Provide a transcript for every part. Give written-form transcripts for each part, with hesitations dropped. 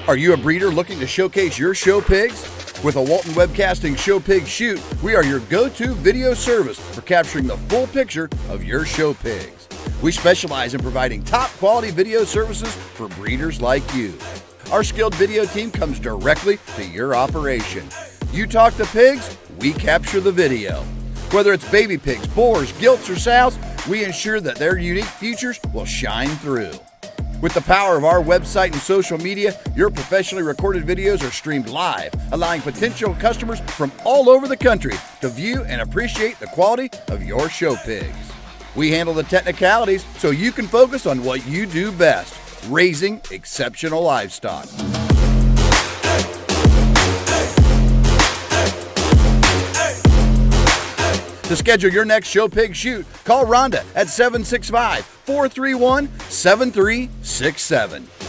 Are you a breeder looking to showcase your show pigs? With a Walton Webcasting Show Pig Shoot, we are your go-to video service for capturing the full picture of your show pigs. We specialize in providing top quality video services for breeders like you. Our skilled video team comes directly to your operation. You talk to pigs, we capture the video. Whether it's baby pigs, boars, gilts, or sows, we ensure that their unique features will shine through. With the power of our website and social media, your professionally recorded videos are streamed live, allowing potential customers from all over the country to view and appreciate the quality of your show pigs. We handle the technicalities so you can focus on what you do best, raising exceptional livestock. To schedule your next show pig shoot, call Rhonda at 765-431-7367.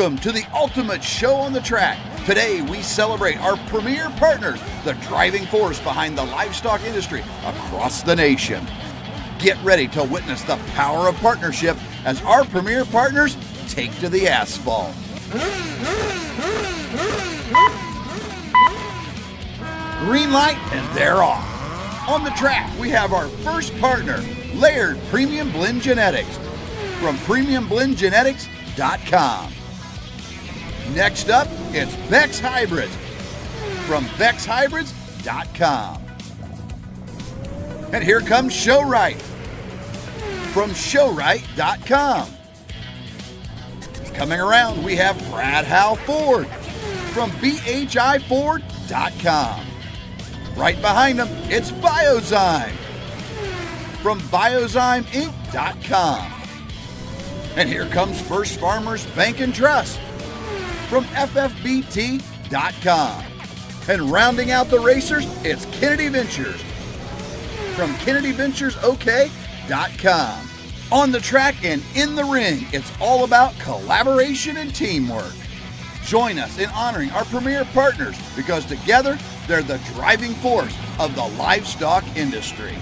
Welcome to the ultimate show on the track. Today we celebrate our premier partners, the driving force behind the livestock industry across the nation. Get ready to witness the power of partnership as our premier partners take to the asphalt. Green light and they're off. On the track we have our first partner, Laird Premium Blend Genetics from premiumblendgenetics.com. Next up, it's Beck's Hybrids from beckshybrids.com. And here comes Showright from showright.com. Coming around, we have Brad Howe Ford from bhiford.com. Right behind them, it's Biozyme from biozymeinc.com. And here comes First Farmers Bank and Trust from ffbt.com. And rounding out the racers, it's Kennedy Ventures from kennedyventuresok.com. On the track and in the ring, it's all about collaboration and teamwork. Join us in honoring our premier partners because together they're the driving force of the livestock industry.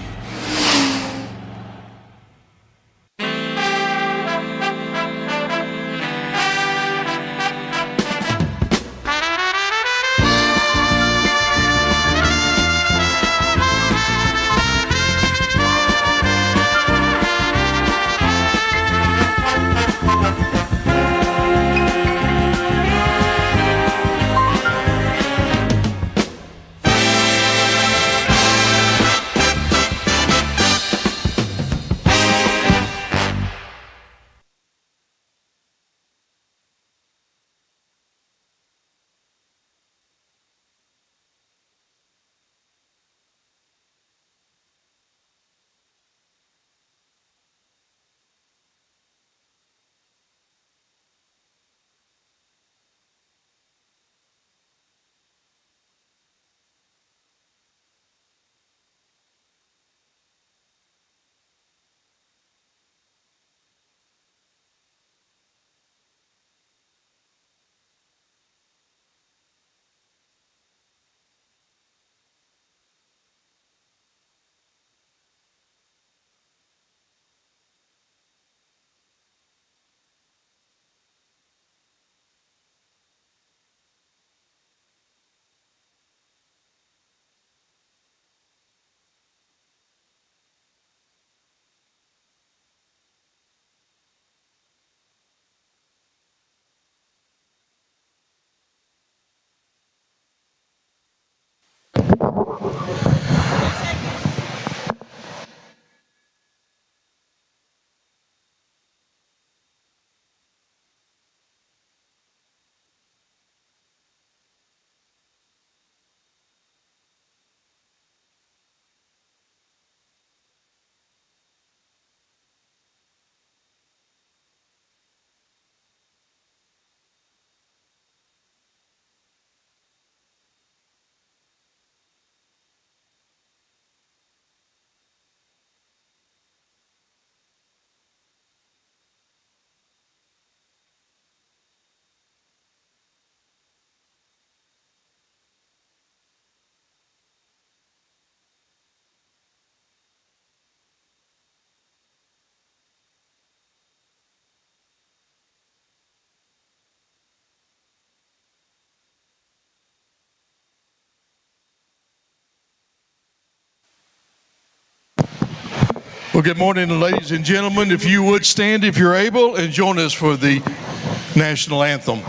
Well, good morning, ladies and gentlemen. If you would stand if you're able and join us for the national anthem.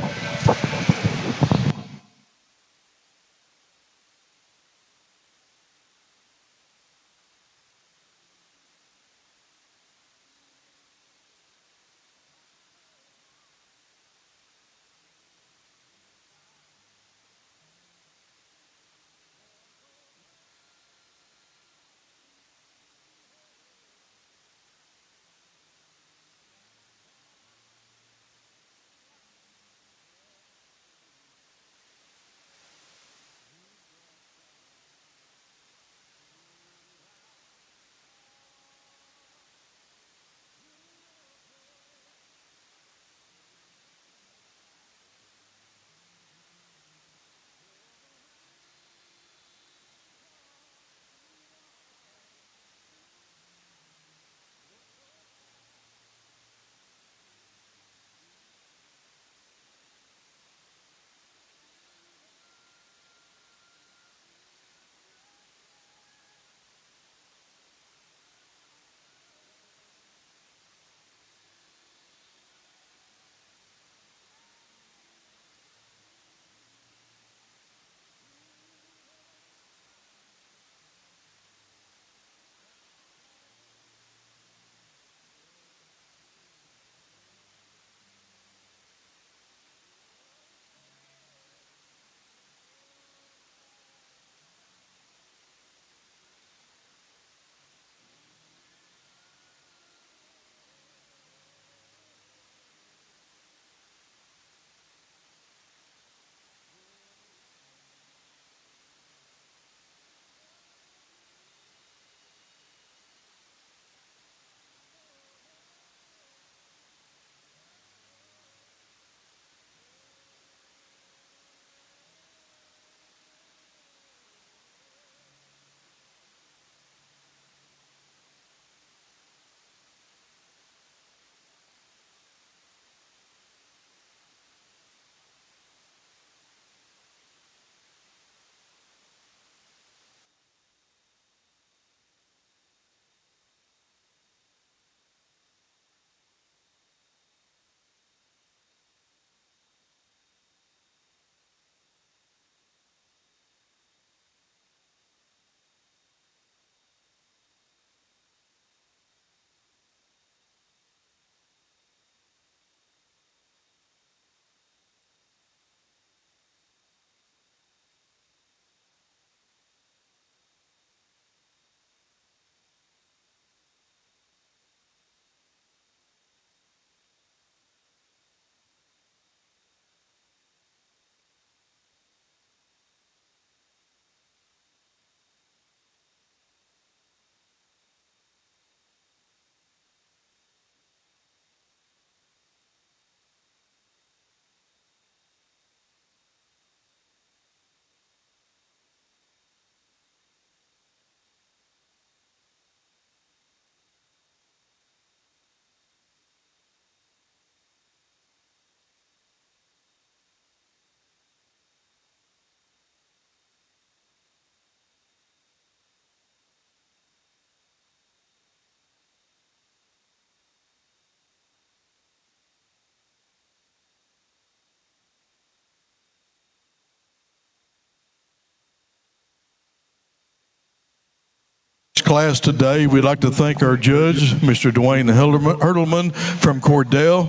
class today. We'd like to thank our judge, Mr. Dwayne Hurtelman from Cordell.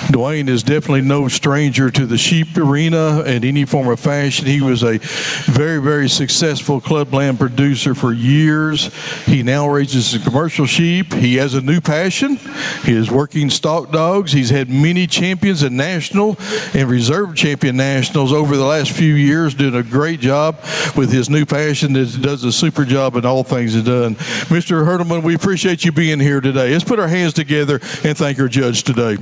Dwayne is definitely no stranger to the sheep arena in any form of fashion. He was a very, very successful clubland producer for years. He now raises commercial sheep. He has a new passion. He is working stock dogs. He's had many champions in national and reserve champion nationals over the last few years, doing a great job with his new passion. That does a super job in all things he's done. Mr. Hurtelman, we appreciate you being here today. Let's put our hands together and thank our judge today.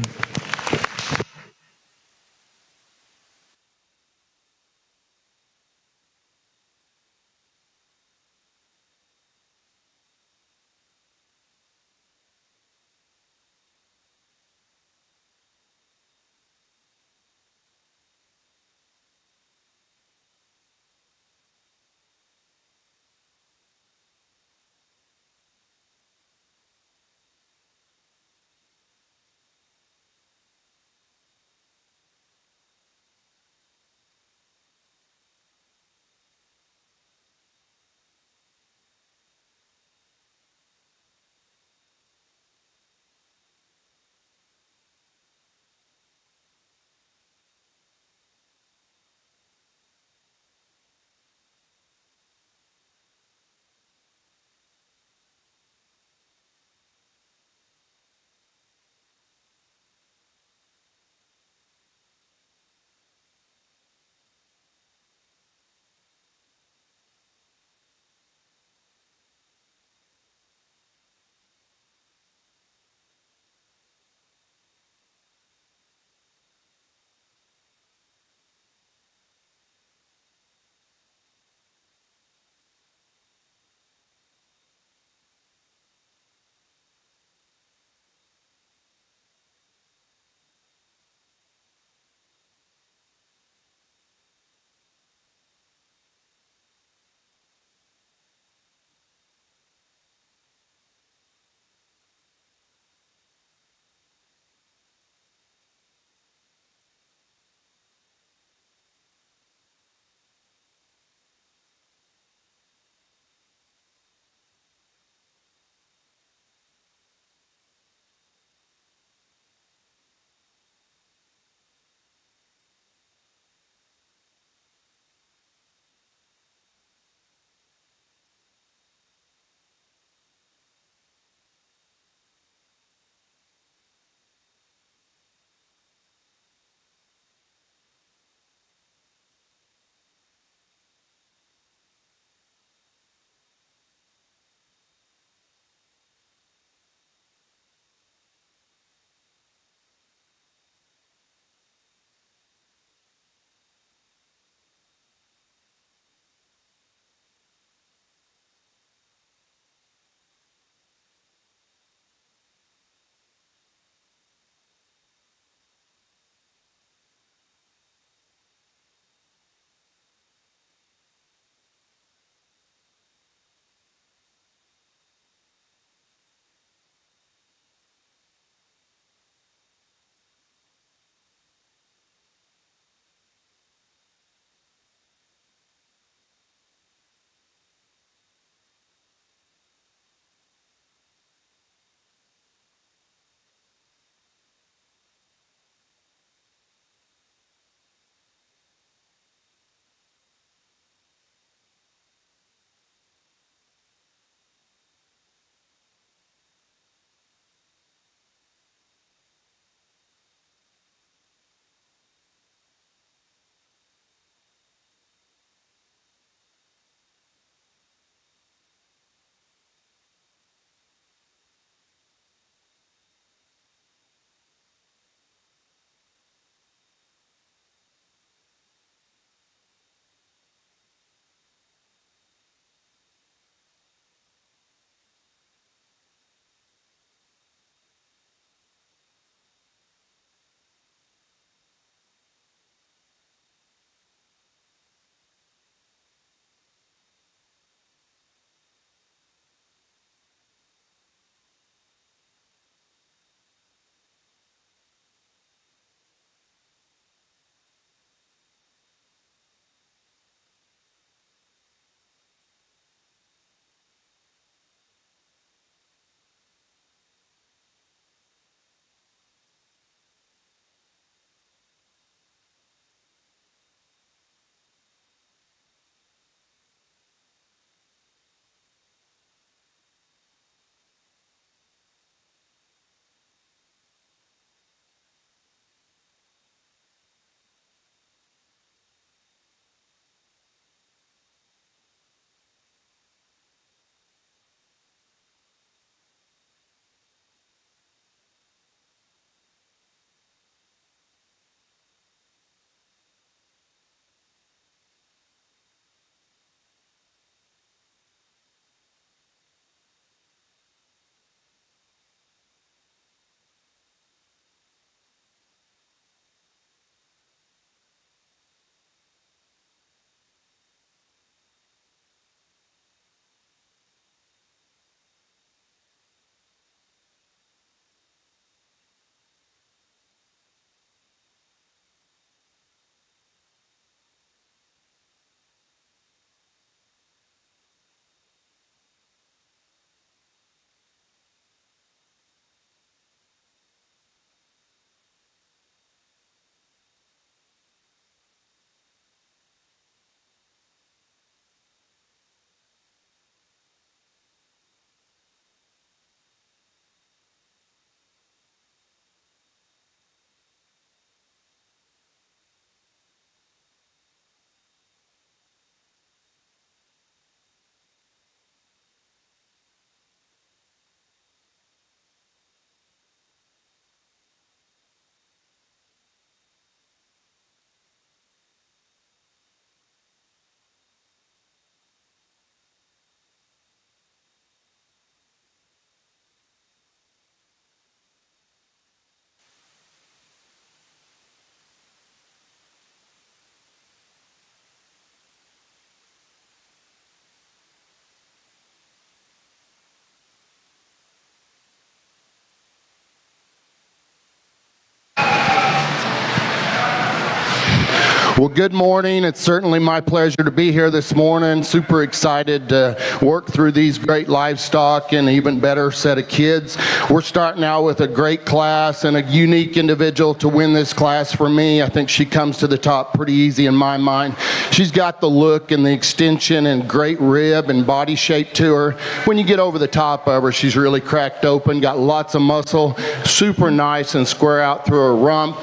Well, good morning. It's certainly my pleasure to be here this morning. Super excited to work through these great livestock and even better set of kids. We're starting out with a great class and a unique individual to win this class for me. I think she comes to the top pretty easy in my mind. She's got the look and the extension and great rib and body shape to her. When you get over the top of her, she's really cracked open, got lots of muscle, super nice and square out through her rump.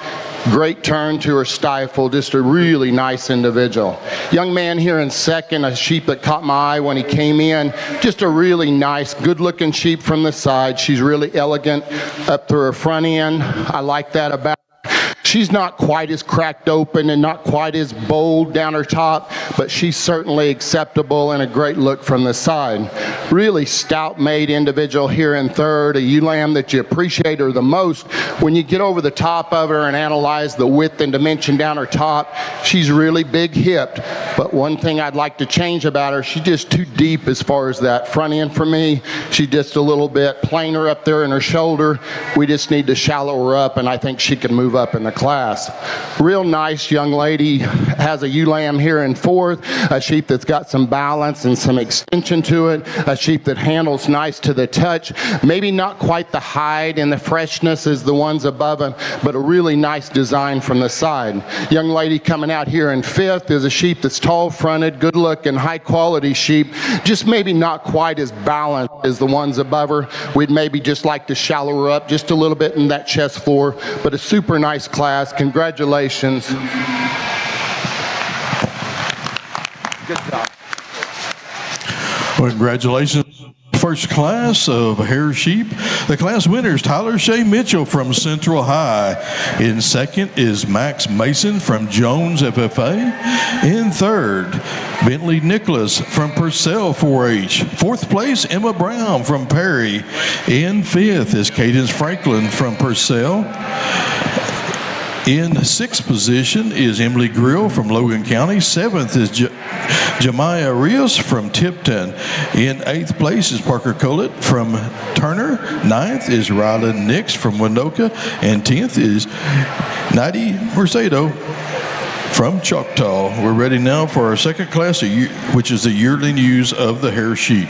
Great turn to her stifle, just a really nice individual. Young man here in second, a sheep that caught my eye when he came in. Just a really nice, good-looking sheep from the side. She's really elegant up through her front end. I like that about her. She's not quite as cracked open and not quite as bold down her top, but she's certainly acceptable and a great look from the side. Really stout-made individual here in third, a ewe lamb that you appreciate her the most. When you get over the top of her and analyze the width and dimension down her top, she's really big-hipped. But one thing I'd like to change about her, she's just too deep as far as that front end for me. She's just a little bit plainer up there in her shoulder. We just need to shallow her up, and I think she can move up in the class. Real nice young lady, has a ewe lamb here in fourth, a sheep that's got some balance and some extension to it, a sheep that handles nice to the touch, maybe not quite the hide and the freshness as the ones above him, but a really nice design from the side. Young lady coming out here in fifth is a sheep that's tall fronted, good looking, high quality sheep, just maybe not quite as balanced as the ones above her. We'd maybe just like to shallow her up just a little bit in that chest floor, but a super nice class. Congratulations. Good job. Well, congratulations. First class of hair sheep. The class winner is Tyler Shea Mitchell from Central High. In second is Max Mason from Jones FFA. In third, Bentley Nicholas from Purcell 4-H. Fourth place, Emma Brown from Perry. In fifth is Cadence Franklin from Purcell. In sixth position is Emily Grill from Logan County. Seventh is Jemiah Rios from Tipton. In eighth place is Parker Collett from Turner. Ninth is Rylan Nix from Winoka. And 10th is Nadi Mercedo from Choctaw. We're ready now for our second class, which is the yearling ewes of the hair sheep.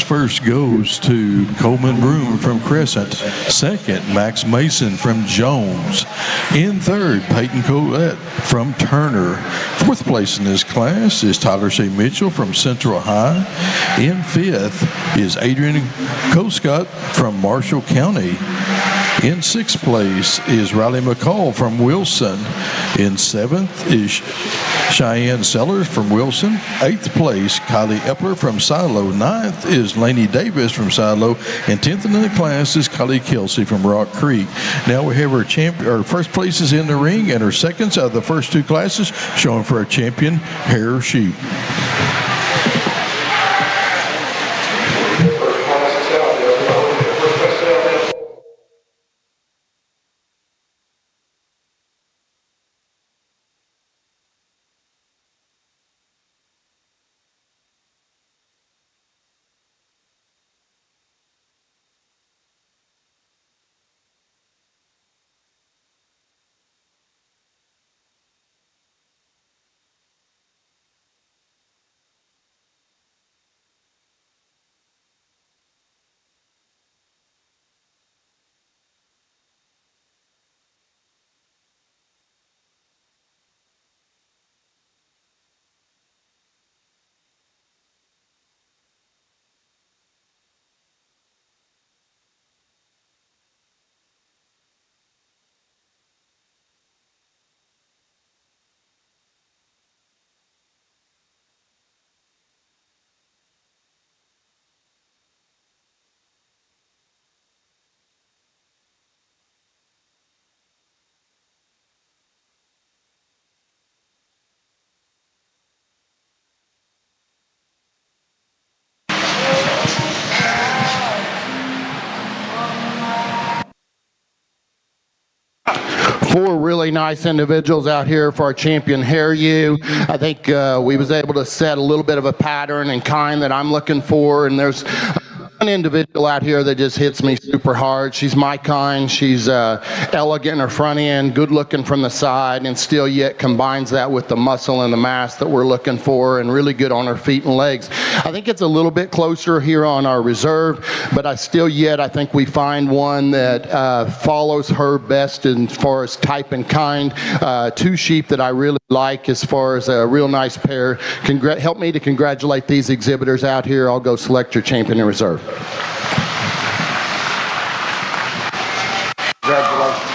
first goes to Coleman Broom from Crescent. Second, Max Mason from Jones. In third, Peyton Collette from Turner. Fourth place in this class is Tyler C. Mitchell from Central High. In fifth is Adrian Coscott from Marshall County. In sixth place is Riley McCall from Wilson. In seventh is Cheyenne Sellers from Wilson. Eighth place, Kylie Epler from Silo. Ninth is Laney Davis from Silo. And 10th in the class is Kylie Kelsey from Rock Creek. Now we have our first places in the ring and our seconds out of the first two classes showing for our champion, Hair Sheep. Four really nice individuals out here for our champion Hair You. I think we was able to set a little bit of a pattern and kind that I'm looking for, and there's one individual out here that just hits me super hard. She's my kind. She's elegant in her front end, good looking from the side, and still yet combines that with the muscle and the mass that we're looking for, and really good on her feet and legs. I think it's a little bit closer here on our reserve, but I think we find one that follows her best as far as type and kind. Two sheep that I really like as far as a real nice pair. Help me to congratulate these exhibitors out here. I'll go select your champion in reserve. Congratulations.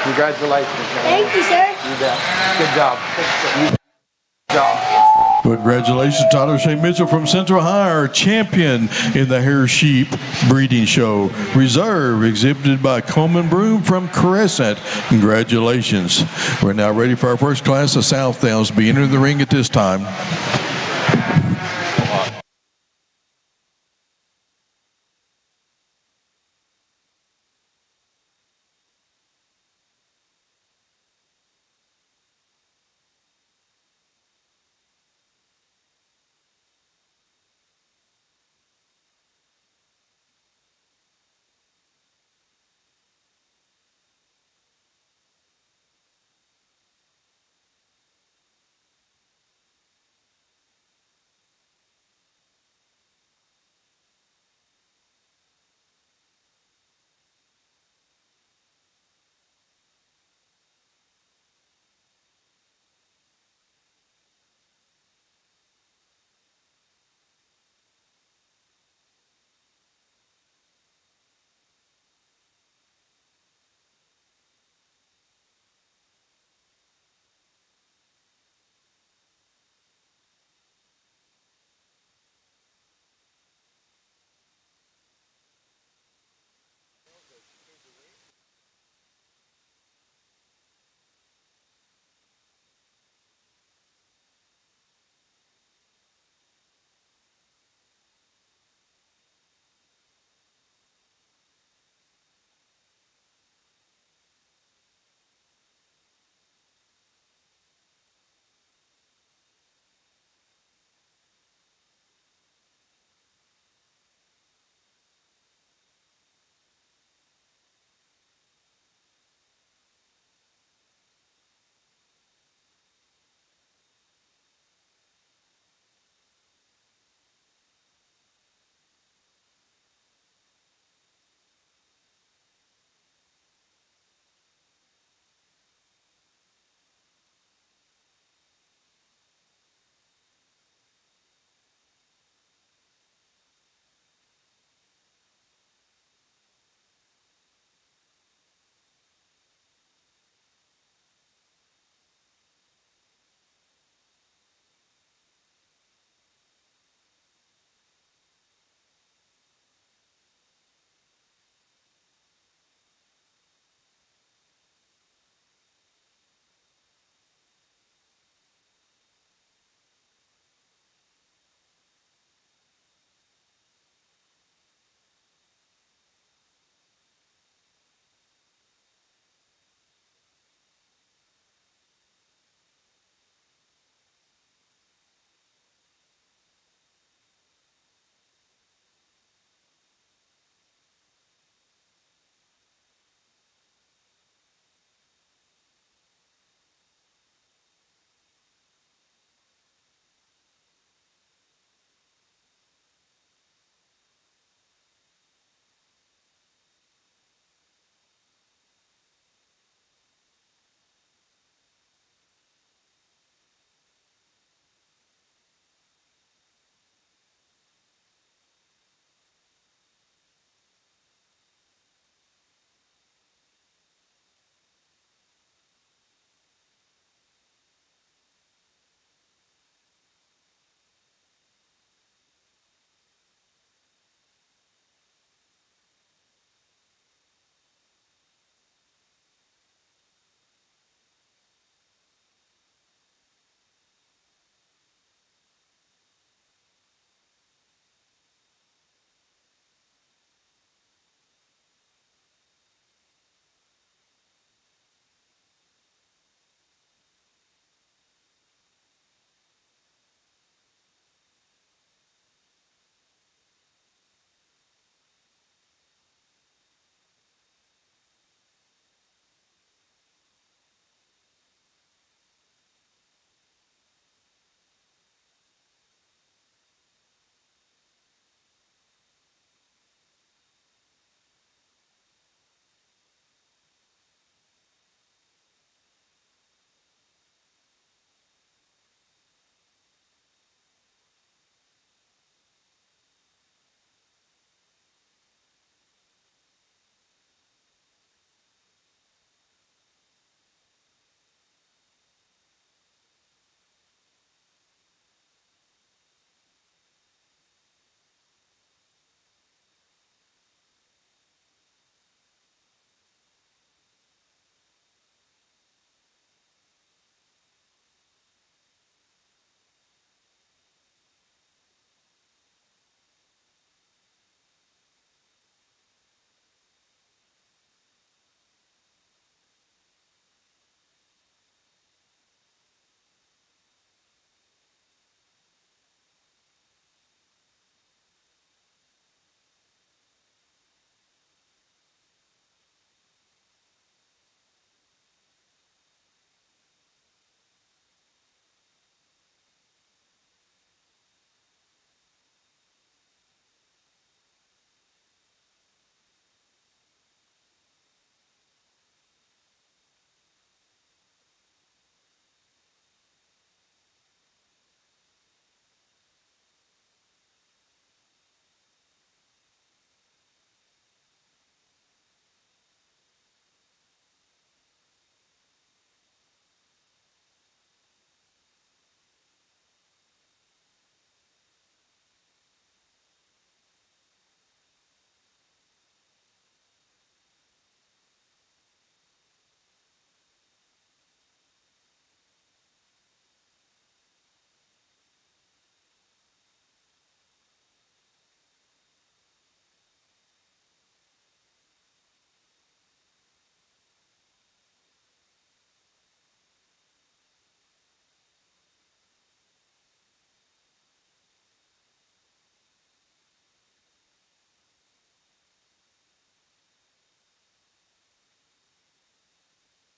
Congratulations. Thank you, sir. You bet. Good job. Good job. Congratulations, Tyler Shea Mitchell from Central High, our champion in the Hair Sheep Breeding Show. Reserve, exhibited by Coleman Broom from Crescent. Congratulations. We're now ready for our first class of Southdowns to be entering the ring at this time.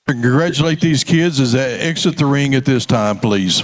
Congratulate these kids as they exit the ring at this time, please.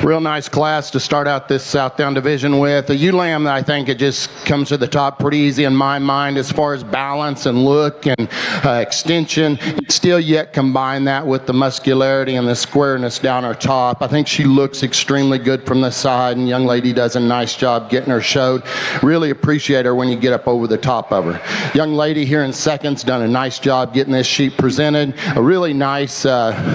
Real nice class to start out this Southdown division with. A ewe lamb, I think it just comes to the top pretty easy in my mind as far as balance and look and extension. Still yet combine that with the muscularity and the squareness down her top. I think she looks extremely good from the side, and young lady does a nice job getting her showed. Really appreciate her when you get up over the top of her. Young lady here in second's done a nice job getting this sheep presented. A really nice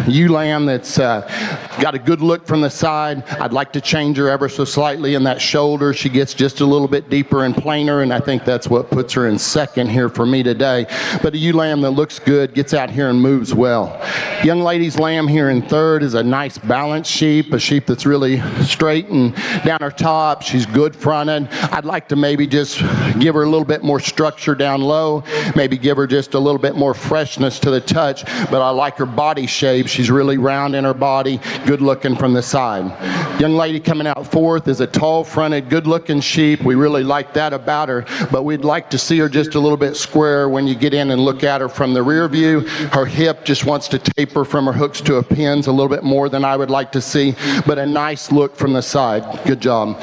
ewe lamb that's got a good look from the side. I'd like to change her ever so slightly in that shoulder. She gets just a little bit deeper and plainer, and I think that's what puts her in second here for me today. But a ewe lamb that looks good, gets out here and moves well. Young lady's lamb here in third is a nice balanced sheep, a sheep that's really straight and down her top. She's good fronted. I'd like to maybe just give her a little bit more structure down low, maybe give her just a little bit more freshness to the touch, but I like her body shape. She's really round in her body, good looking from the side. Young lady coming out fourth is a tall fronted, good looking sheep. We really like that about her, but we'd like to see her just a little bit square when you get in and look at her from the rear view. Her hip just wants to taper from her hooks to her pins a little bit more than I would like to see, but a nice look from the side. Good job.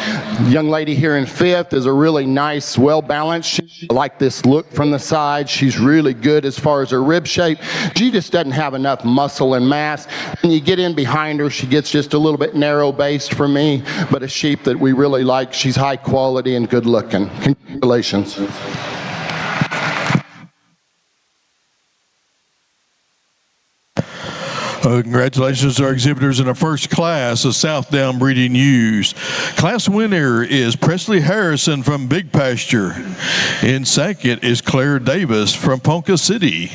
Young lady here in fifth is a really nice, well-balanced sheep. I like this look from the side. She's really good as far as her rib shape. She just doesn't have enough muscle and mass. When you get in behind her, she gets just a little bit narrow-based for me, but a sheep that we really like. She's high quality and good looking. Congratulations. Congratulations to our exhibitors in our first class of Southdown breeding ewes. Class winner is Presley Harrison from Big Pasture. In second is Claire Davis from Ponca City.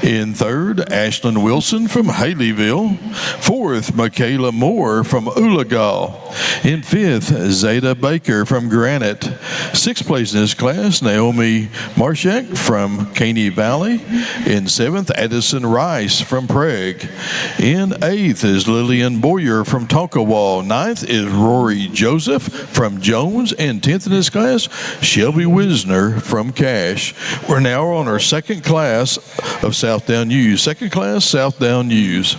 In third, Ashlyn Wilson from Haleyville. Fourth, Michaela Moore from Ulagal. In fifth, Zeta Baker from Granite. Sixth place in this class, Naomi Marshak from Caney Valley. In seventh, Addison Rice from Prague. In eighth is Lillian Boyer from Tonkawa. Ninth is Rory Joseph from Jones. And 10th in this class, Shelby Wisner from Cash. We're now on our second class of Southdown ewes. Second class Southdown ewes.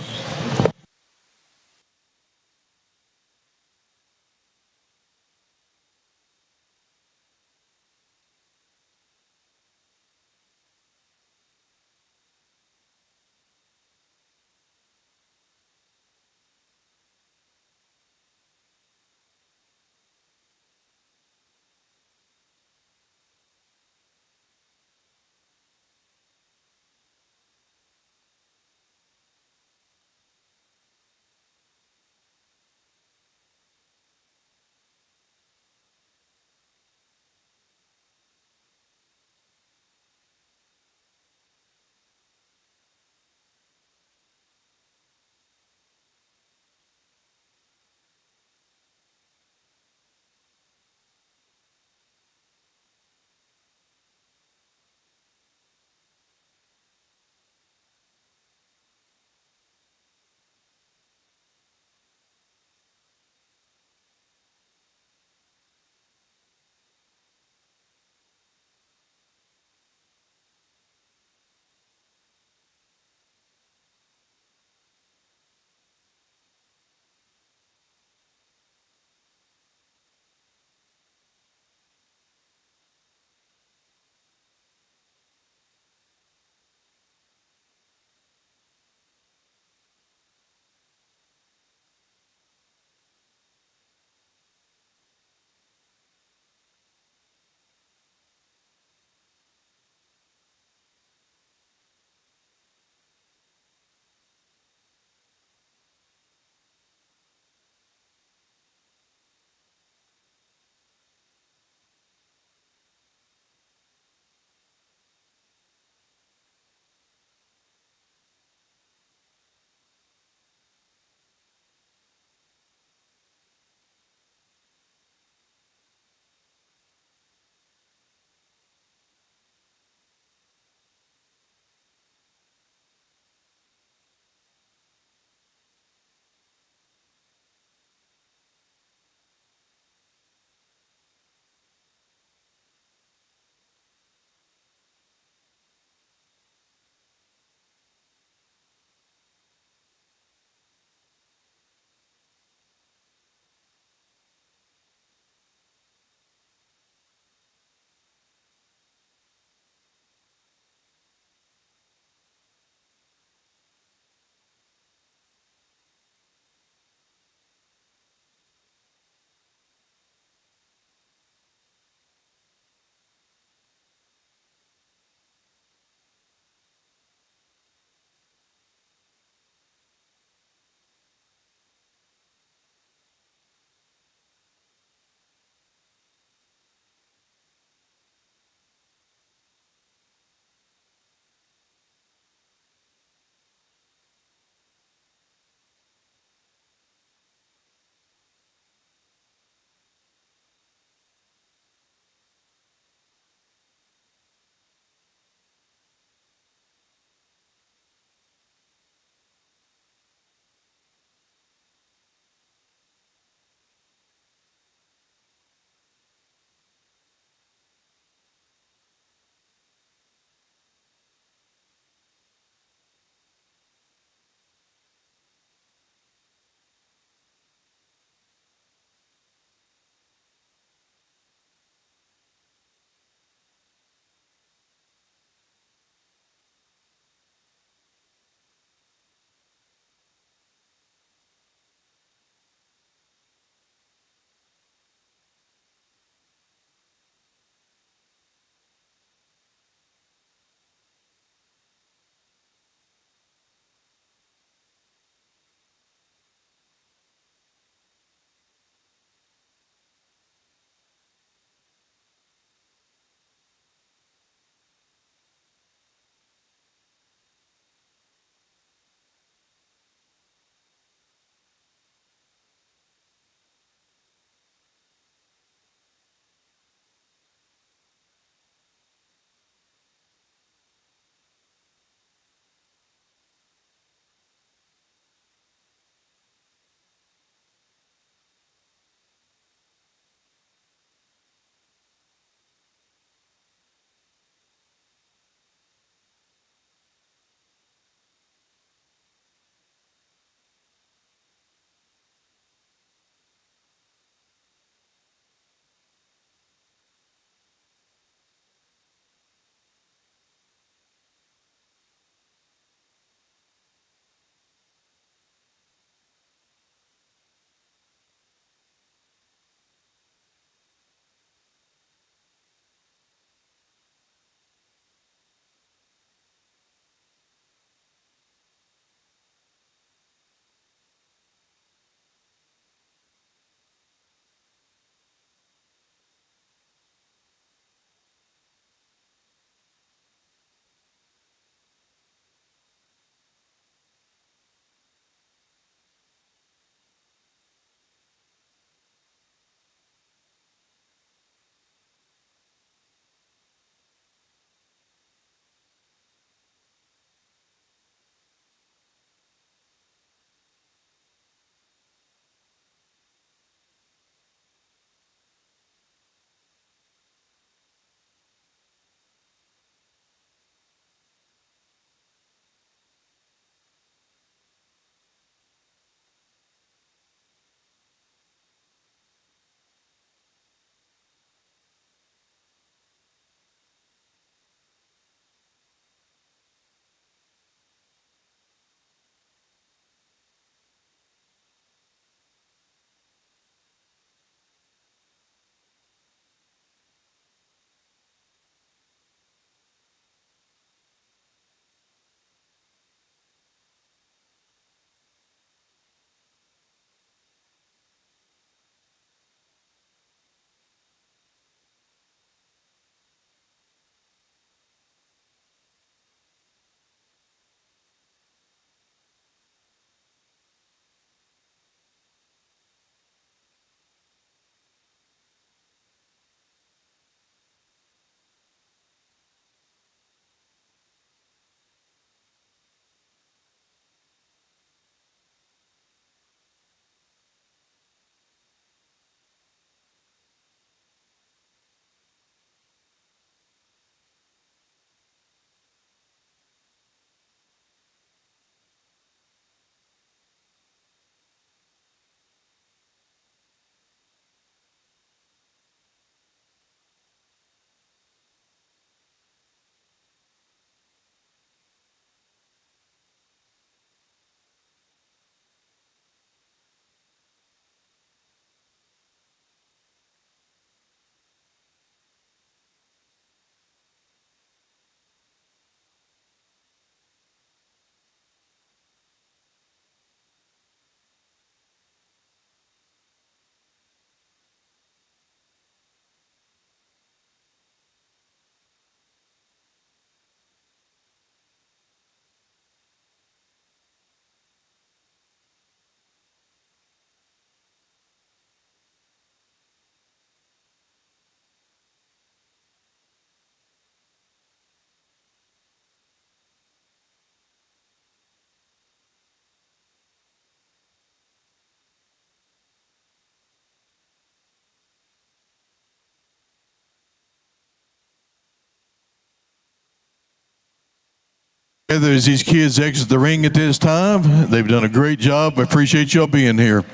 As these kids exit the ring at this time, they've done a great job. I appreciate y'all being here.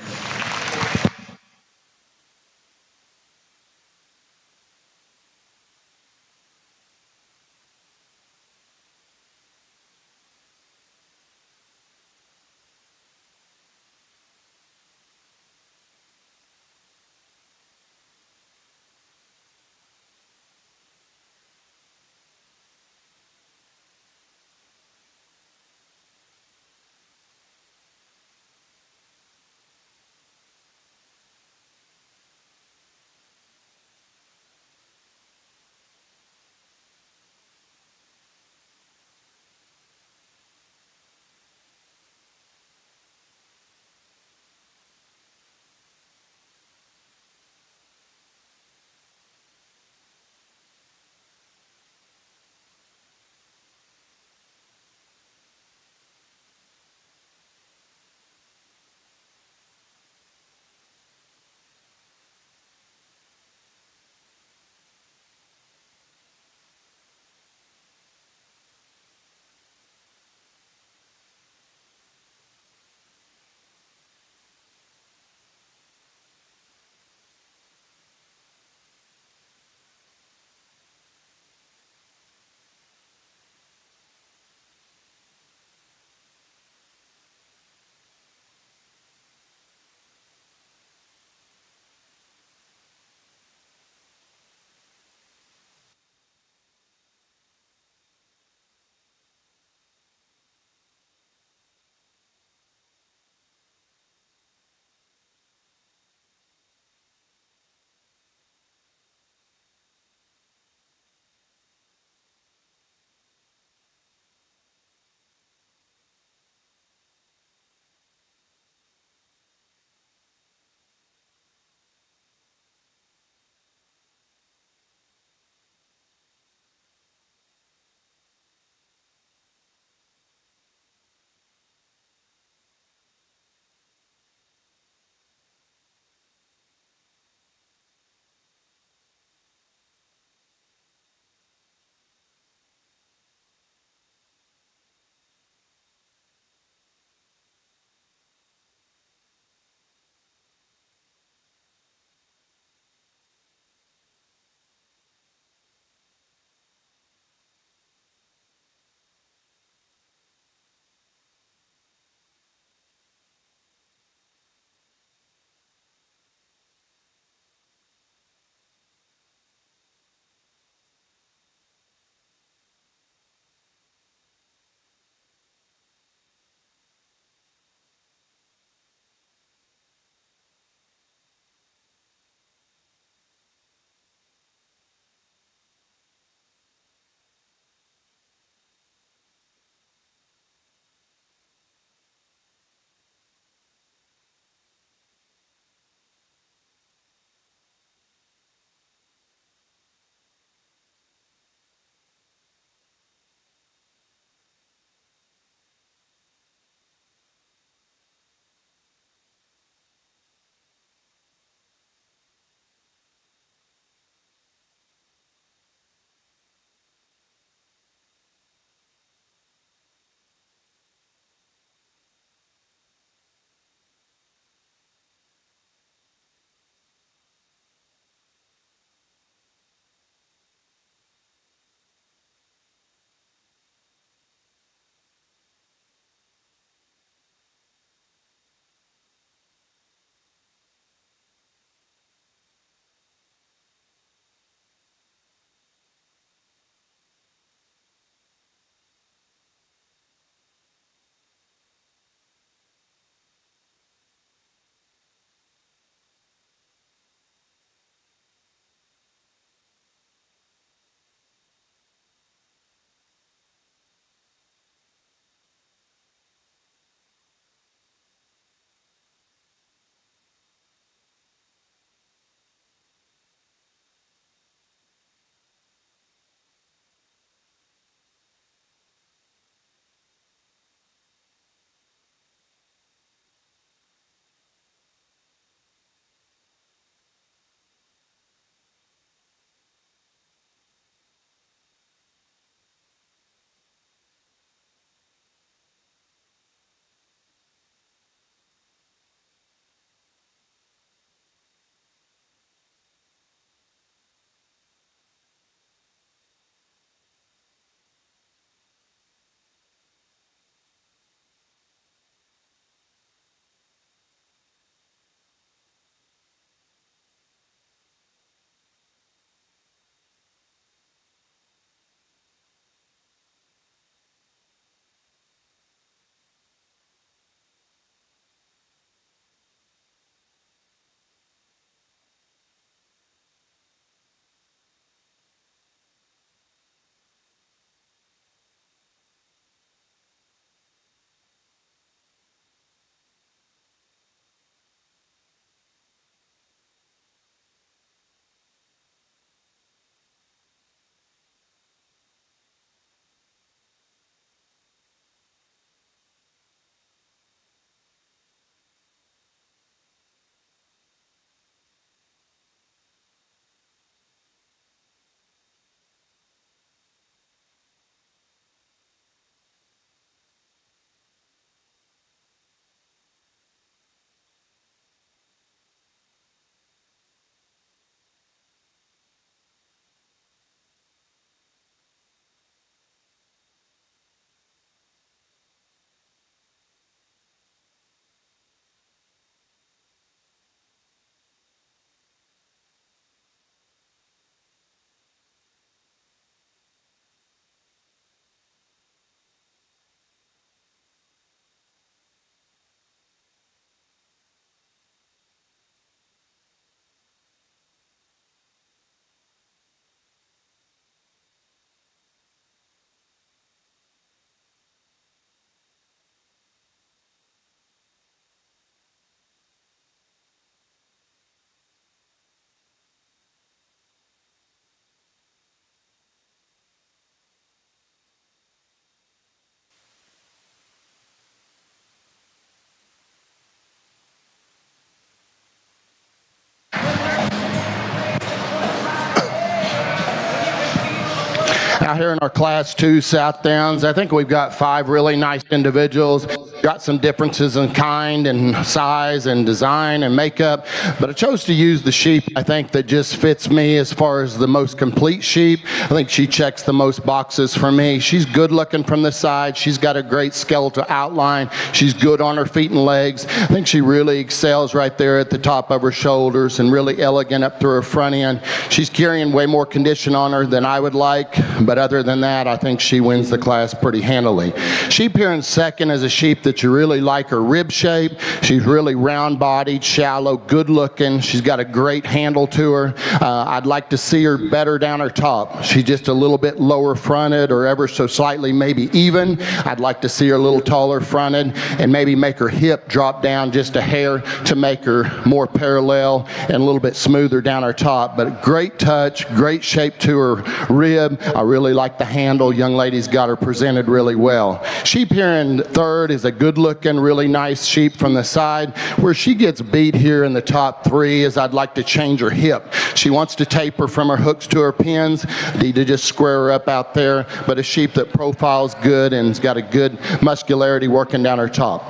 Out here in our Class 2 Southdowns, I think we've got 5 really nice individuals. Got some differences in kind and size and design and makeup, but I chose to use the sheep I think that just fits me as far as the most complete sheep. I think she checks the most boxes for me. She's good looking from the side. She's got a great skeletal outline. She's good on her feet and legs. I think she really excels right there at the top of her shoulders and really elegant up through her front end. She's carrying way more condition on her than I would like, but other than that, I think she wins the class pretty handily. Sheep here in second is a sheep that you really like her rib shape. She's really round-bodied, shallow, good-looking. She's got a great handle to her. I'd like to see her better down her top. She's just a little bit lower fronted or ever so slightly maybe even. I'd like to see her a little taller fronted and maybe make her hip drop down just a hair to make her more parallel and a little bit smoother down her top. But great touch, great shape to her rib. I really like the handle. Young lady's got her presented really well. Sheep here in third is a good-looking, really nice sheep from the side. Where she gets beat here in the top 3 is I'd like to change her hip. She wants to taper from her hooks to her pins. Need to just square her up out there, but a sheep that profiles good and has got a good muscularity working down her top.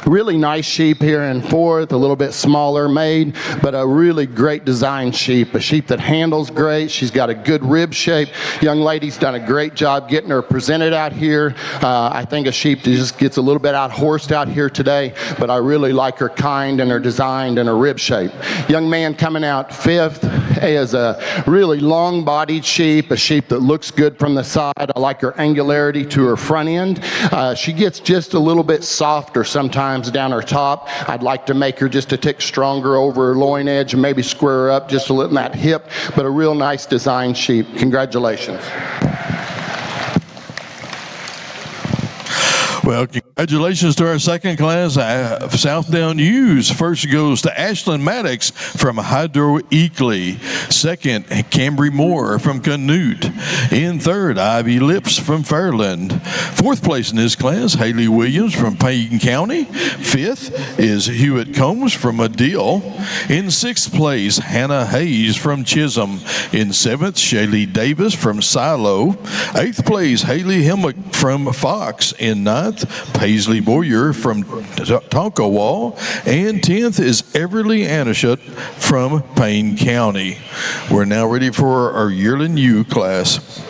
Really nice sheep here in fourth, a little bit smaller made, but a really great design sheep. A sheep that handles great. She's got a good rib shape. Young lady's done a great job getting her presented out here. I think a sheep that just gets a little bit out-horsed out here today, but I really like her kind and her design and her rib shape. Young man coming out fifth is a really long-bodied sheep, a sheep that looks good from the side. I like her angularity to her front end. She gets just a little bit softer sometimes down her top. I'd like to make her just a tick stronger over her loin edge and maybe square her up just a little in that hip, but a real nice design sheep. Congratulations. Well, congratulations to our second class Southdown Ewes. First goes to Ashlyn Maddox from Hydro Eakley. Second, Cambry Moore from Canute. In third, Ivy Lips from Fairland. Fourth place in this class, Haley Williams from Payne County. Fifth is Hewitt Combs from Adil. In sixth place, Hannah Hayes from Chisholm. In seventh, Shaylee Davis from Silo. Eighth place, Haley Hemmick from Fox. In ninth, Paisley Boyer from Tonkawa, and 10th is Everly Anishut from Payne County. We're now ready for our Yearling U class.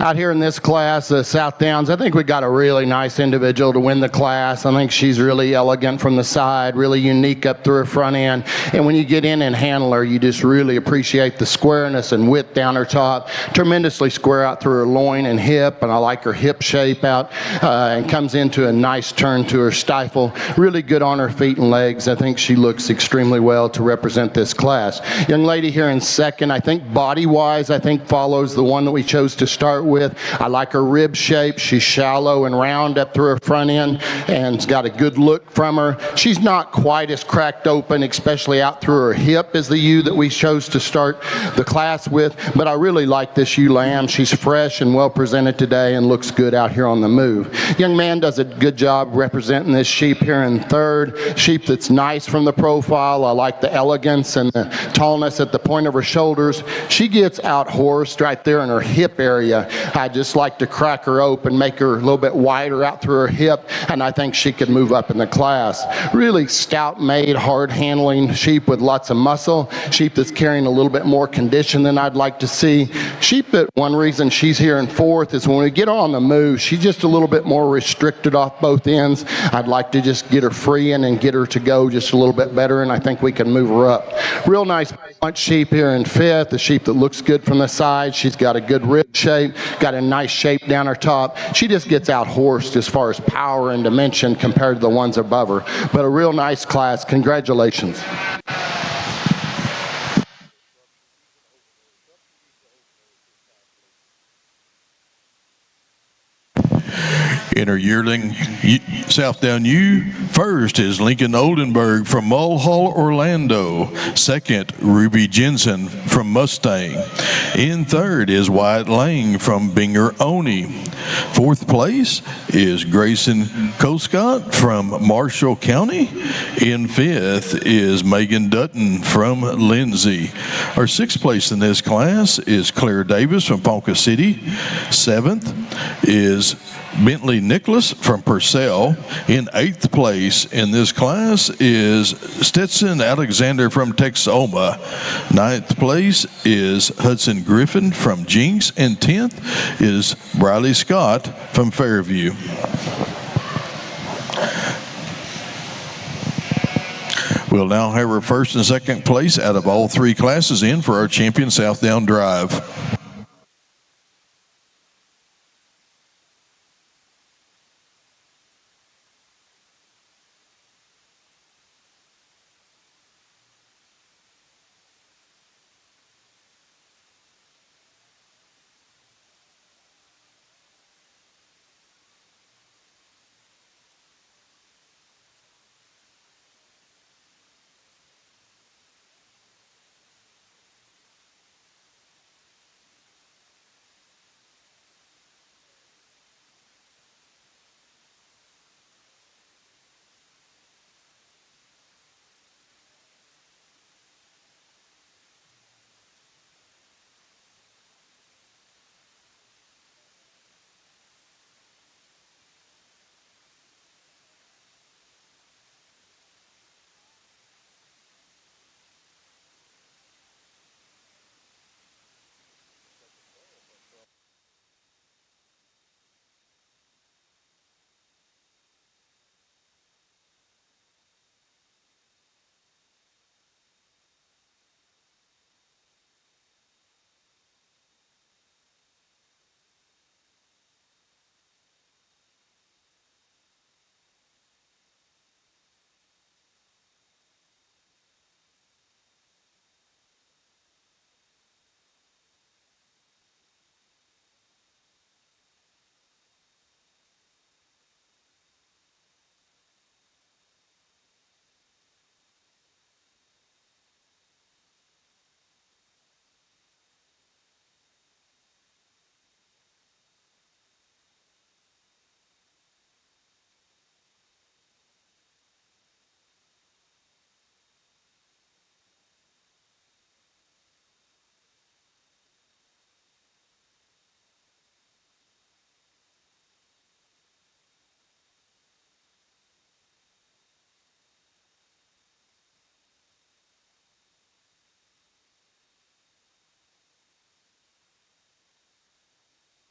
Out here in this class, Southdowns, I think we got a really nice individual to win the class. I think she's really elegant from the side, really unique up through her front end. And when you get in and handle her, you just really appreciate the squareness and width down her top. Tremendously square out through her loin and hip, and I like her hip shape out, and comes into a nice turn to her stifle. Really good on her feet and legs. I think she looks extremely well to represent this class. Young lady here in second, I think body-wise, I think follows the one that we chose to start with. I like her rib shape. She's shallow and round up through her front end and has got a good look from her. She's not quite as cracked open, especially out through her hip as the ewe that we chose to start the class with, but I really like this ewe lamb. She's fresh and well presented today and looks good out here on the move. Young man does a good job representing this sheep here in third. Sheep that's nice from the profile. I like the elegance and the tallness at the point of her shoulders. She gets out horsed right there in her hip area. I just like to crack her open, make her a little bit wider out through her hip, and I think she could move up in the class. Really stout made, hard handling sheep with lots of muscle. Sheep that's carrying a little bit more condition than I'd like to see. Sheep that one reason she's here in fourth is when we get her on the move, she's just a little bit more restricted off both ends. I'd like to just get her free and get her to go just a little bit better, and I think we can move her up. Real nice bunch sheep here in fifth, a sheep that looks good from the side. She's got a good rib shape, got a nice shape down her top. She just gets out horsed as far as power and dimension compared to the ones above her. But a real nice class. Congratulations. In her yearling Southdown ewe, first is Lincoln Oldenburg from Mulhall, Orlando. Second, Ruby Jensen from Mustang. In third is Wyatt Lang from Binger Oni. Fourth place is Grayson Colescott from Marshall County. In fifth is Megan Dutton from Lindsay. Our sixth place in this class is Claire Davis from Ponca City. Seventh is Bentley Nicholas from Purcell. In eighth place in this class is Stetson Alexander from Texoma. Ninth place is Hudson Griffin from Jinx. And 10th is Briley Scott from Fairview. We'll now have our first and second place out of all three classes in for our Champion Southdown Drive.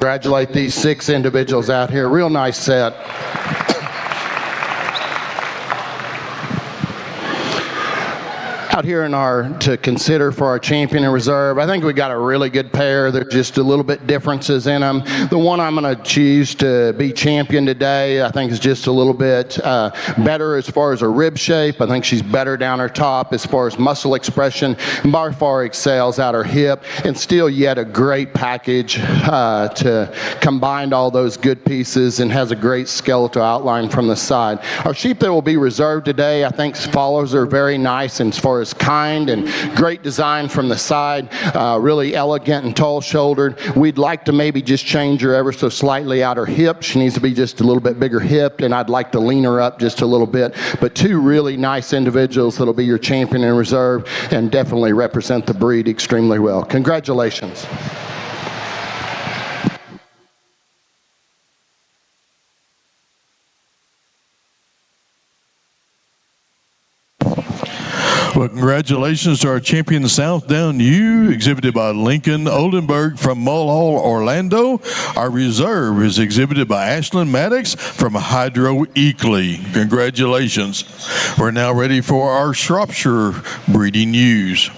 Congratulate these 6 individuals out here. Real nice set. Out here in our to consider for our champion and reserve, I think we got a really good pair. There's just a little bit differences in them. The one I'm going to choose to be champion today, I think is just a little bit better as far as her rib shape. I think she's better down her top as far as muscle expression, and by far excels out her hip, and still yet a great package to combine all those good pieces, and has a great skeletal outline from the side. Our sheep that will be reserved today, I think follows are very nice and as far as kind and great design from the side, really elegant and tall shouldered. We'd like to maybe just change her ever so slightly out her hip. She needs to be just a little bit bigger hipped, and I'd like to lean her up just a little bit. But 2 really nice individuals that'll be your champion and reserve and definitely represent the breed extremely well. Congratulations. Well, congratulations to our champion Southdown ewe, exhibited by Lincoln Oldenburg from Mulhall, Orlando. Our reserve is exhibited by Ashlyn Maddox from Hydro Eakley. Congratulations. We're now ready for our Shropshire breeding ewes.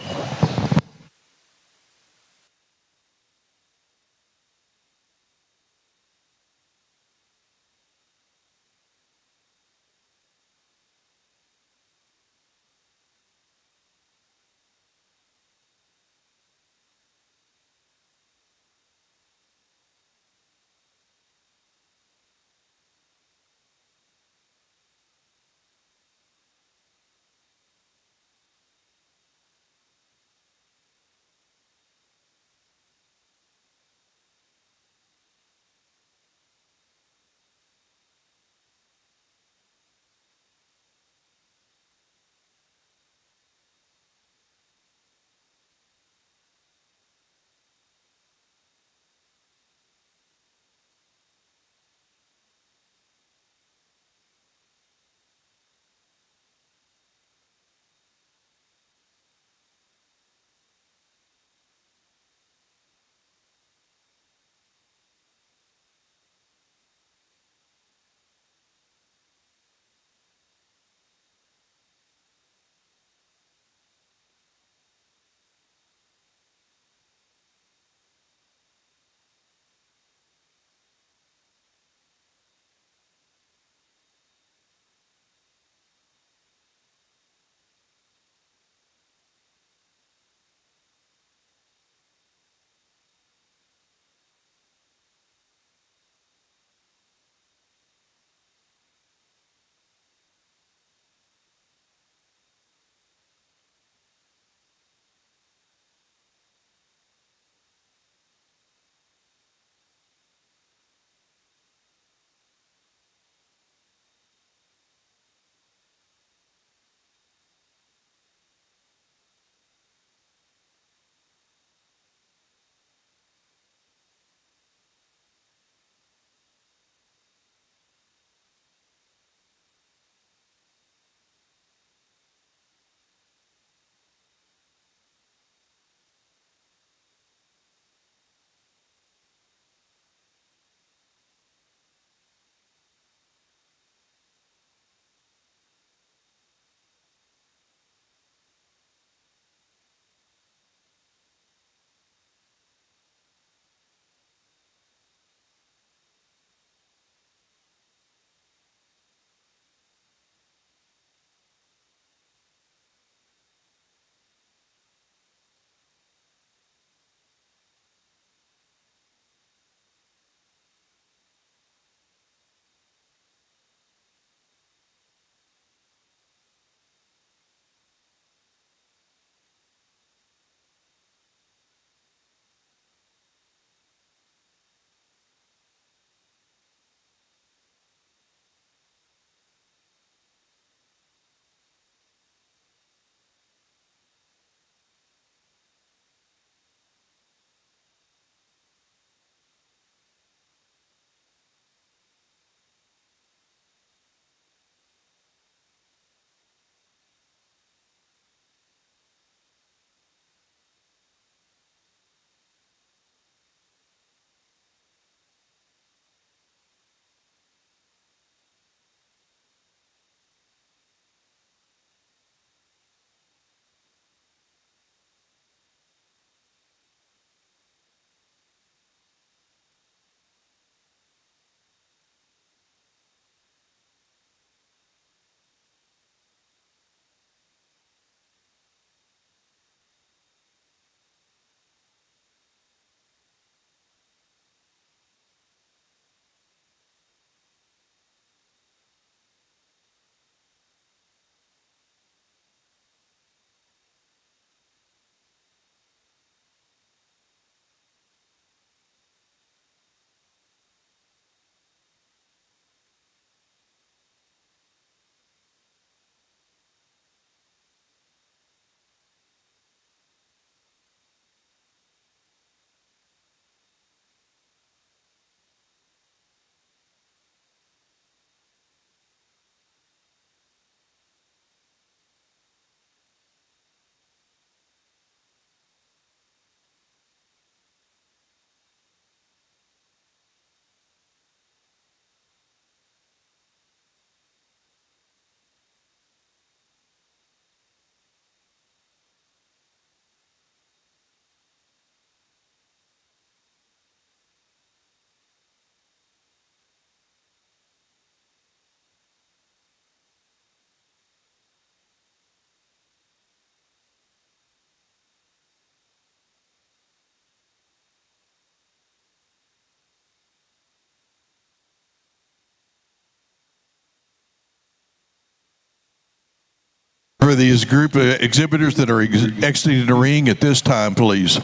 for these group of exhibitors that are exiting the ring at this time, please.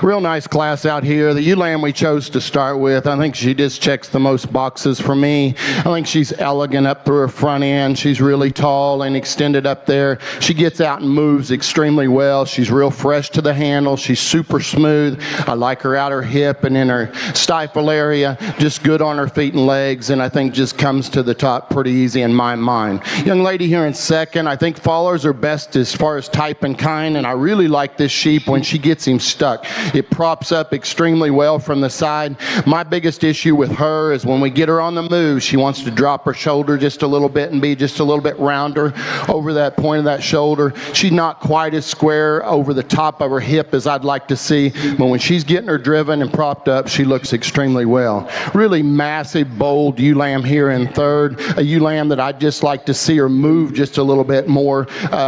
Real nice class out here. The ewe lamb we chose to start with, I think she just checks the most boxes for me. I think she's elegant up through her front end. She's really tall and extended up there. She gets out and moves extremely well. She's real fresh to the handle. She's super smooth. I like her outer hip and in her stifle area. Just good on her feet and legs, and I think just comes to the top pretty easy in my mind. Young lady here in second, I think followers are best as far as type and kind, and I really like this sheep when she gets him stuck. It props up extremely well from the side. My biggest issue with her is when we get her on the move, she wants to drop her shoulder just a little bit and be just a little bit rounder over that point of that shoulder. She's not quite as square over the top of her hip as I'd like to see, but when she's getting her driven and propped up, she looks extremely well. Really massive, bold ewe lamb here in third. A ewe lamb that I'd just like to see her move just a little bit more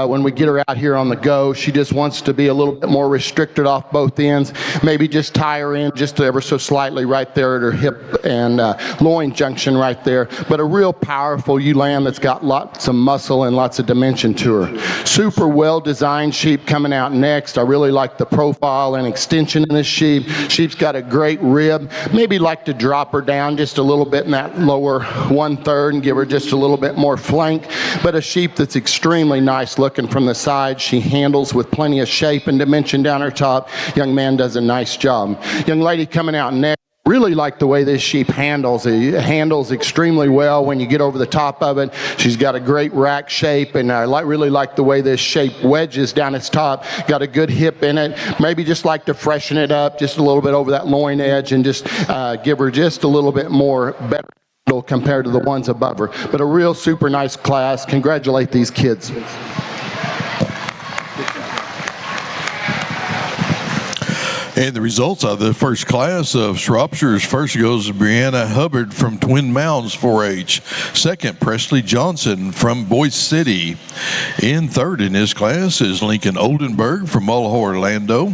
when we get her out here on the go. She just wants to be a little bit more restricted off both ends. Maybe just tie her in just ever so slightly right there at her hip and loin junction right there. But a real powerful ewe lamb that's got lots of muscle and lots of dimension to her. Super well designed sheep coming out next. I really like the profile and extension in this sheep. Sheep's got a great rib. Maybe like to drop her down just a little bit in that lower 1/3 and give her just a little bit more flank. But a sheep that's extremely nice looking from the side. She handles with plenty of shape and dimension down her top. Young man does a nice job. Young lady coming out next. Really like the way this sheep handles. It handles extremely well when you get over the top of it. She's got a great rack shape, and I really like the way this shape wedges down its top. Got a good hip in it. Maybe just like to freshen it up just a little bit over that loin edge and just give her just a little bit more better compared to the ones above her. But a real super nice class. Congratulate these kids. And the results of the first class of Shropshire's first goes to Brianna Hubbard from Twin Mounds 4-H. Second, Presley Johnson from Boise City. In third in this class is Lincoln Oldenburg from Mullahoe, Orlando.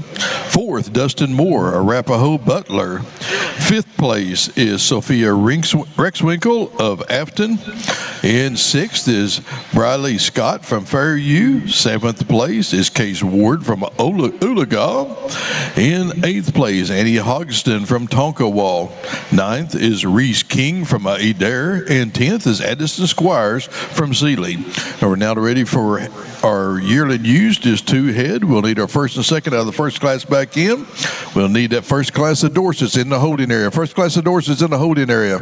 Fourth, Dustin Moore, Arapahoe Butler. Fifth place is Sophia Rexwinkle of Afton. In sixth is Briley Scott from Fairview. Seventh place is Case Ward from Oologah. In eighth place, Annie Hogston from Tonkawa. Ninth is Reese King from Adair. And 10th is Addison Squires from Sealy. Now we're now ready for our yearling ewes, just two head. We'll need our first and second out of the first class back in. We'll need that first class of Dorsets in the holding area. First class of Dorsets in the holding area.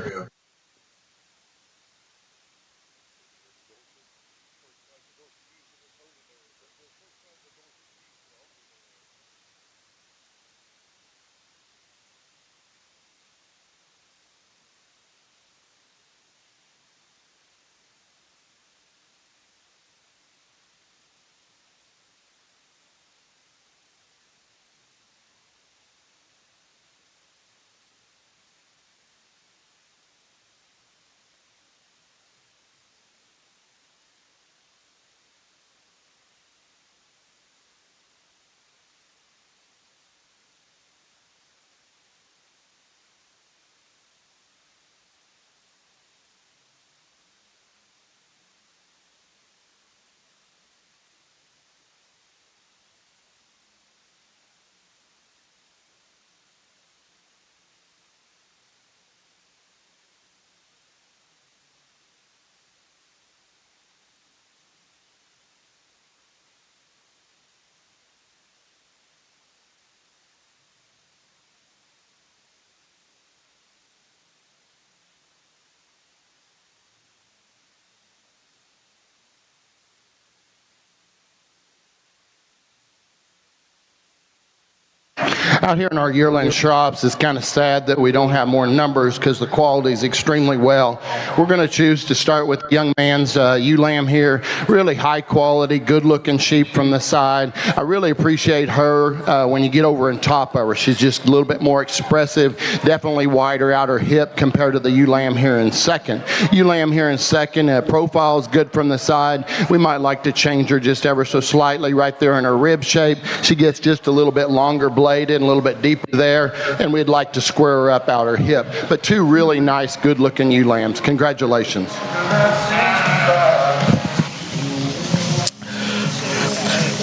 Out here in our yearling shops, it's kind of sad that we don't have more numbers because the quality is extremely well. We're going to choose to start with young man's ewe lamb here. Really high quality, good looking sheep from the side. I really appreciate her when you get over and top of her. She's just a little bit more expressive, definitely wider outer hip compared to the ewe lamb here in second. Ewe lamb here in second, profile is good from the side. We might like to change her just ever so slightly right there in her rib shape. She gets just a little bit longer bladed and a little bit deeper there, and we'd like to square her up out her hip. But two really nice, good looking ewe lambs. Congratulations.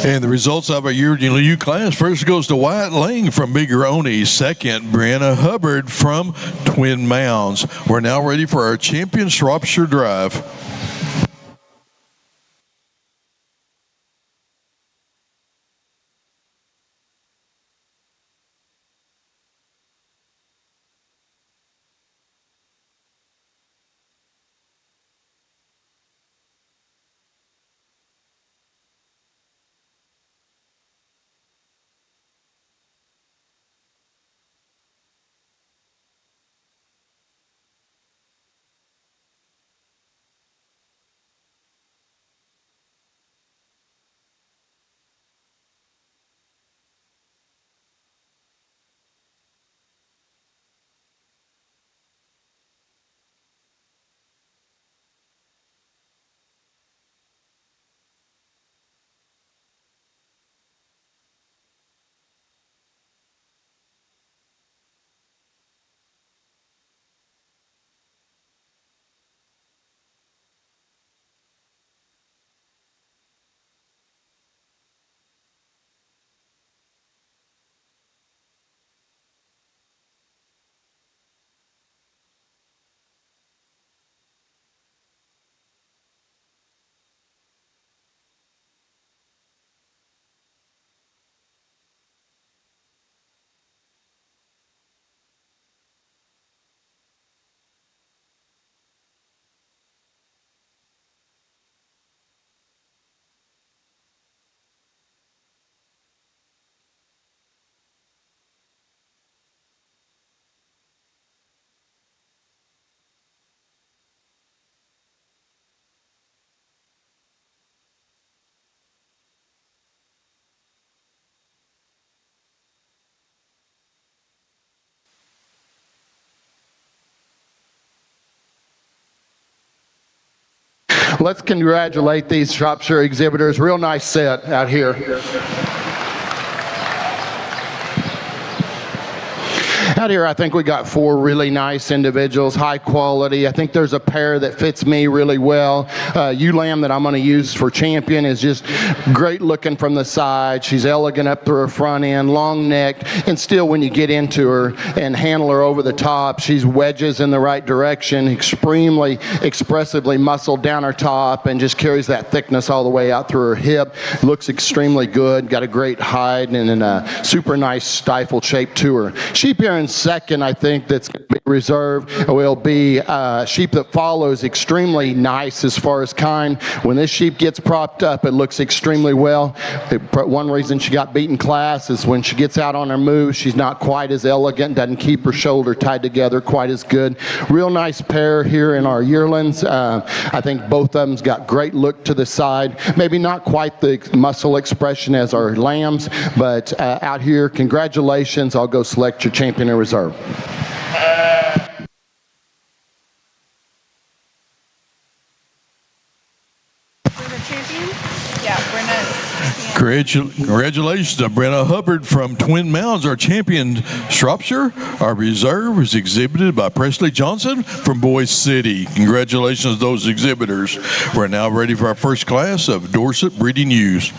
And the results of our Yearling U class, first goes to Wyatt Lang from Bigaroni. Second, Brianna Hubbard from Twin Mounds. We're now ready for our champion Shropshire drive. Let's congratulate these Shropshire exhibitors. Real nice set out here. Out here, I think we got 4 really nice individuals, high quality. I think there's a pair that fits me really well. Ewe lamb that I'm going to use for champion is just great looking from the side. She's elegant up through her front end, long necked, and still when you get into her and handle her over the top, she's wedges in the right direction, extremely expressively muscled down her top, and just carries that thickness all the way out through her hip. Looks extremely good, got a great hide and a super nice stifle shape to her. Sheep here in second, I think, that's going to be reserved will be sheep that follows extremely nice as far as kind. When this sheep gets propped up, it looks extremely well. One reason she got beaten class is when she gets out on her move, she's not quite as elegant, doesn't keep her shoulder tied together quite as good. Real nice pair here in our yearlings. I think both of them's got great look to the side. Maybe not quite the muscle expression as our lambs, but out here, congratulations. I'll go select your champion in reserve. Congratulations to Brenna Hubbard from Twin Mounds, our champion Shropshire. Our reserve is exhibited by Presley Johnson from Boise City. Congratulations to those exhibitors. We're now ready for our first class of Dorset breeding ewes.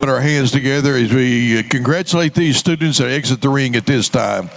Put our hands together as we congratulate these students that exit the ring at this time.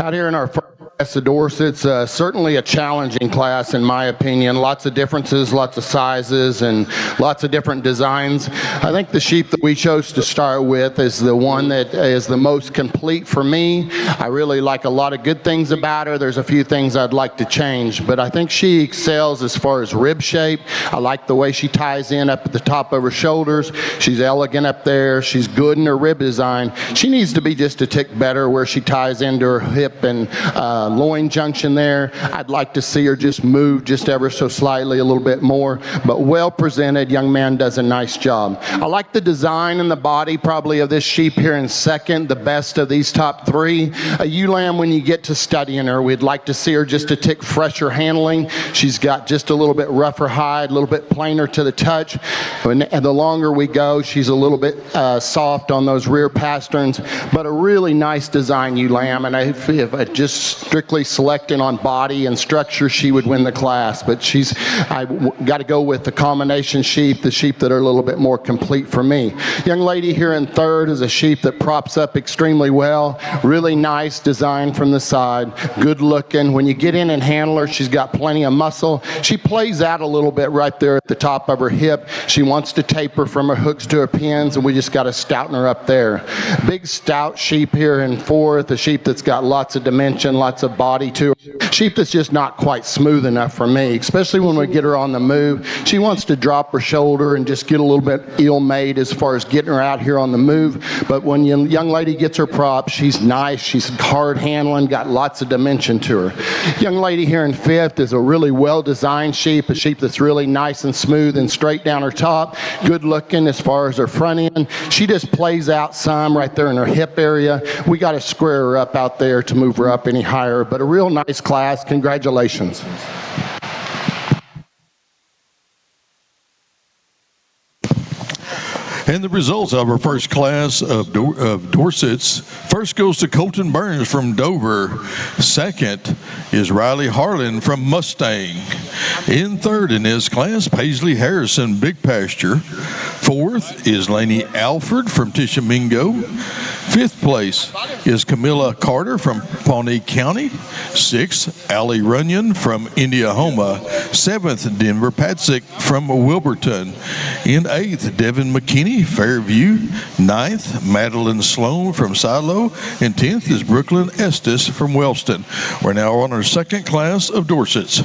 Out here in our first class of Dorset's, certainly a challenging class in my opinion. Lots of differences, lots of sizes, and lots of different designs. I think the sheep that we chose to start with is the one that is the most complete for me. I really like a lot of good things about her. There's a few things I'd like to change, but I think she excels as far as rib shape. I like the way she ties in up at the top of her shoulders. She's elegant up there. She's good in her rib design. She needs to be just a tick better where she ties into her hip and loin junction there. I'd like to see her just move just ever so slightly a little bit more, but well presented. Young man does a nice job. I like the design and the body probably of this sheep here in second, the best of these top three. A ewe lamb, when you get to studying her, we'd like to see her just a tick fresher handling. She's got just a little bit rougher hide, a little bit plainer to the touch, and the longer we go, she's a little bit soft on those rear pasterns, but a really nice design ewe lamb. And if I just strictly selecting on body and structure, she would win the class. But I got to go with the combination sheep, the sheep that are a little bit more complete for me. Young lady here in third is a sheep that props up extremely well. Really nice design from the side, good looking. When you get in and handle her, she's got plenty of muscle. She plays out a little bit right there at the top of her hip. She wants to taper from her hooks to her pins, and we just got to stouten her up there. Big stout sheep here in fourth, a sheep that's got lots of dimension, lots of body to her. Sheep that's just not quite smooth enough for me, especially when we get her on the move. She wants to drop her shoulder and just get a little bit ill-made as far as getting her out here on the move. But when young lady gets her prop, she's nice, she's hard handling, got lots of dimension to her. Young lady here in fifth is a really well-designed sheep, a sheep that's really nice and smooth and straight down her top, good looking as far as her front end. She just plays out some right there in her hip area. We got to square her up out there to move her up any higher, but a real nice class. Congratulations. And the results of our first class of Dorset's. First goes to Colton Burns from Dover. Second is Riley Harlan from Mustang. In third in his class, Paisley Harrison, Big Pasture. Fourth is Laney Alford from Tishomingo. Fifth place is Camilla Carter from Pawnee County. Sixth, Allie Runyon from Indiahoma. Seventh, Denver Patzik from Wilburton. In eighth, Devin McKinney, Fairview. Ninth, Madeline Sloan from Silo. And 10th is Brooklyn Estes from Wellston. We're now on our second class of Dorset's.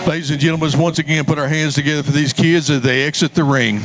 Ladies and gentlemen, once again, put our hands together for these kids as they exit the ring.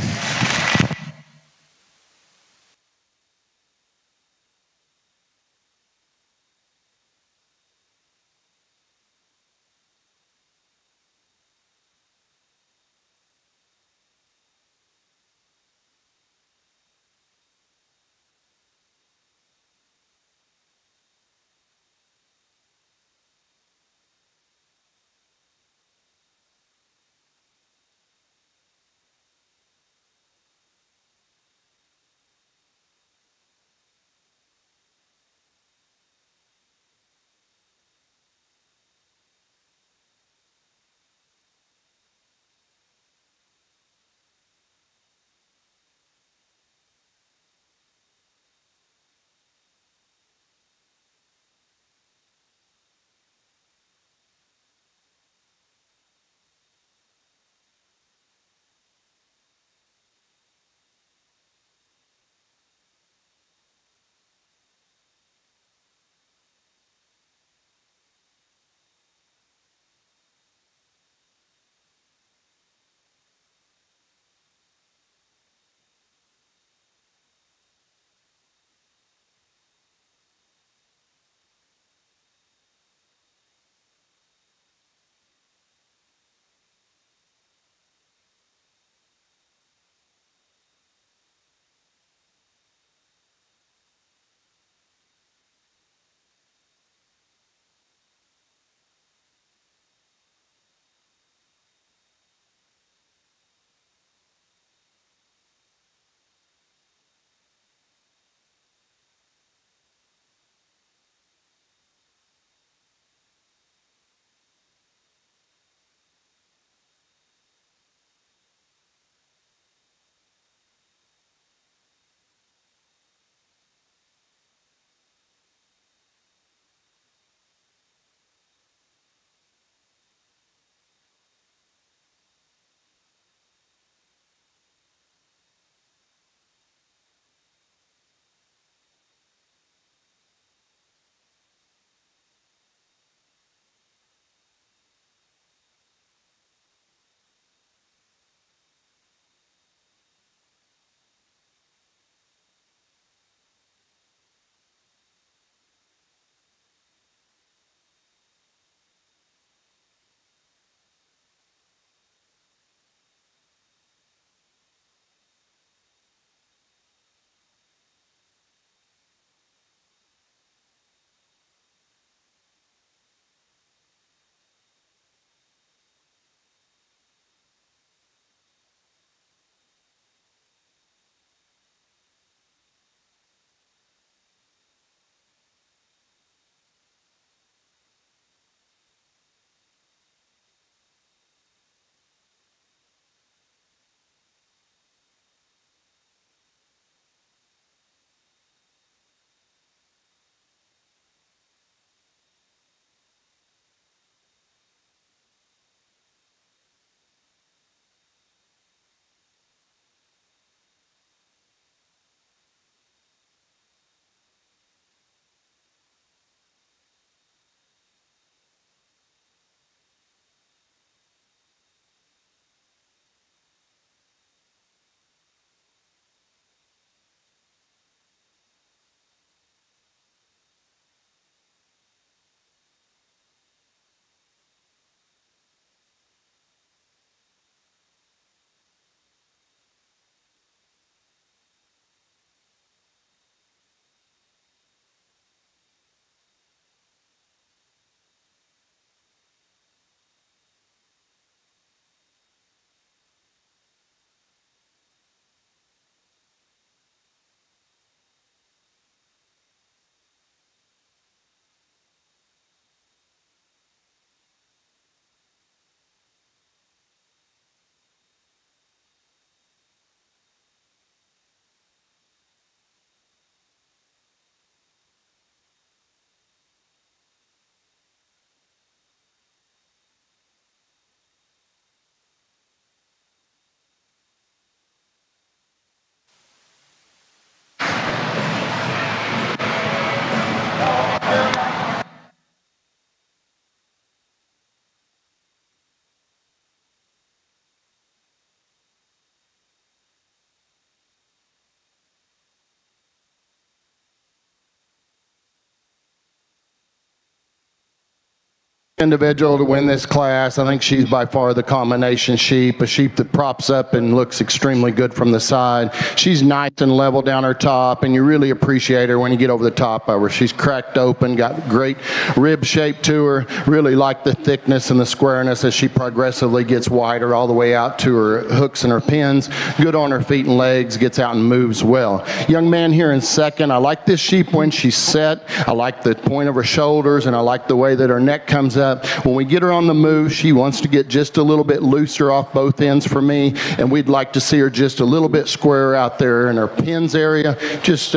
individual to win this class. I think she's by far the combination sheep, a sheep that props up and looks extremely good from the side. She's nice and level down her top, and you really appreciate her when you get over the top of her. She's cracked open, got great rib shape to her. Really like the thickness and the squareness as she progressively gets wider all the way out to her hooks and her pins. Good on her feet and legs, gets out and moves well. Young man here in second. I like this sheep when she's set. I like the point of her shoulders, and I like the way that her neck comes up. When we get her on the move, she wants to get just a little bit looser off both ends for me, and we'd like to see her just a little bit squarer out there in her pins area, just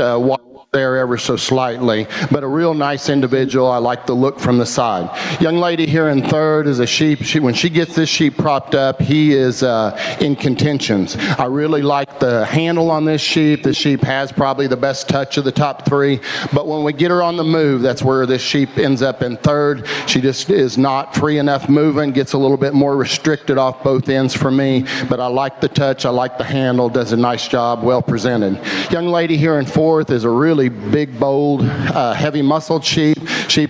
there ever so slightly, but a real nice individual. I like the look from the side. Young lady here in third is a sheep. When she gets this sheep propped up, he is in contentions. I really like the handle on this sheep. The sheep has probably the best touch of the top three, but when we get her on the move, that's where this sheep ends up in third. She just is not free enough moving, gets a little bit more restricted off both ends for me, but I like the touch, I like the handle, does a nice job, well presented. Young lady here in fourth is a really big, bold, heavy muscled sheep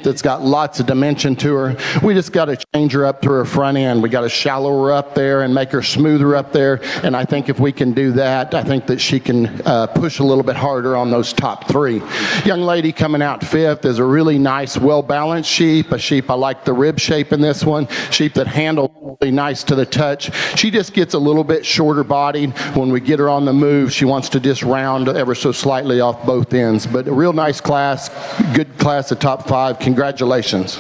that's got lots of dimension to her. We just got to change her up to her front end. We got to shallow her up there and make her smoother up there, and I think if we can do that, I think that she can push a little bit harder on those top three. Young lady coming out fifth is a really nice, well-balanced sheep, a sheep I like the rib shape in this one, sheep that handles really nice to the touch. She just gets a little bit shorter bodied. When we get her on the move, she wants to just round ever so slightly off both ends. But a real nice class, good class of top five. Congratulations.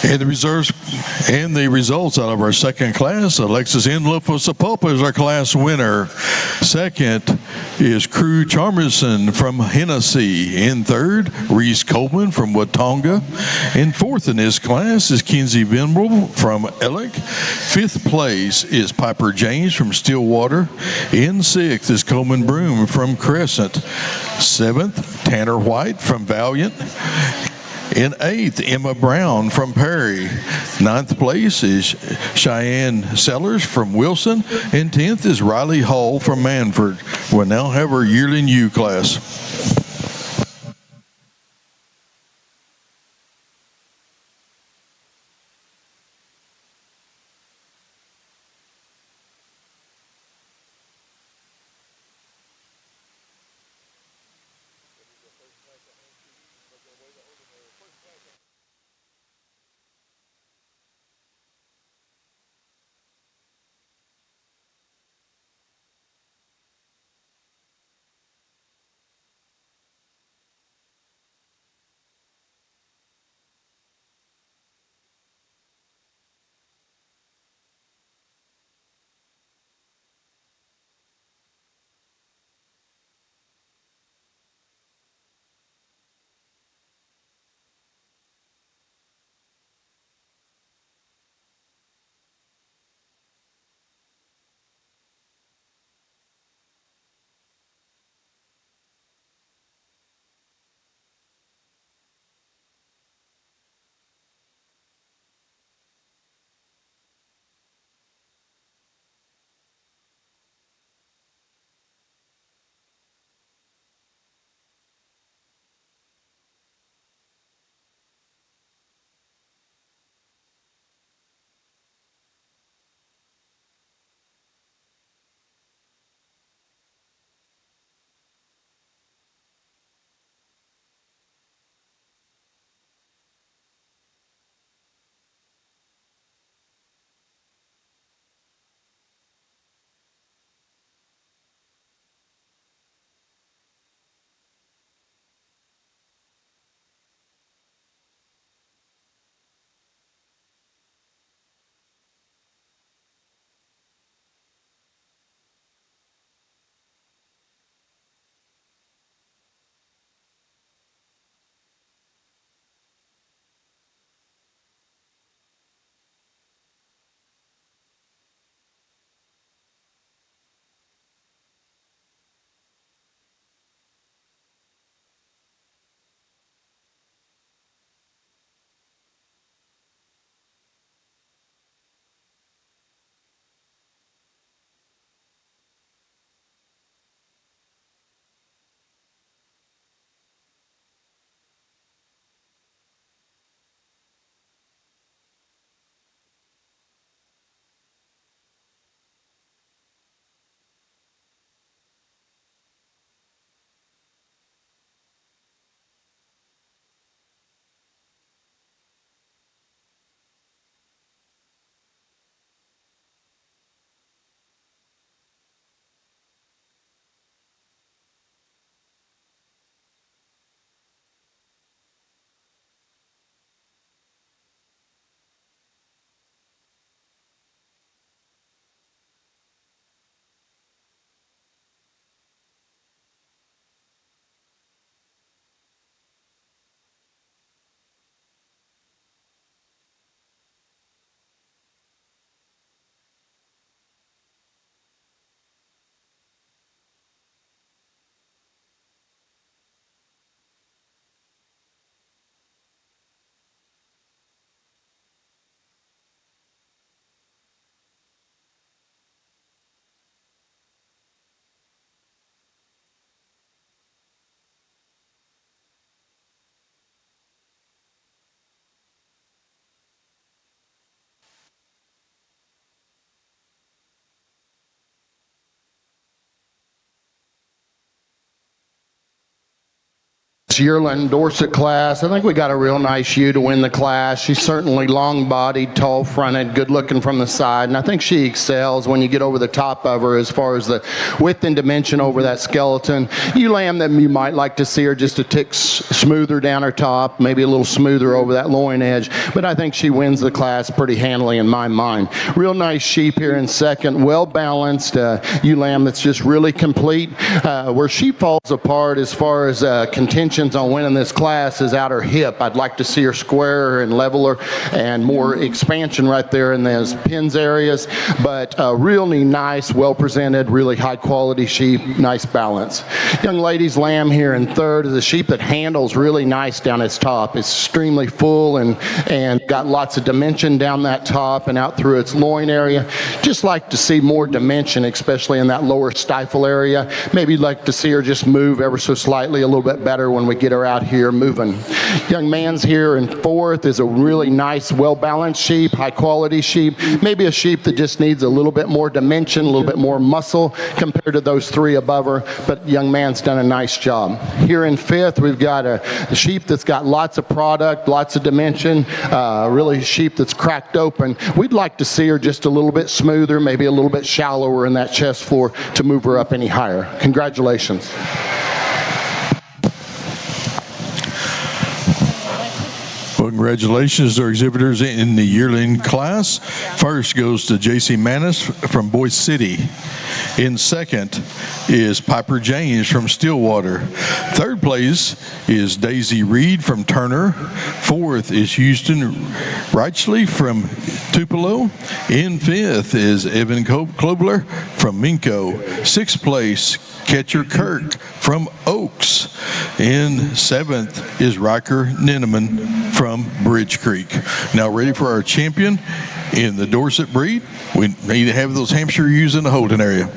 And the results out of our second class, Alexis Enlofo-Sapulpa is our class winner. Second is Crew Charmerson from Hennessy. In third, Reese Coleman from Watonga. In fourth in this class is Kinsey Venable from Ellick. Fifth place is Piper James from Stillwater. In sixth is Coleman Broom from Crescent. Seventh, Tanner White from Valiant. In eighth, Emma Brown from Perry. Ninth place is Cheyenne Sellers from Wilson. And 10th is Riley Hall from Manford. We'll now have our Yearling U class. Yearling Dorset class. I think we got a real nice ewe to win the class. She's certainly long-bodied, tall-fronted, good-looking from the side, and I think she excels when you get over the top of her as far as the width and dimension over that skeleton. Ewe lamb that you might like to see her just a tick smoother down her top, maybe a little smoother over that loin edge, but I think she wins the class pretty handily in my mind. Real nice sheep here in second, well-balanced ewe lamb that's just really complete. Where she falls apart as far as contention on winning this class is out her hip. I'd like to see her square and level her and more expansion right there in those pins areas, but really nice, well presented, really high quality sheep, nice balance. Young lady's lamb here in third is a sheep that handles really nice down its top. It's extremely full and got lots of dimension down that top and out through its loin area. Just like to see more dimension, especially in that lower stifle area. Maybe like to see her just move ever so slightly a little bit better when we get her out here moving. Young man's here in fourth is a really nice, well-balanced sheep, high-quality sheep, maybe a sheep that just needs a little bit more dimension, a little bit more muscle compared to those three above her, but young man's done a nice job. Here in fifth, we've got a sheep that's got lots of product, lots of dimension, really a sheep that's cracked open. We'd like to see her just a little bit smoother, maybe a little bit shallower in that chest floor to move her up any higher. Congratulations. Well, congratulations to our exhibitors in the yearling class. First goes to J.C. Manis from Boise City. In second is Piper James from Stillwater. Third place is Daisy Reed from Turner. Fourth is Houston Reichley from Tupelo. In fifth is Evan Klobler from Minko. Sixth place, Catcher Kirk from Oaks. In seventh is Riker Ninneman from Bridge Creek. Now ready for our champion in the Dorset breed. We need to have those Hampshire ewes in the holding area.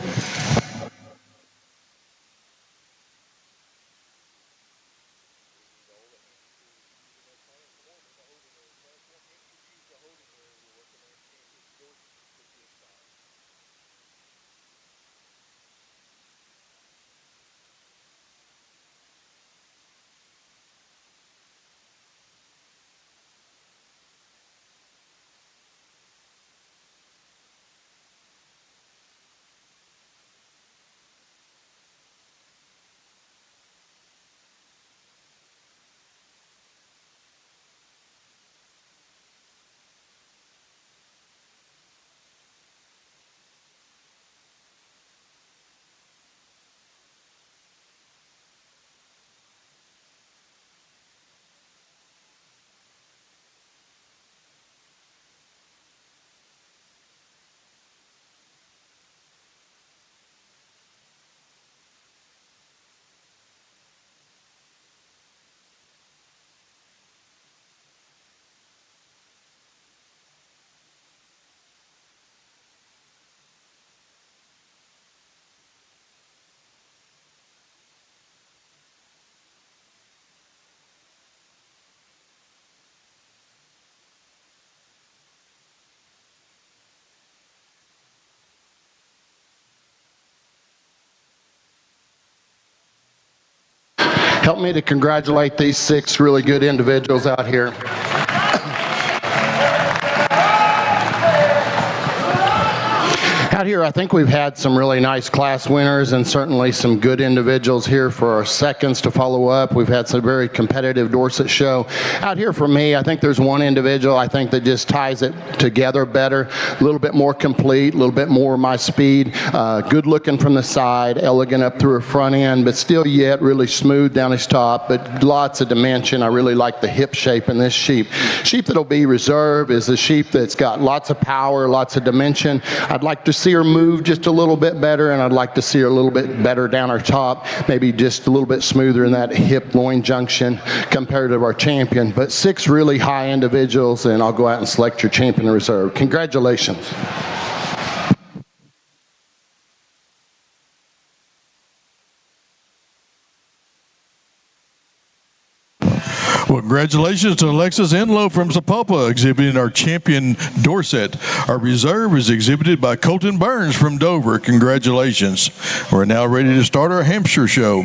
Help me to congratulate these 6 really good individuals out here. Out here, I think we've had some really nice class winners and certainly some good individuals here for our seconds to follow up. We've had some very competitive Dorset show. Out here for me, I think there's one individual I think that just ties it together better, a little bit more complete, a little bit more my speed, good looking from the side, elegant up through her front end, but still yet really smooth down his top, but lots of dimension. I really like the hip shape in this sheep. Sheep that'll be reserved is a sheep that's got lots of power, lots of dimension. I'd like to see her move just a little bit better, and I'd like to see her a little bit better down her top, maybe just a little bit smoother in that hip loin junction compared to our champion. But 6 really high individuals, and I'll go out and select your champion reserve. Congratulations. Well, congratulations to Alexis Enlow from Sapulpa exhibiting our champion Dorset. Our reserve is exhibited by Colton Burns from Dover. Congratulations. We're now ready to start our Hampshire show.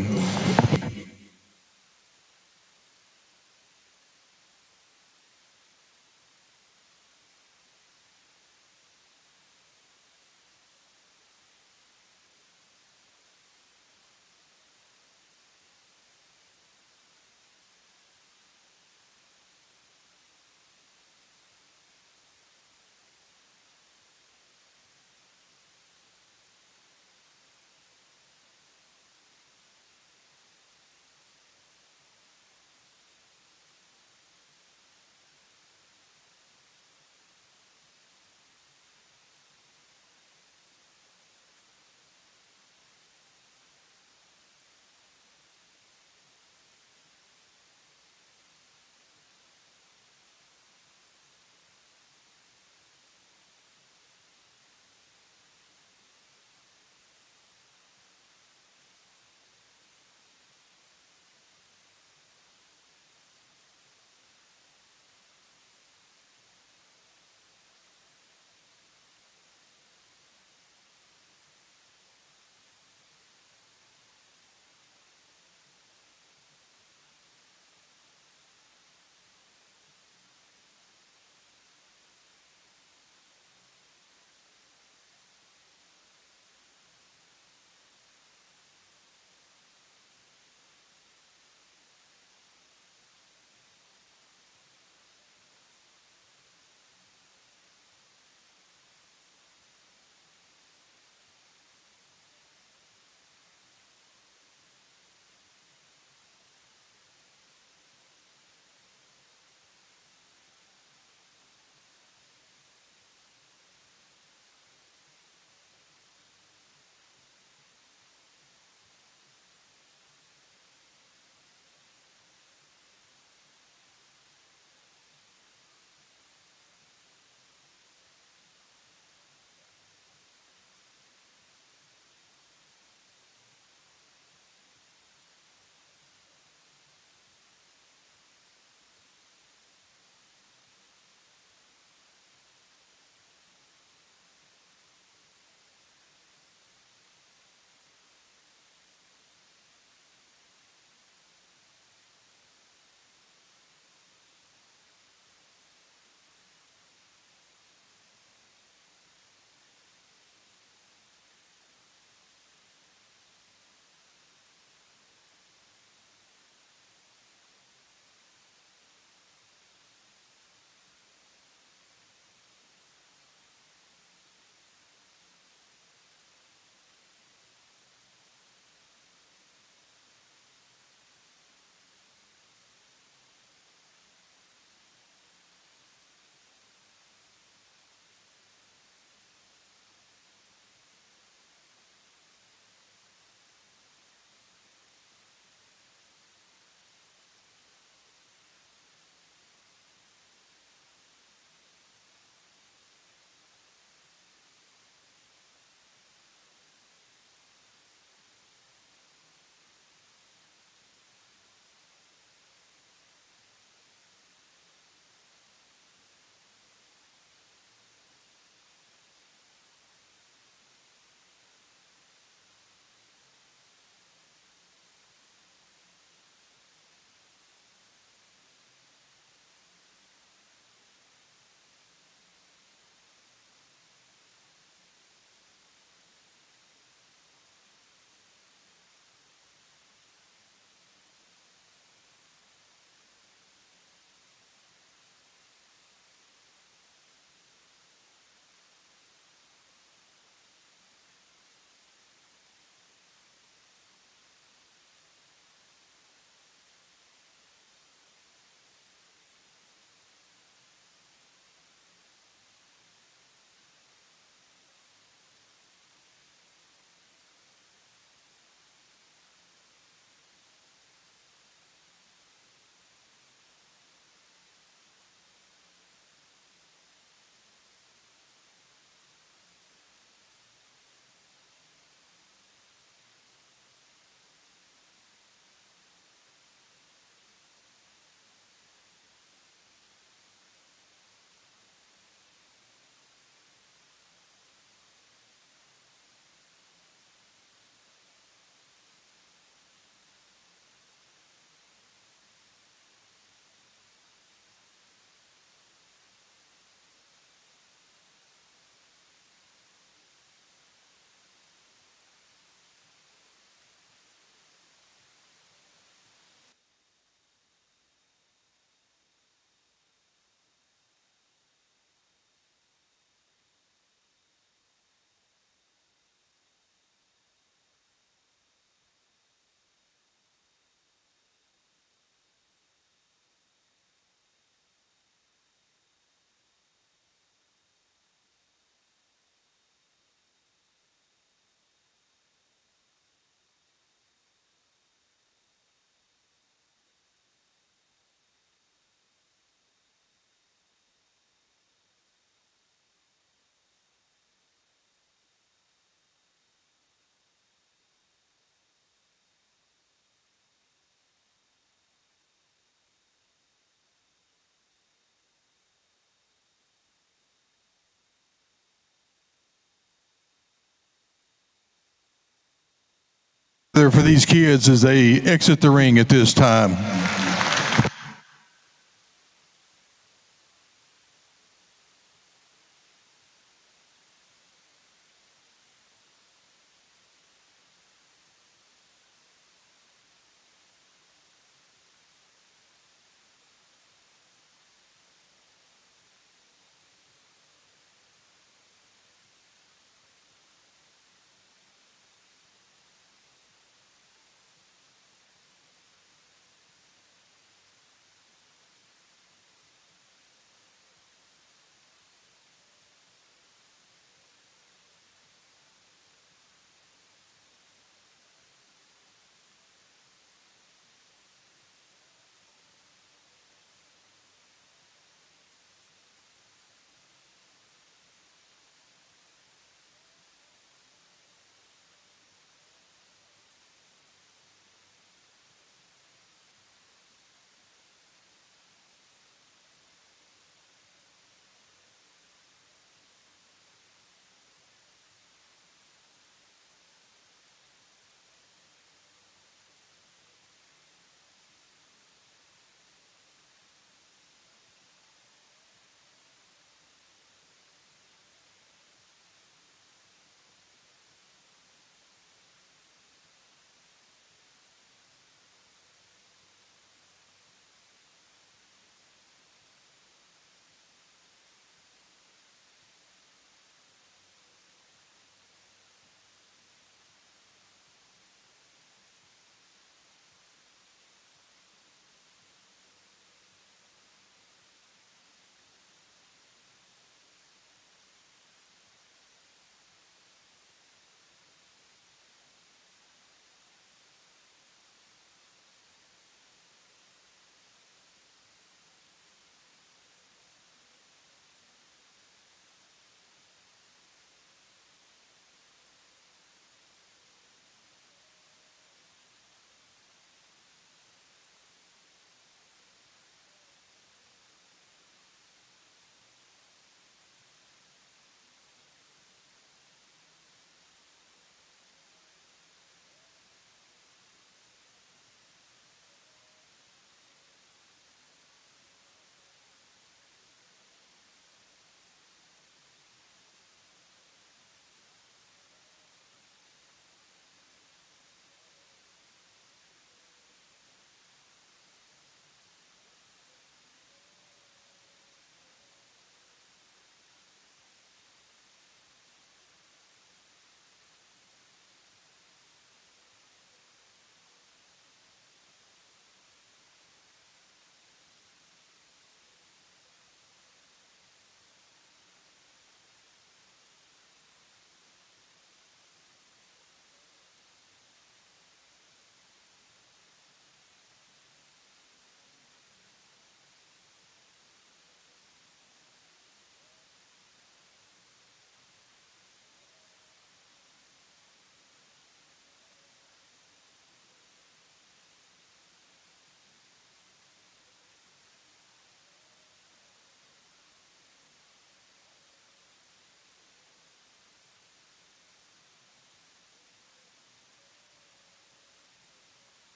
there for these kids as they exit the ring at this time.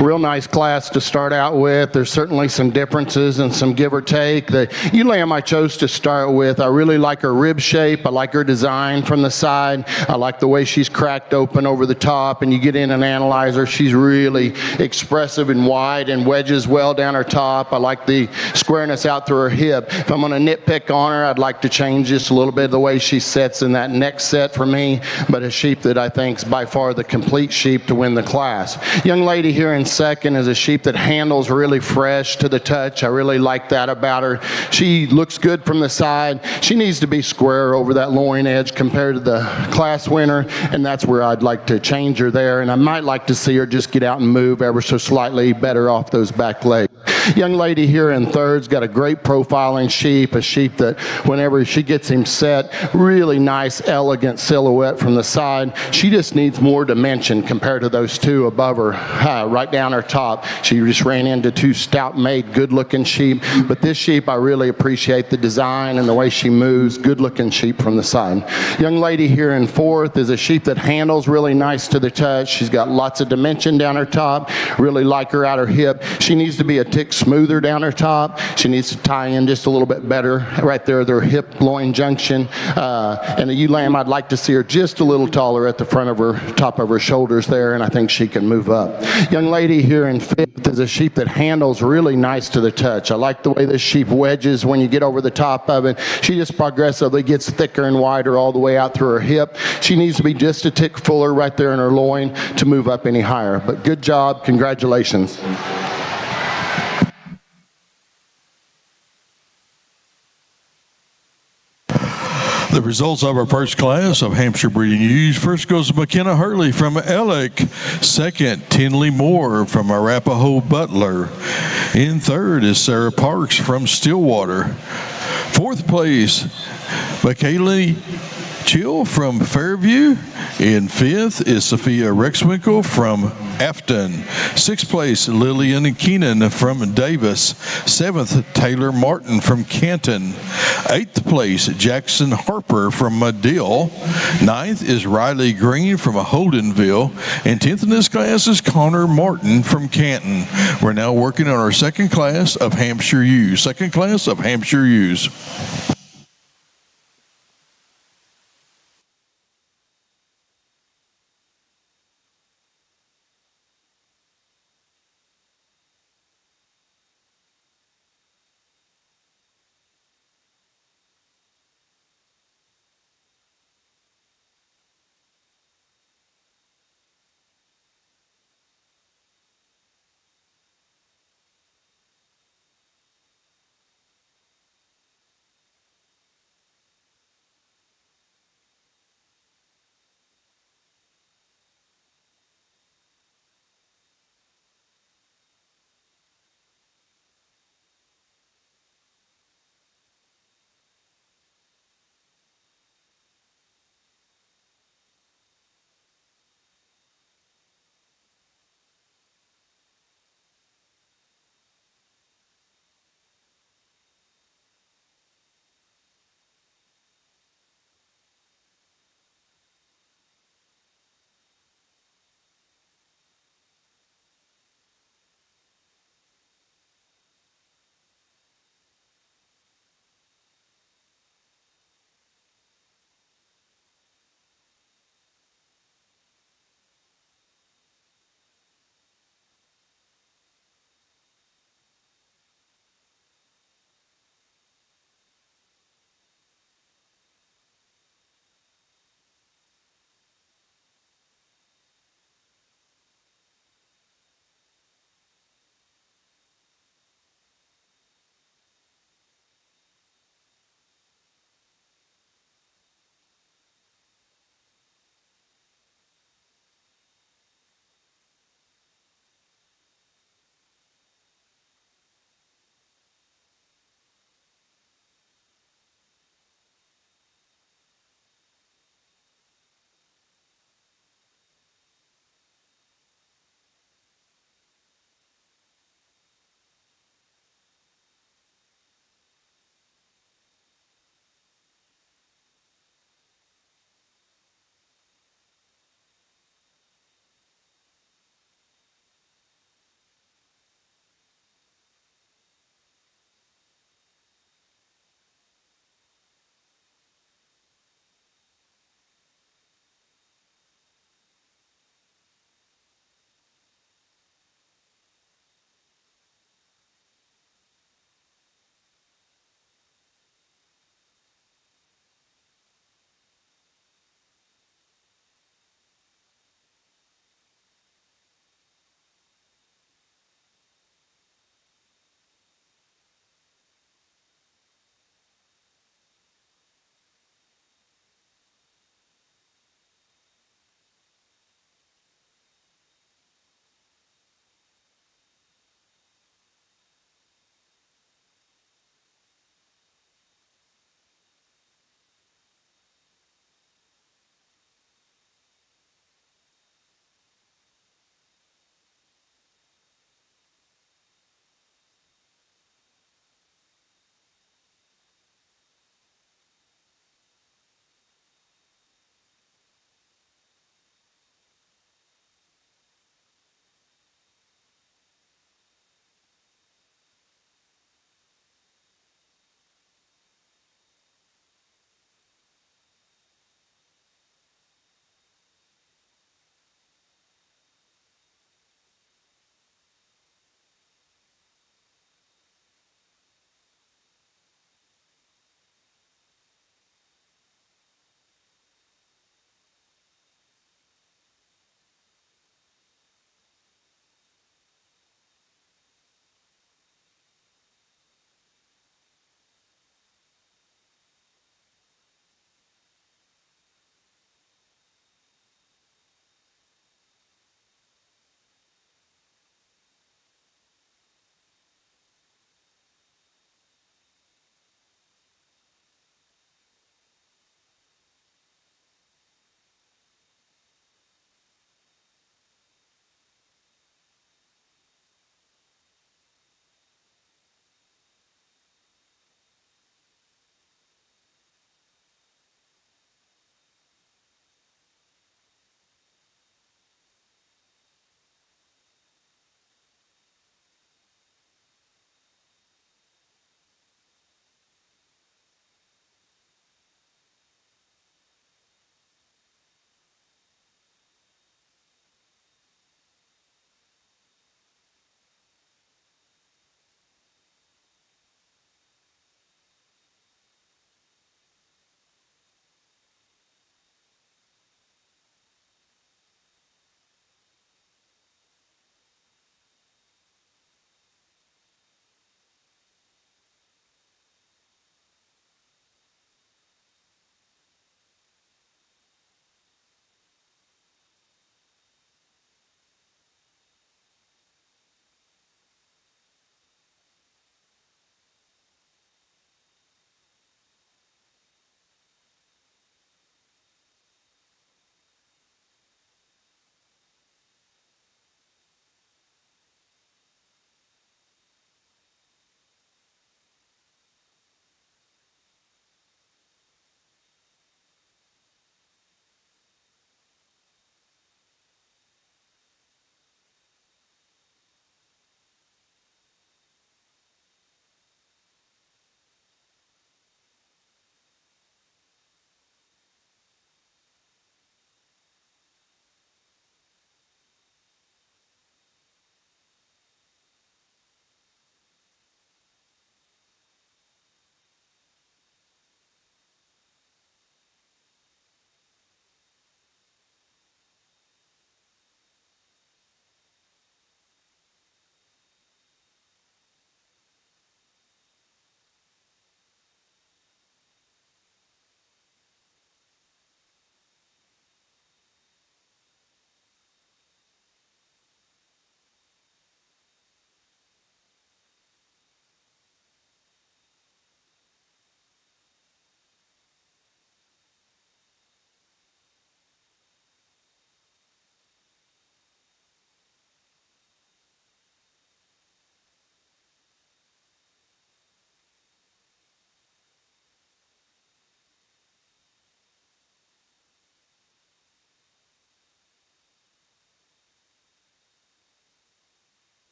Real nice class to start out with. There's certainly some differences and some give or take. The ewe lamb I chose to start with, I really like her rib shape. I like her design from the side. I like the way she's cracked open over the top, and you get in and analyze her. She's really expressive and wide and wedges well down her top. I like the squareness out through her hip. If I'm going to nitpick on her, I'd like to change just a little bit of the way she sits in that neck set for me, but a sheep that I think is by far the complete sheep to win the class. Young lady here in second is a sheep that handles really fresh to the touch. I really like that about her. She looks good from the side. She needs to be square over that loin edge compared to the class winner, and that's where I'd like to change her there, and I might like to see her just get out and move ever so slightly better off those back legs. Young lady here in third's got a great profiling sheep, a sheep that whenever she gets him set, really nice, elegant silhouette from the side. She just needs more dimension compared to those two above her, right down her top. She just ran into two stout-made, good-looking sheep, but this sheep, I really appreciate the design and the way she moves, good-looking sheep from the side. Young lady here in fourth is a sheep that handles really nice to the touch. She's got lots of dimension down her top, really like her out her hip. She needs to be a tick smoother down her top. She needs to tie in just a little bit better right there, their hip loin junction. And the ewe lamb, I'd like to see her just a little taller at the front of her, top of her shoulders there, and I think she can move up. Young lady here in fifth is a sheep that handles really nice to the touch. I like the way this sheep wedges when you get over the top of it. She just progressively gets thicker and wider all the way out through her hip. She needs to be just a tick fuller right there in her loin to move up any higher. But good job, congratulations. The results of our first class of Hampshire breeding ewes. First goes McKenna Hurley from Ellick. Second, Tinley Moore from Arapahoe Butler. In third is Sarah Parks from Stillwater. Fourth place, McKaylee Chill from Fairview. In fifth is Sophia Rexwinkle from Afton. Sixth place, Lillian Keenan from Davis. Seventh, Taylor Martin from Canton. Eighth place, Jackson Harper from Madill. Ninth is Riley Green from Holdenville. And 10th in this class is Connor Martin from Canton. We're now working on our second class of Hampshire ewes. Second class of Hampshire ewes.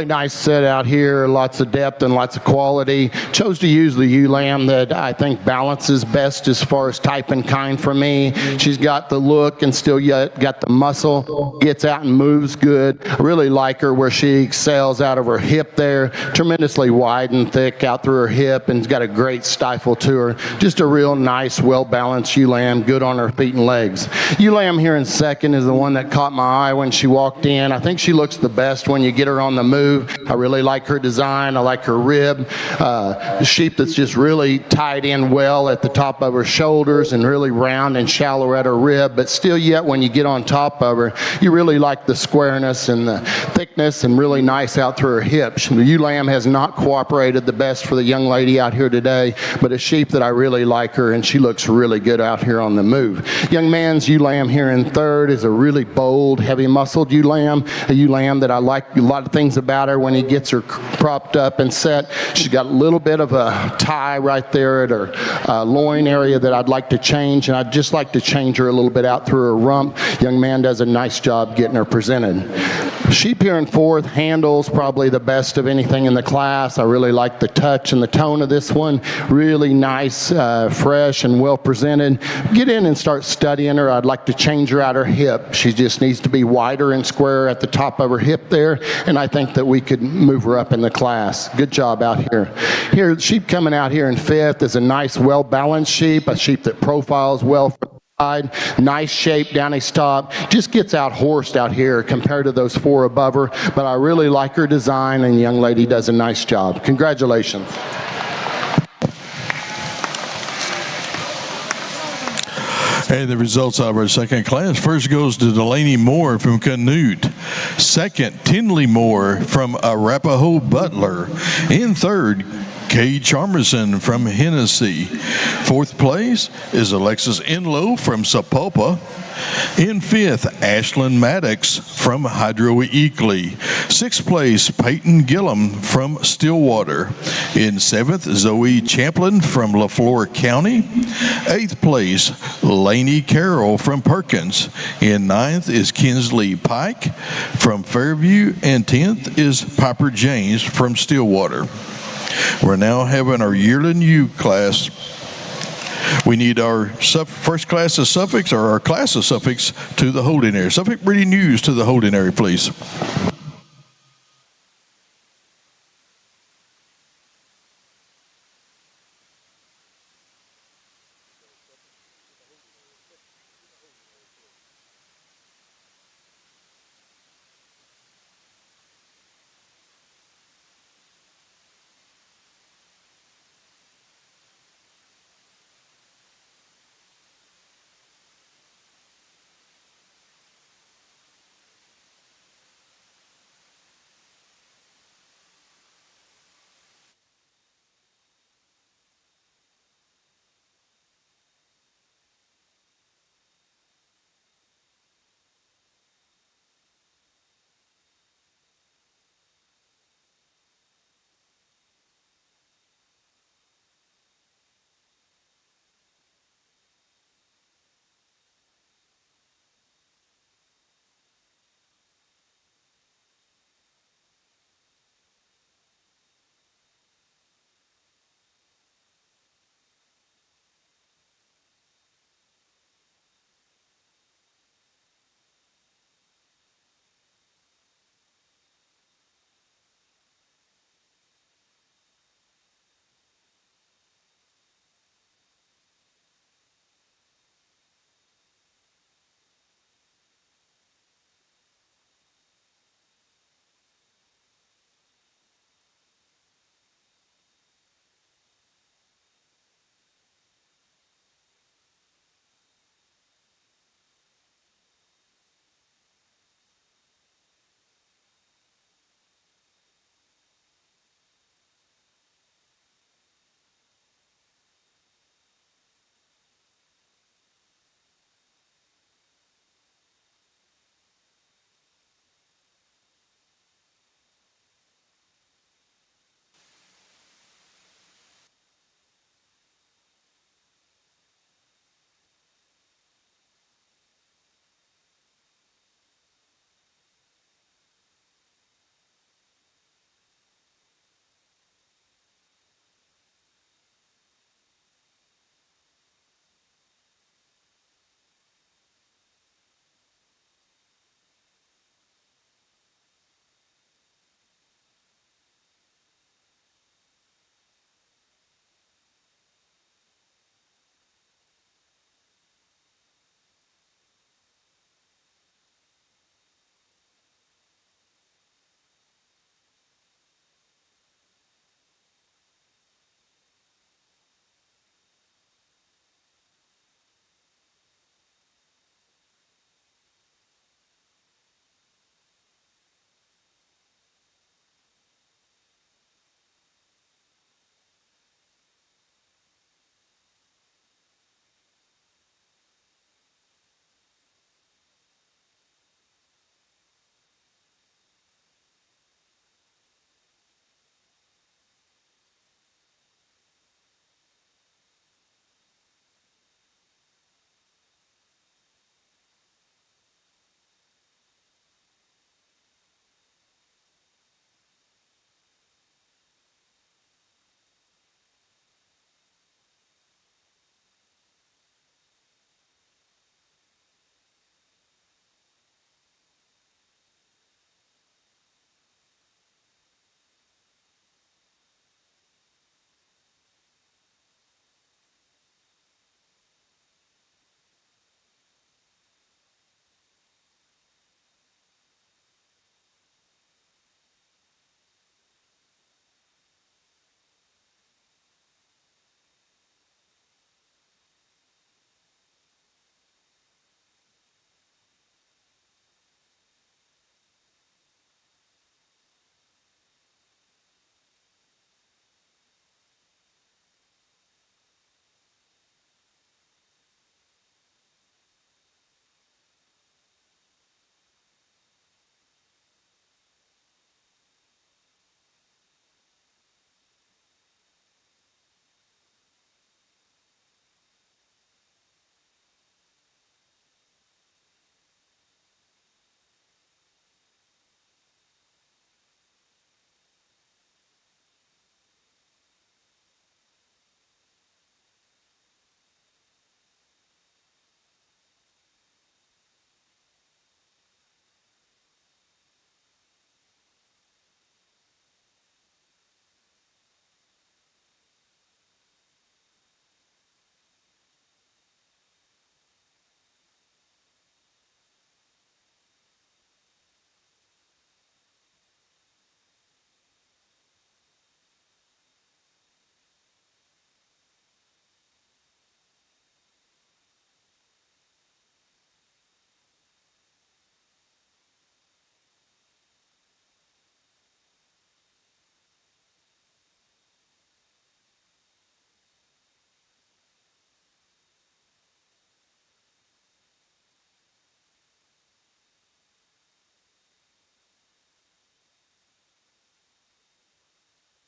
really nice set out here, lots of depth and lots of quality. Chose to use the ewe lamb that I think balances best as far as type and kind for me. She's got the look and still yet got the muscle, gets out and moves good. I really like her where she excels out of her hip there, tremendously wide and thick out through her hip, and has got a great stifle to her. Just a real nice, well-balanced ewe lamb, good on her feet and legs. Ewe lamb here in second is the one that caught my eye when she walked in. I think she looks the best when you get her on the move. I really like her design. I like her rib. Sheep that's just really tied in well at the top of her shoulders and really round and shallow at her rib, but still yet when you get on top of her, you really like the squareness and the thickness and really nice out through her hips. The ewe lamb has not cooperated the best for the young lady out here today, but a sheep that I really like her, and she looks really good out here on the move. Young man's ewe lamb here in third is a really bold, heavy muscled ewe lamb, a ewe lamb that I like a lot of things about her when he gets her propped up and set. She's got a little bit of a tie right there at her loin area that I'd like to change, and I'd just like to change her a little bit out through her rump. Young man does a nice job getting her presented. Sheep here in fourth handles probably the best of anything in the class. I really like the touch and the tone of this one. Really nice, fresh, and well presented. Get in and start studying her. I'd like to change her out her hip. She just needs to be wider and square at the top of her hip there, and I think that we could move her up in the class. Good job out here. Here, sheep coming out here in fifth is a nice, well-balanced sheep, a sheep that profiles well. Nice shape down his top, just gets out horsed out here compared to those four above her, but I really like her design, and the young lady does a nice job. Congratulations. And the results of our second class. First goes to Delaney Moore from Canute. Second, Tinley Moore from Arapahoe Butler. In third, Kay Charmerson from Hennessy. Fourth place is Alexis Enlow from Sapulpa. In fifth, Ashlyn Maddox from Hydro Eakley. Sixth place, Peyton Gillum from Stillwater. In seventh, Zoe Champlin from LaFleur County. Eighth place, Laney Carroll from Perkins. In ninth is Kinsley Pike from Fairview. And 10th is Piper James from Stillwater. We're now having our yearling ewe class. We need our first class of Suffolks, or our class of Suffolks, to the holding area. Suffolk breeding ewes to the holding area, please.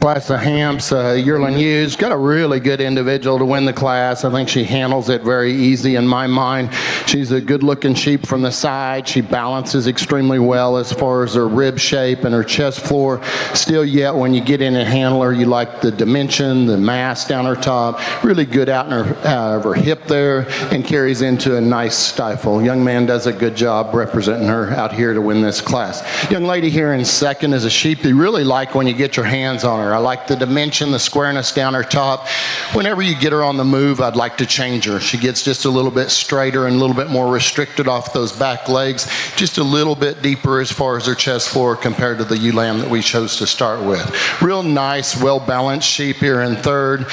Class of Hamps, Yearling Ewes, got a really good individual to win the class. I think she handles it very easy in my mind. She's a good-looking sheep from the side. She balances extremely well as far as her rib shape and her chest floor. Still yet, when you get in and handle her, you like the dimension, the mass down her top. Really good out in her hip there, and carries into a nice stifle. Young man does a good job representing her out here to win this class. Young lady here in second is a sheep you really like when you get your hands on her. I like the dimension, the squareness down her top. Whenever you get her on the move, I'd like to change her. She gets just a little bit straighter and a little bit more restricted off those back legs, just a little bit deeper as far as her chest floor compared to the ewe lamb that we chose to start with. Real nice, well-balanced sheep here in third.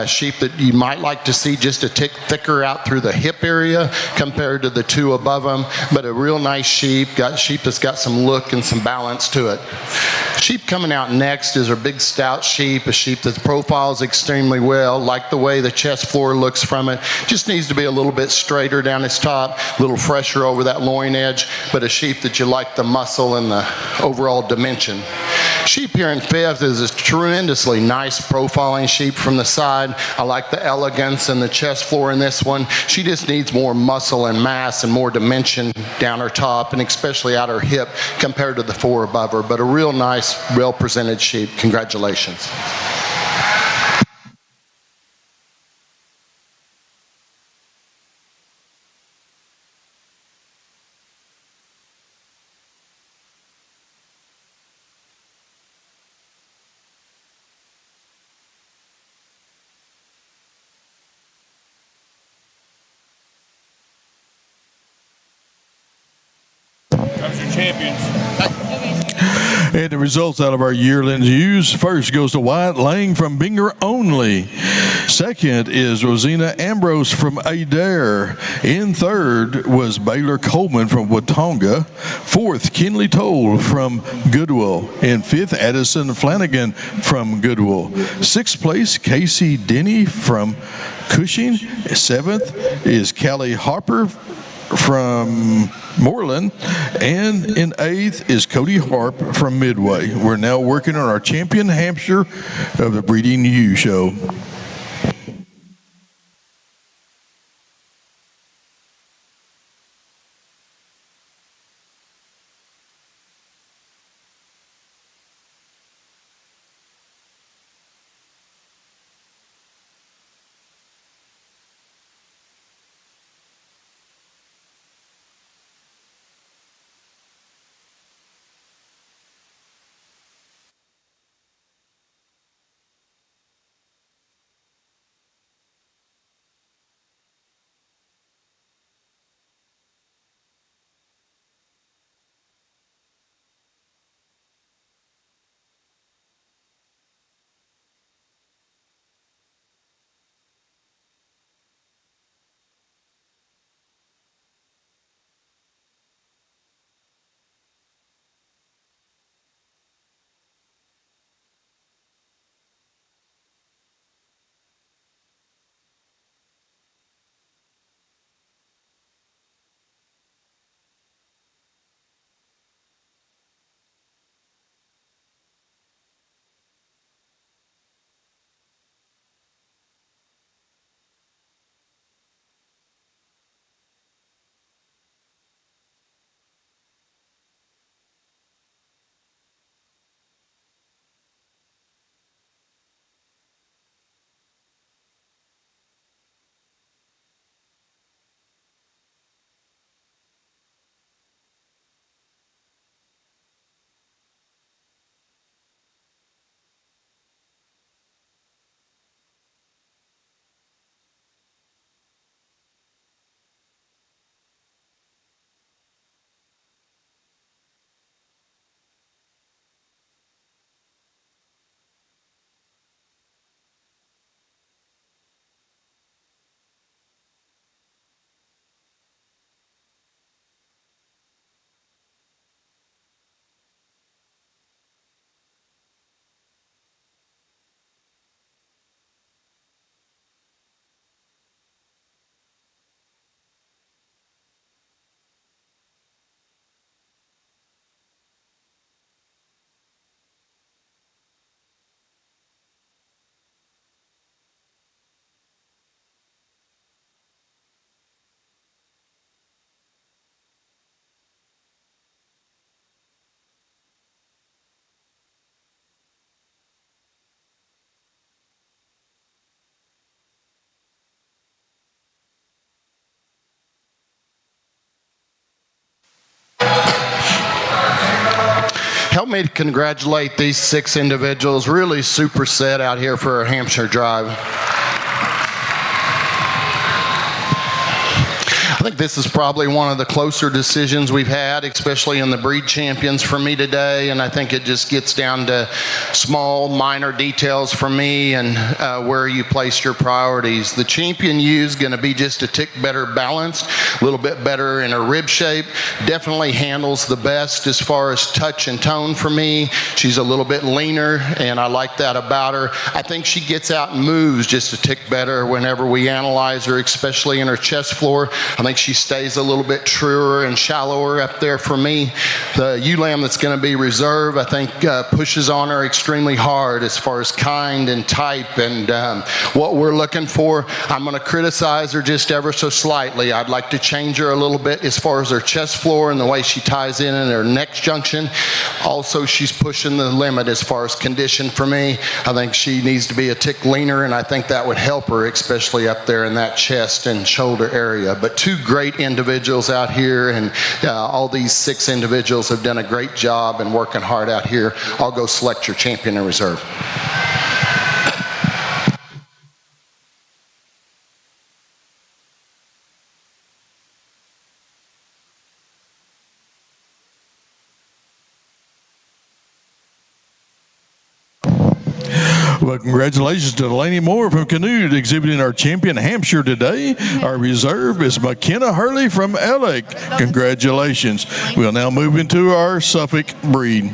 Sheep that you might like to see just a tick thicker out through the hip area compared to the two above them, but a real nice sheep that's got some look and some balance to it. Sheep coming out next is our big stout sheep, a sheep that profiles extremely well. Like the way the chest floor looks from it. Just needs to be a little bit straighter down its top, a little fresher over that loin edge, but a sheep that you like the muscle and the overall dimension. Sheep here in fifth is a tremendously nice profiling sheep from the side. I like the elegance and the chest floor in this one. She just needs more muscle and mass and more dimension down her top, and especially out her hip compared to the four above her, but a real nice, well-presented sheep. Congratulations. Champions. And the results out of our yearling ewes. First goes to Wyatt Lang from Binger Only. Second is Rosina Ambrose from Adair. In third was Baylor Coleman from Watonga. Fourth, Kinley Toll from Goodwill. In fifth, Addison Flanagan from Goodwill. Sixth place, Casey Denny from Cushing. Seventh is Callie Harper from Moreland, and in eighth is Cody Harp from Midway. We're now working on our champion Hampshire of the Breeding ewe show. me to congratulate these 6 individuals. Really super set out here for our Hampshire drive. I think this is probably one of the closer decisions we've had, especially in the breed champions for me today, and I think it just gets down to small, minor details for me and where you place your priorities. The champion ewe is going to be just a tick better balanced, a little bit better in her rib shape, definitely handles the best as far as touch and tone for me. She's a little bit leaner, and I like that about her. I think she gets out and moves just a tick better whenever we analyze her, especially in her chest floor. I think she stays a little bit truer and shallower up there for me. The ewe lamb that's going to be reserve, I think, pushes on her extremely hard as far as kind and type and what we're looking for. I'm going to criticize her just ever so slightly. I'd like to change her a little bit as far as her chest floor and the way she ties in her neck junction. Also, she's pushing the limit as far as condition for me. I think she needs to be a tick leaner, and I think that would help her, especially up there in that chest and shoulder area. But 2 great individuals out here, and all these 6 individuals have done a great job and working hard out here. I'll go select your champion in reserve. Well, congratulations to Delaney Moore from Canute exhibiting our champion Hampshire today. Our reserve is McKenna Hurley from Ellick. Congratulations. We'll now move into our Suffolk breed.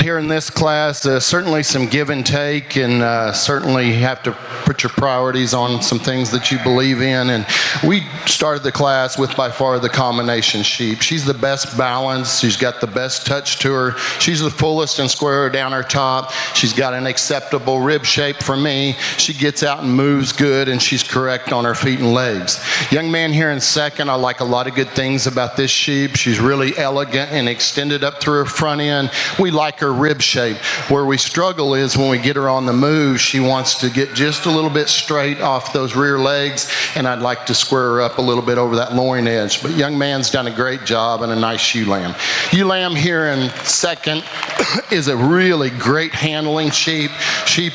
Here in this class, certainly some give and take, and certainly you have to put your priorities on some things that you believe in. And we started the class with by far the combination sheep. She's the best balanced. She's got the best touch to her. She's the fullest and squarer down her top. She's got an acceptable rib shape for me. She gets out and moves good, and she's correct on her feet and legs. Young man here in second, I like a lot of good things about this sheep. She's really elegant and extended up through her front end. We like her rib shape. Where we struggle is when we get her on the move, she wants to get just a little bit straight off those rear legs, and I'd like to square her up a little bit over that loin edge. But young man's done a great job, and a nice ewe lamb. Ewe lamb here in second is a really great handling sheep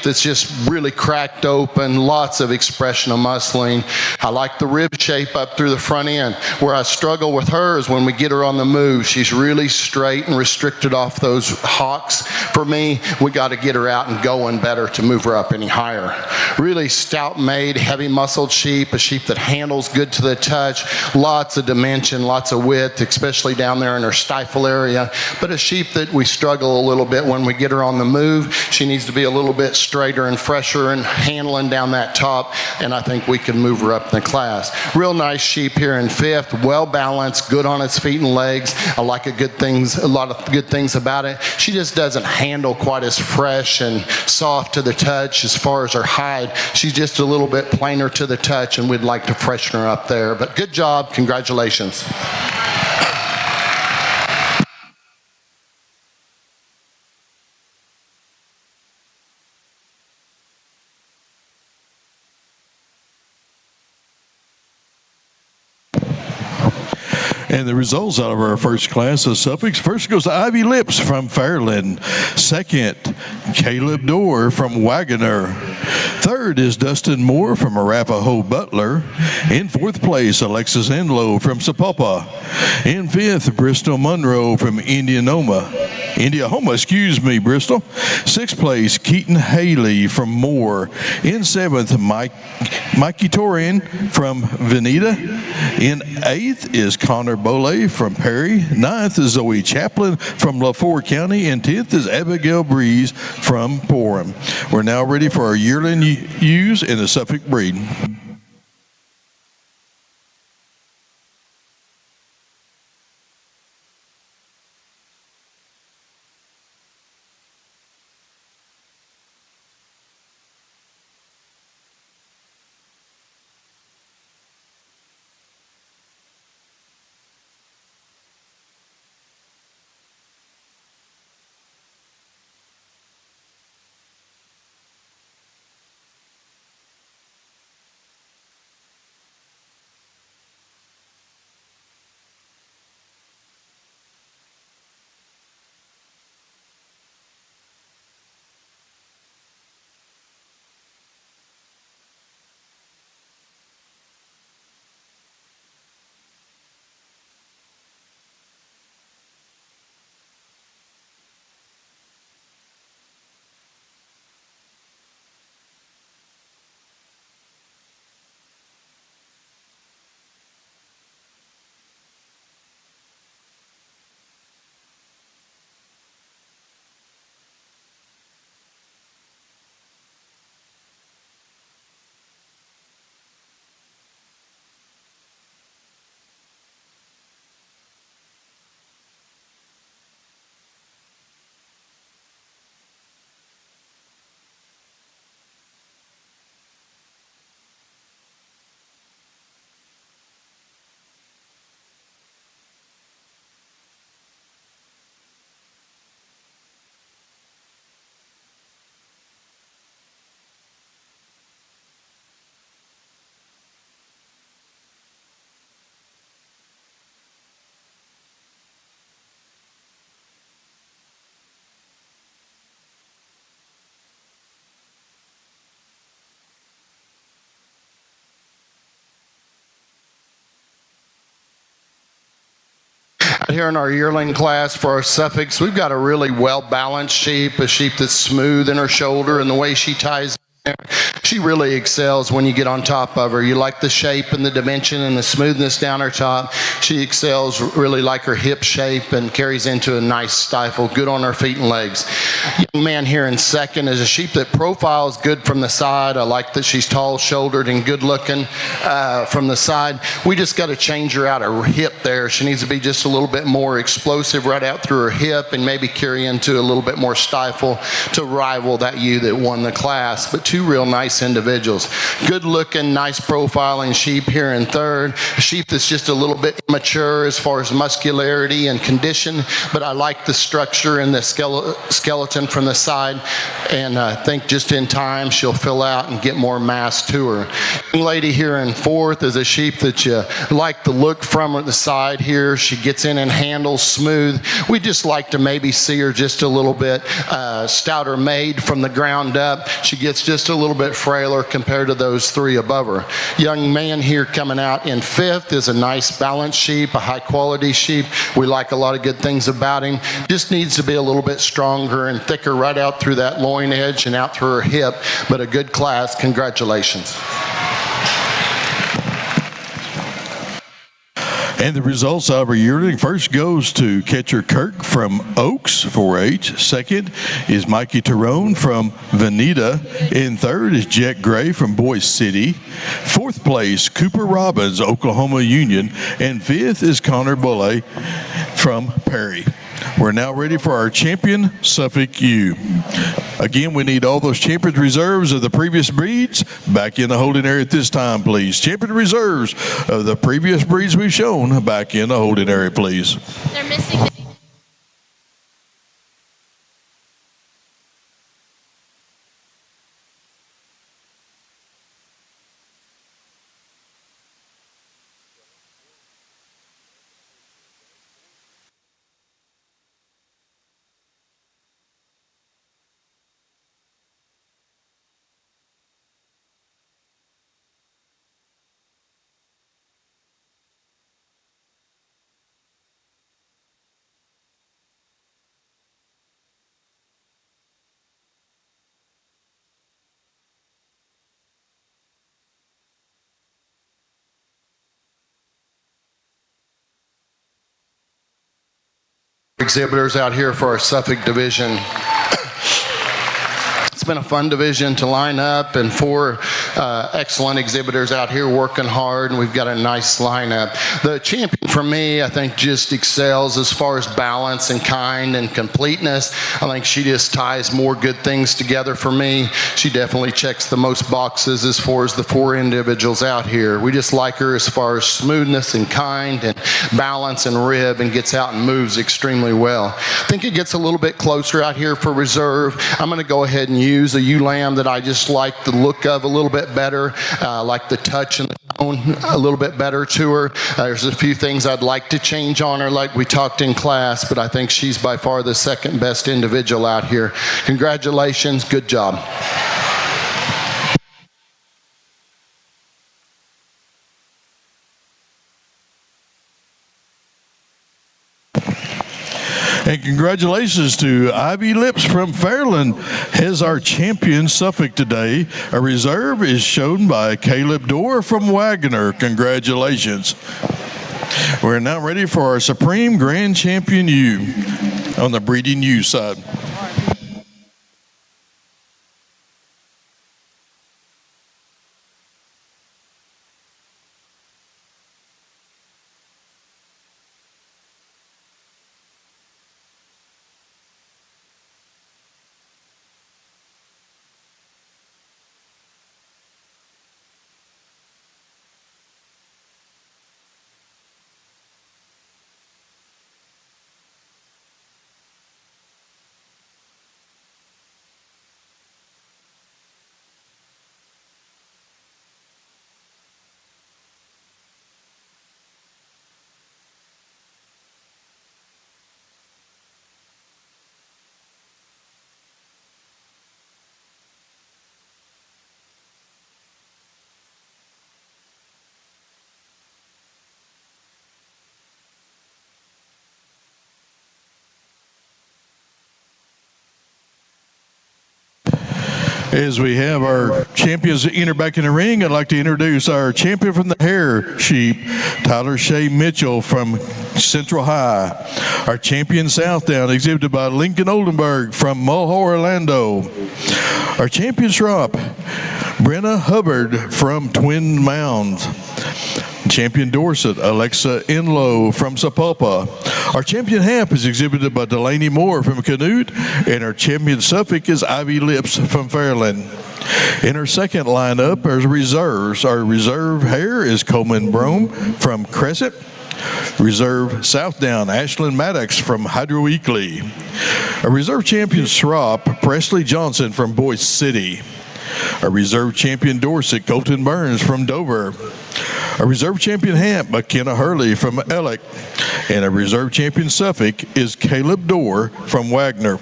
that's just really cracked open, lots of expression of muscling. I like the rib shape up through the front end. Where I struggle with her is when we get her on the move. She's really straight and restricted off those hocks. For me, we got to get her out and going better to move her up any higher. Really stout made, heavy muscled sheep, a sheep that handles good to the touch, lots of dimension, lots of width, especially down there in her stifle area, but a sheep that we struggle a little bit when we get her on the move. She needs to be a little bit straighter and fresher and handling down that top, and I think we can move her up in the class. Real nice sheep here in fifth, well balanced, good on its feet and legs. I like a lot of good things about it. She just doesn't handle quite as fresh and soft to the touch as far as her hide. She's just a little bit plainer to the touch, and we'd like to freshen her up there. But good job, congratulations. And the results out of our first class of Suffolk. First goes to Ivy Lips from Fairland. Second, Caleb Dorr from Wagoner. Third is Dustin Moore from Arapahoe Butler. In fourth place, Alexis Enlow from Sapulpa. In fifth, Bristol Monroe from Indiahoma, Bristol. Sixth place, Keaton Haley from Moore. In seventh, Mikey Torian from Veneta. In eighth is Connor Boley from Perry. Ninth is Zoe Chaplin from LaFleur County. And 10th is Abigail Breeze from Porum. We're now ready for our yearling ewes in the Suffolk breed. Here in our yearling class for our Suffolks, we've got a really well-balanced sheep, a sheep that's smooth in her shoulder and the way she ties She really excels when you get on top of her. You like the shape and the dimension and the smoothness down her top. She excels, really like her hip shape, and carries into a nice stifle. Good on her feet and legs. Young man here in second is a sheep that profiles good from the side. I like that she's tall-shouldered and good-looking from the side. We just got to change her out her hip there. She needs to be just a little bit more explosive right out through her hip and maybe carry into a little bit more stifle to rival that ewe that won the class. But two real nice individuals. Good looking, nice profiling sheep here in third. A sheep that's just a little bit immature as far as muscularity and condition, but I like the structure and the skeleton from the side, and I think just in time she'll fill out and get more mass to her. Young lady here in fourth is a sheep that you like the look from the side here. She gets in and handles smooth. We just like to maybe see her just a little bit stouter made from the ground up. She gets just a little bit frailer compared to those three above her. Young man here coming out in fifth is a nice balanced sheep, a high quality sheep. We like a lot of good things about him. Just needs to be a little bit stronger and thicker right out through that loin edge and out through her hip, but a good class. Congratulations. And the results of our yearling: first goes to Catcher Kirk from Oaks 4-H. Second is Mikey Tyrone from Veneta. In third is Jack Gray from Boise City. Fourth place, Cooper Robbins, Oklahoma Union. And fifth is Connor Bulley from Perry. We're now ready for our champion Suffolk ewe. Again, we need all those champion reserves of the previous breeds back in the holding area at this time, please. Champion reserves of the previous breeds we've shown back in the holding area, please. They're missing. Exhibitors out here for our Suffolk division. It's been a fun division to line up, and four excellent exhibitors out here working hard, and we've got a nice lineup. The champion for me, I think, just excels as far as balance and kind and completeness. I think she just ties more good things together for me. She definitely checks the most boxes as far as the four individuals out here. We just like her as far as smoothness and kind and balance and rib, and gets out and moves extremely well. I think it gets a little bit closer out here for reserve. I'm going to go ahead and use a ewe lamb that I just like the look of a little bit better, like the touch and the tone a little bit better to her. There's a few things I'd like to change on her like we talked in class, but I think she's by far the second best individual out here. Congratulations, good job. And congratulations to Ivy Lips from Fairland as our champion Suffolk today. A reserve is shown by Caleb Dorr from Wagoner. Congratulations. We're now ready for our Supreme Grand Champion ewe on the breeding ewe side. As we have our champions enter back in the ring, I'd like to introduce our champion from the hair sheep, Tyler Shea Mitchell from Central High. Our champion Southdown, exhibited by Lincoln Oldenburg from Mulhall, Orlando. Our champion Shrop, Brenna Hubbard from Twin Mounds. Champion Dorset, Alexa Enlow from Sapulpa. Our champion Hamp is exhibited by Delaney Moore from Canute, and our champion Suffolk is Ivy Lips from Fairland. In our second lineup, our reserves. Our reserve hare is Coleman Brome from Crescent. Reserve Southdown, Ashlyn Maddox from Hydro Weekly. A reserve champion Shrop, Presley Johnson from Boise City. A reserve champion Dorset, Colton Burns from Dover. A reserve champion Hamp, McKenna Hurley from Ellick. And a reserve champion Suffolk is Caleb Dorr from Wagner.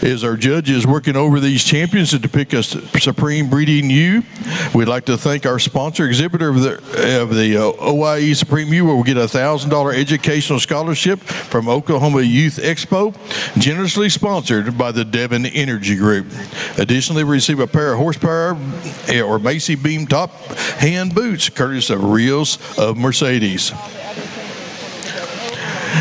As our judge is working over these champions to pick a Supreme Breeding ewe, we'd like to thank our sponsor exhibitor of the OYE Supreme ewe, where we'll get a $1,000 educational scholarship from Oklahoma Youth Expo, generously sponsored by the Devon Energy Group. Additionally, we receive a pair of horsepower or Macy Beam top hand boots, courtesy of Rios of Mercedes.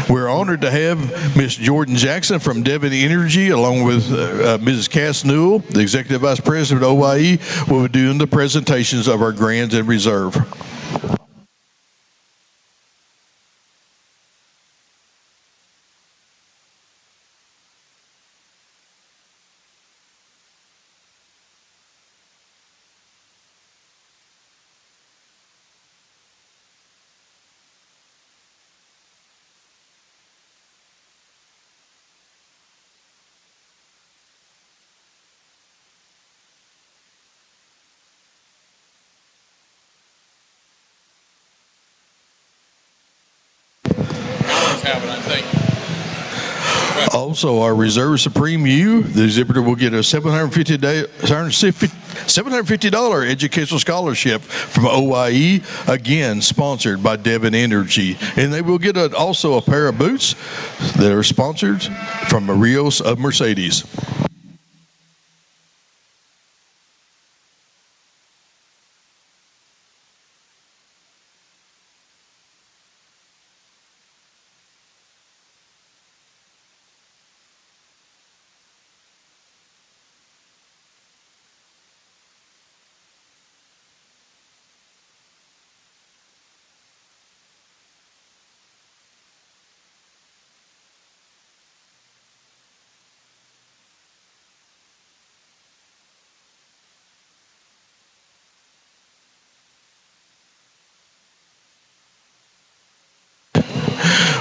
We're honored to have Miss Jordan Jackson from Devon Energy, along with Mrs. Cass Newell, the Executive Vice President of OYE, will be doing the presentations of our Grands and Reserve. Also, our Reserve Supreme ewe, the exhibitor will get a $750 educational scholarship from OYE, again sponsored by Devon Energy. And they will get also a pair of boots that are sponsored from Rios of Mercedes.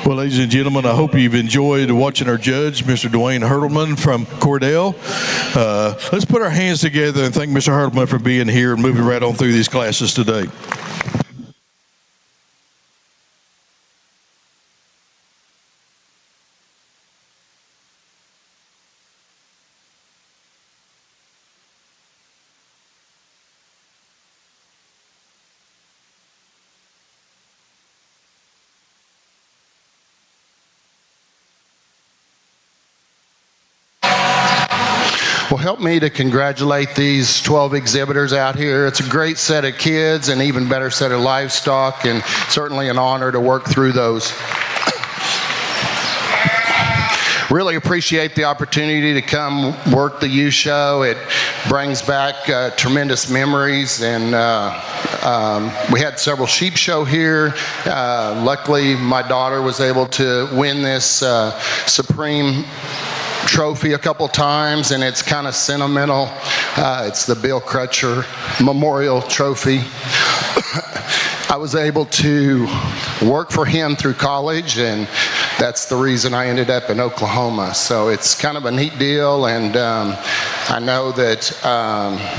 Well, ladies and gentlemen, I hope you've enjoyed watching our judge, Mr. Dwayne Hurtleman from Cordell. Let's put our hands together and thank Mr. Hurtleman for being here and moving right on through these classes today. Well, help me to congratulate these 12 exhibitors out here. It's a great set of kids, and even better set of livestock, and certainly an honor to work through those. Really appreciate the opportunity to come work the ewe show. It brings back tremendous memories, and we had several sheep show here. Luckily, my daughter was able to win this Supreme trophy a couple times, and it's kind of sentimental. It's the Bill Crutcher Memorial Trophy. I was able to work for him through college, and that's the reason I ended up in Oklahoma. So it's kind of a neat deal, and I know that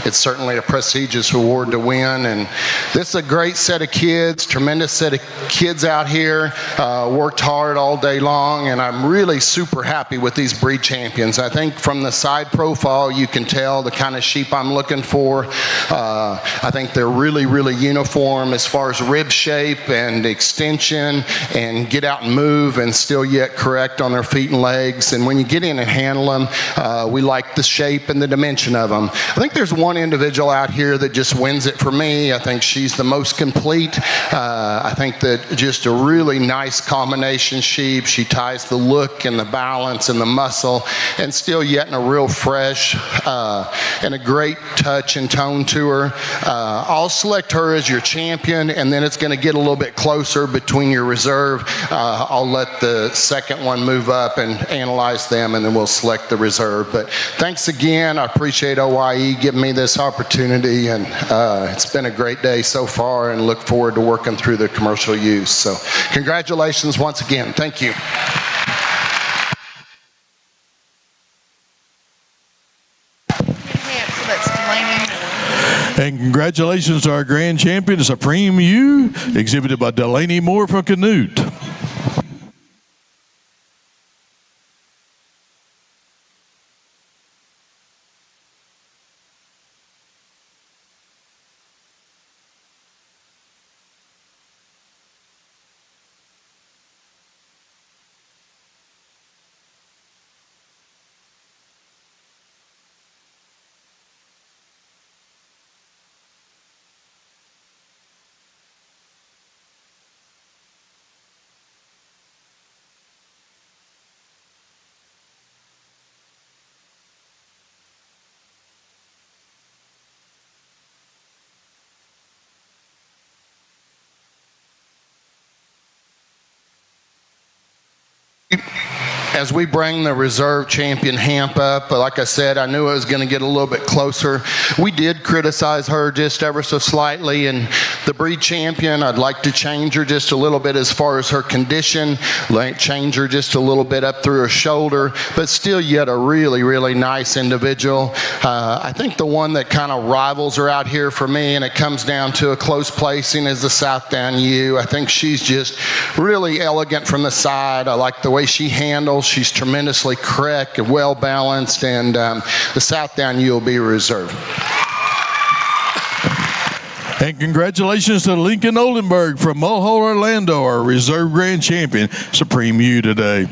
it's certainly a prestigious award to win, and this is a great set of kids, tremendous set of kids out here, worked hard all day long, and I'm really super happy with these breed champions. I think from the side profile you can tell the kind of sheep I'm looking for. I think they're really, really uniform as far as rib shape and extension, and get out and move and still yet correct on their feet and legs. And when you get in and handle them, we like the shape and the dimension of them. I think there's one individual out here that just wins it for me. I think she's the most complete. I think that just a really nice combination sheep. She ties the look and the balance and the muscle, and still yet in a real fresh and a great touch and tone to her. I'll select her as your champion, and then it's going to get a little bit closer between your reserve. I'll let the second one move up and analyze them, and then we'll select the reserve. But thanks again. I appreciate OYE giving me this opportunity, and it's been a great day so far, and look forward to working through the commercial use. So congratulations once again. Thank you. And congratulations to our grand champion, Supreme U, exhibited by Delaney Moore from Canute. As we bring the reserve champion Hamp up, like I said, I knew it was going to get a little bit closer. We did criticize her just ever so slightly, and the breed champion, I'd like to change her just a little bit as far as her condition, like change her just a little bit up through her shoulder, but still yet a really, really nice individual. I think the one that kind of rivals her out here for me, and it comes down to a close placing, is the Southdown U. I think she's just really elegant from the side. I like the way she handles. She's tremendously correct and well balanced, and the Southdown U will be reserved. And congratulations to Lincoln Oldenburg from Mulhall, Orlando, our reserve grand champion, Supreme U today.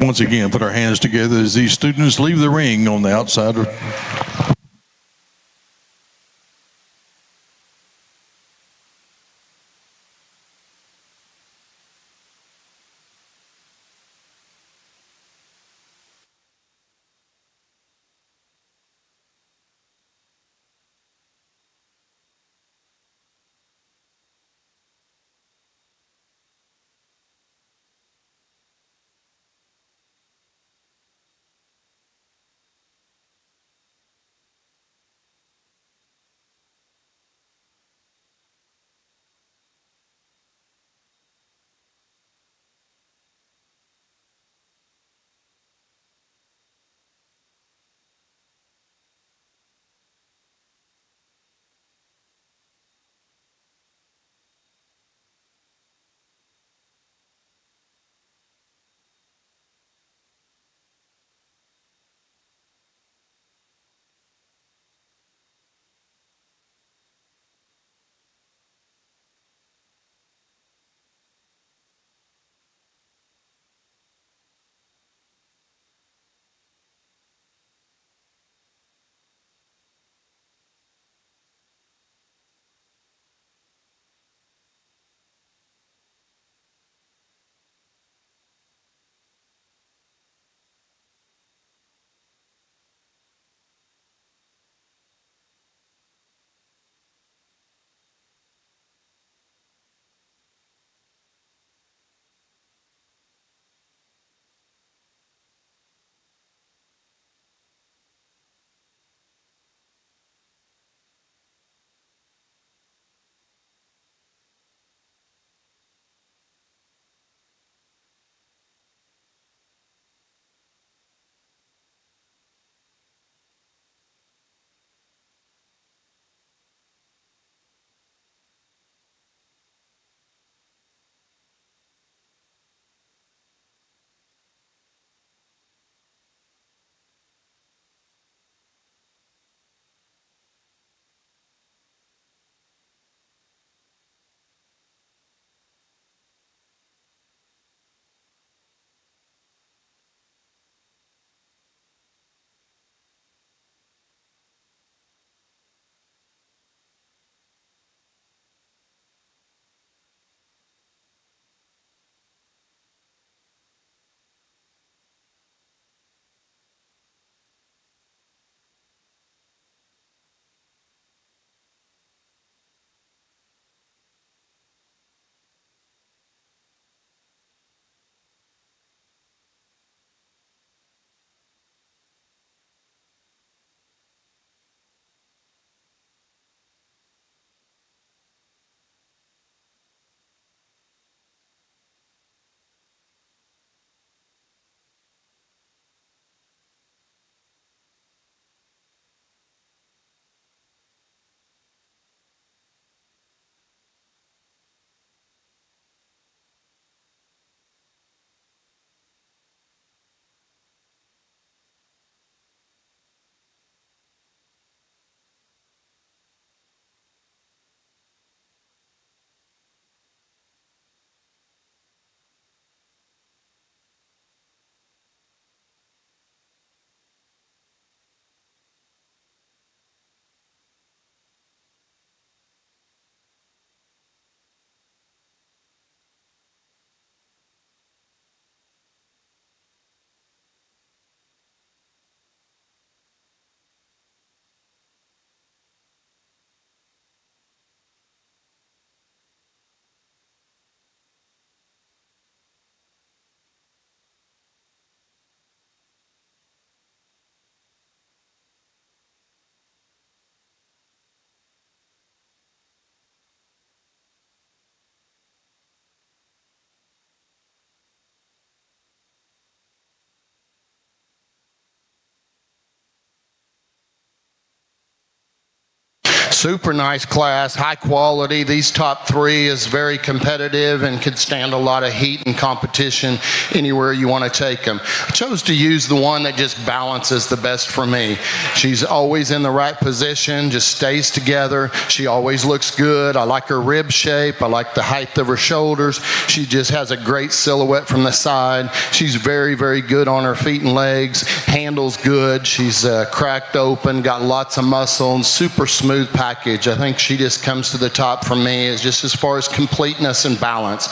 Once again, put our hands together as these students leave the ring on the outside. Super nice class, high quality. These top three is very competitive and can stand a lot of heat and competition anywhere you want to take them. I chose to use the one that just balances the best for me. She's always in the right position, just stays together. She always looks good. I like her rib shape. I like the height of her shoulders. She just has a great silhouette from the side. She's very, very good on her feet and legs. Handles good. She's cracked open, got lots of muscle, and super smooth package. I think she just comes to the top for me, is just as far as completeness and balance.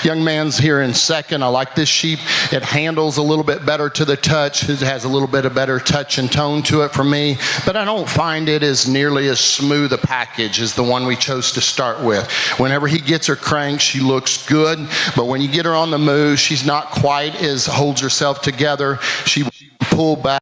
Young man's here in second. I like this sheep. It handles a little bit better to the touch. It has a little bit of better touch and tone to it for me, but I don't find it as nearly as smooth a package as the one we chose to start with. Whenever he gets her cranked, she looks good, but when you get her on the move, she's not quite as holds herself together. She pull back,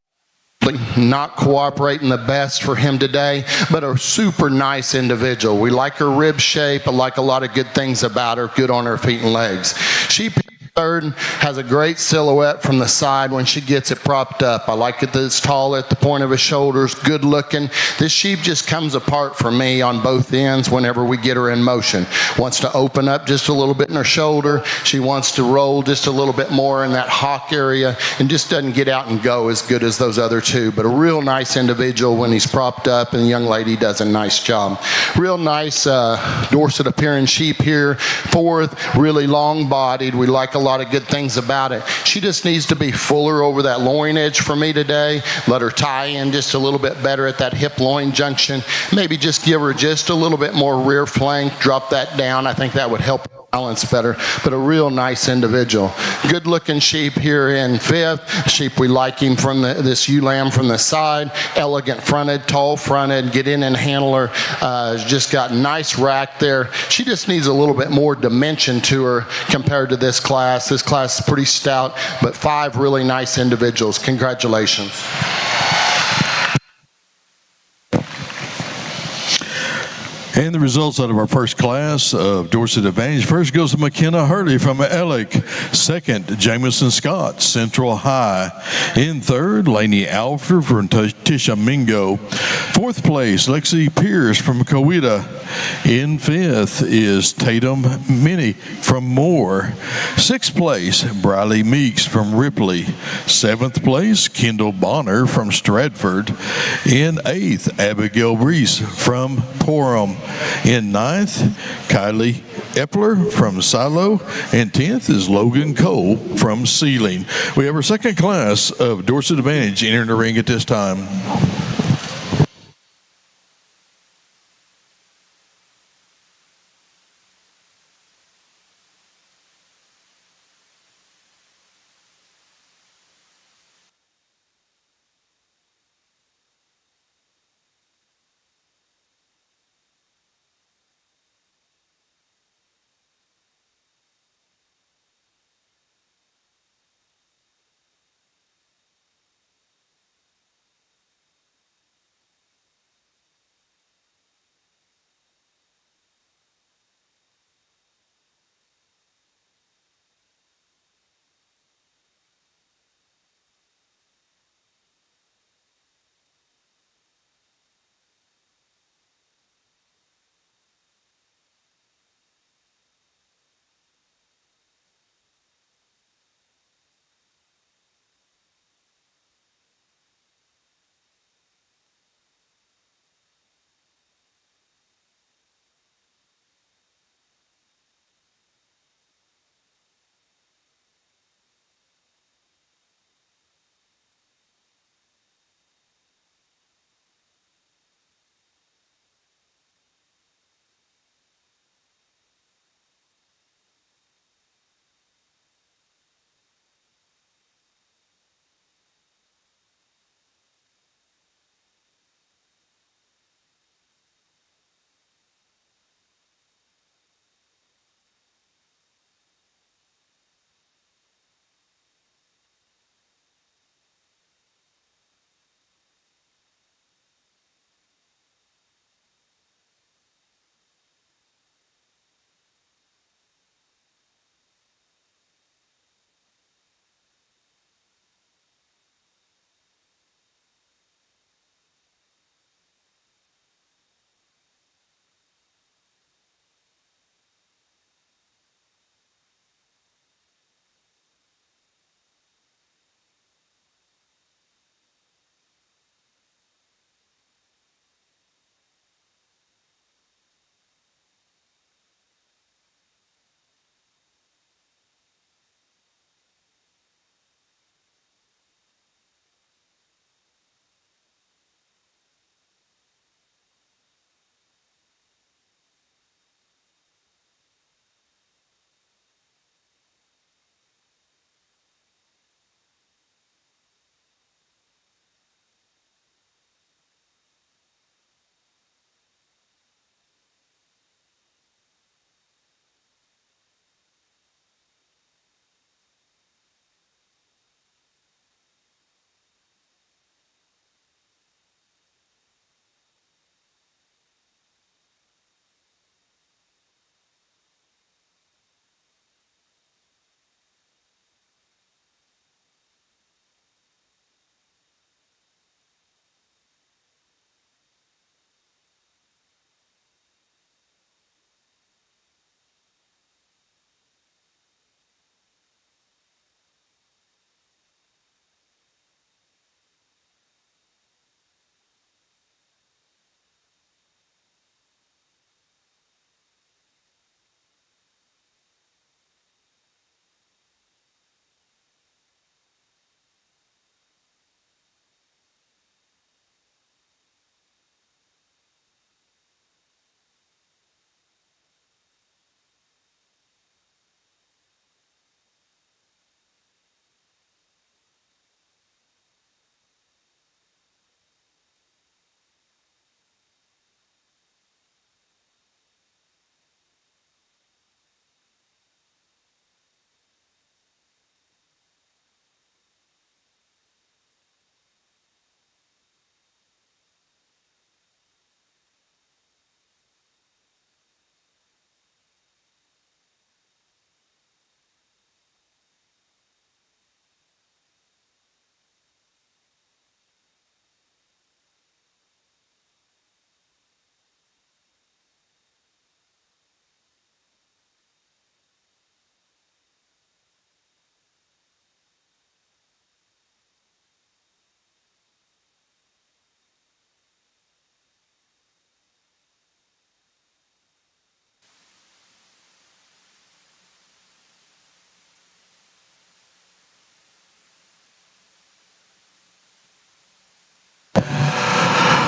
not cooperating the best for him today, but a super nice individual. We like her rib shape. I like a lot of good things about her, good on her feet and legs. She third, has a great silhouette from the side when she gets it propped up. I like it that it's tall at the point of his shoulders, good looking. This sheep just comes apart for me on both ends whenever we get her in motion. Wants to open up just a little bit in her shoulder. She wants to roll just a little bit more in that hock area and just doesn't get out and go as good as those other two. But a real nice individual when he's propped up, and the young lady does a nice job. Real nice Dorset appearing sheep here. Fourth, really long bodied. We like a lot of good things about it. She just needs to be fuller over that loin edge for me today. Let her tie in just a little bit better at that hip loin junction. Maybe just give her just a little bit more rear flank, drop that down. I think that would help balance better, but a real nice individual. Good looking sheep here in fifth. Sheep, we like him from this ewe lamb from the side. Elegant fronted, tall fronted, get in and handle her. Just got nice rack there. She just needs a little bit more dimension to her compared to this class. This class is pretty stout, but five really nice individuals. Congratulations. And the results out of our first class of Dorset Advantage. First goes to McKenna Hurley from Alec. Second, Jameson Scott, Central High. In third, Laney Alford from Tishomingo. Fourth place, Lexi Pierce from Coweta. In fifth is Tatum Minnie from Moore. Sixth place, Briley Meeks from Ripley. Seventh place, Kendall Bonner from Stratford. In eighth, Abigail Reese from Porham. In ninth, Kylie Epler from Silo. And 10th is Logan Cole from Sealing. We have our second class of Dorset Advantage entering the ring at this time.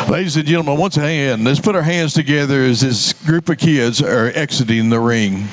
Ladies and gentlemen, once again, let's put our hands together as this group of kids are exiting the ring.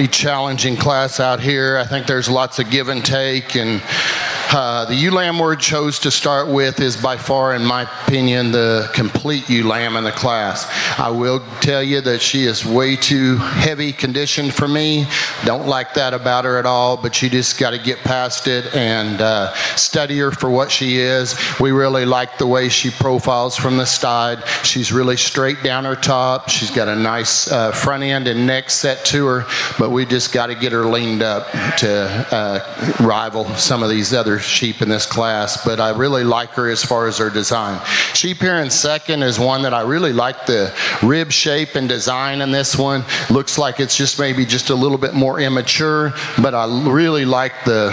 challenging class out here. I think there's lots of give and take, and the ewe lamb we're chose to start with is by far, in my opinion, the complete ewe lamb in the class. I will tell you that she is way too heavy conditioned for me. Don't like that about her at all, but you just got to get past it and study her for what she is. We really like the way she profiles from the side. She's really straight down her top. She's got a nice front end and neck set to her, but we just got to get her leaned up to rival some of these other sheep in this class. But I really like her as far as her design. Sheep here in second is one that I really like the rib shape and design in this one. Looks like it's just maybe just a little bit more immature, but I really like the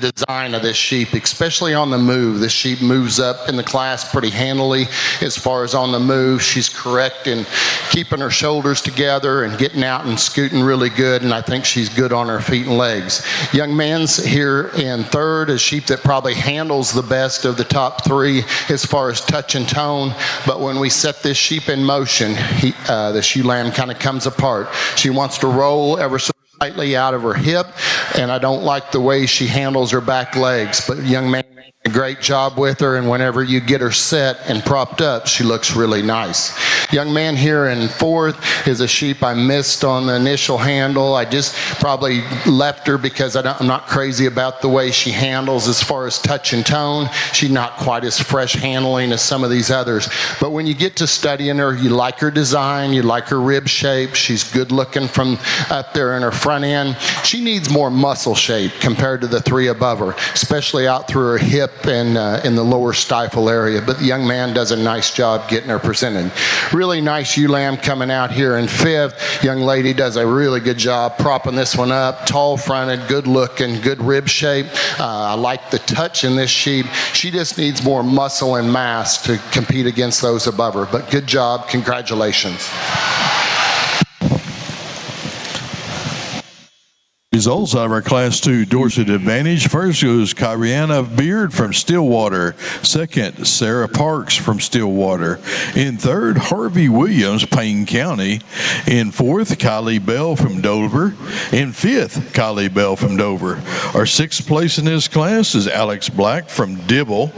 design of this sheep, especially on the move. This sheep moves up in the class pretty handily as far as on the move. She's correct in keeping her shoulders together and getting out and scooting really good, and I think she's good on her feet and legs. Young man's here in third, a sheep that probably handles the best of the top three as far as touch and tone, but when we set this sheep in motion, the ewe lamb kind of comes apart. She wants to roll ever so slightly out of her hip, and I don't like the way she handles her back legs, but young man, a great job with her, and whenever you get her set and propped up, she looks really nice. Young man here in fourth is a sheep I missed on the initial handle. I just probably left her because I'm not crazy about the way she handles as far as touch and tone. She's not quite as fresh handling as some of these others, but when you get to studying her, you like her design, you like her rib shape. She's good looking from up there in her front end. She needs more muscle shape compared to the three above her, especially out through her hip and in the lower stifle area, but the young man does a nice job getting her presented. Really nice ewe lamb coming out here in fifth. Young lady does a really good job propping this one up. Tall fronted, good looking, good rib shape. I like the touch in this sheep. She just needs more muscle and mass to compete against those above her, but good job, congratulations. Results out of our Class 2 Dorset Advantage. First goes Kyriana Beard from Stillwater. Second, Sarah Parks from Stillwater. In third, Harvey Williams, Payne County. In fourth, Kylie Bell from Dover. In fifth, Kylie Bell from Dover. Our sixth place in this class is Alex Black from Dibble.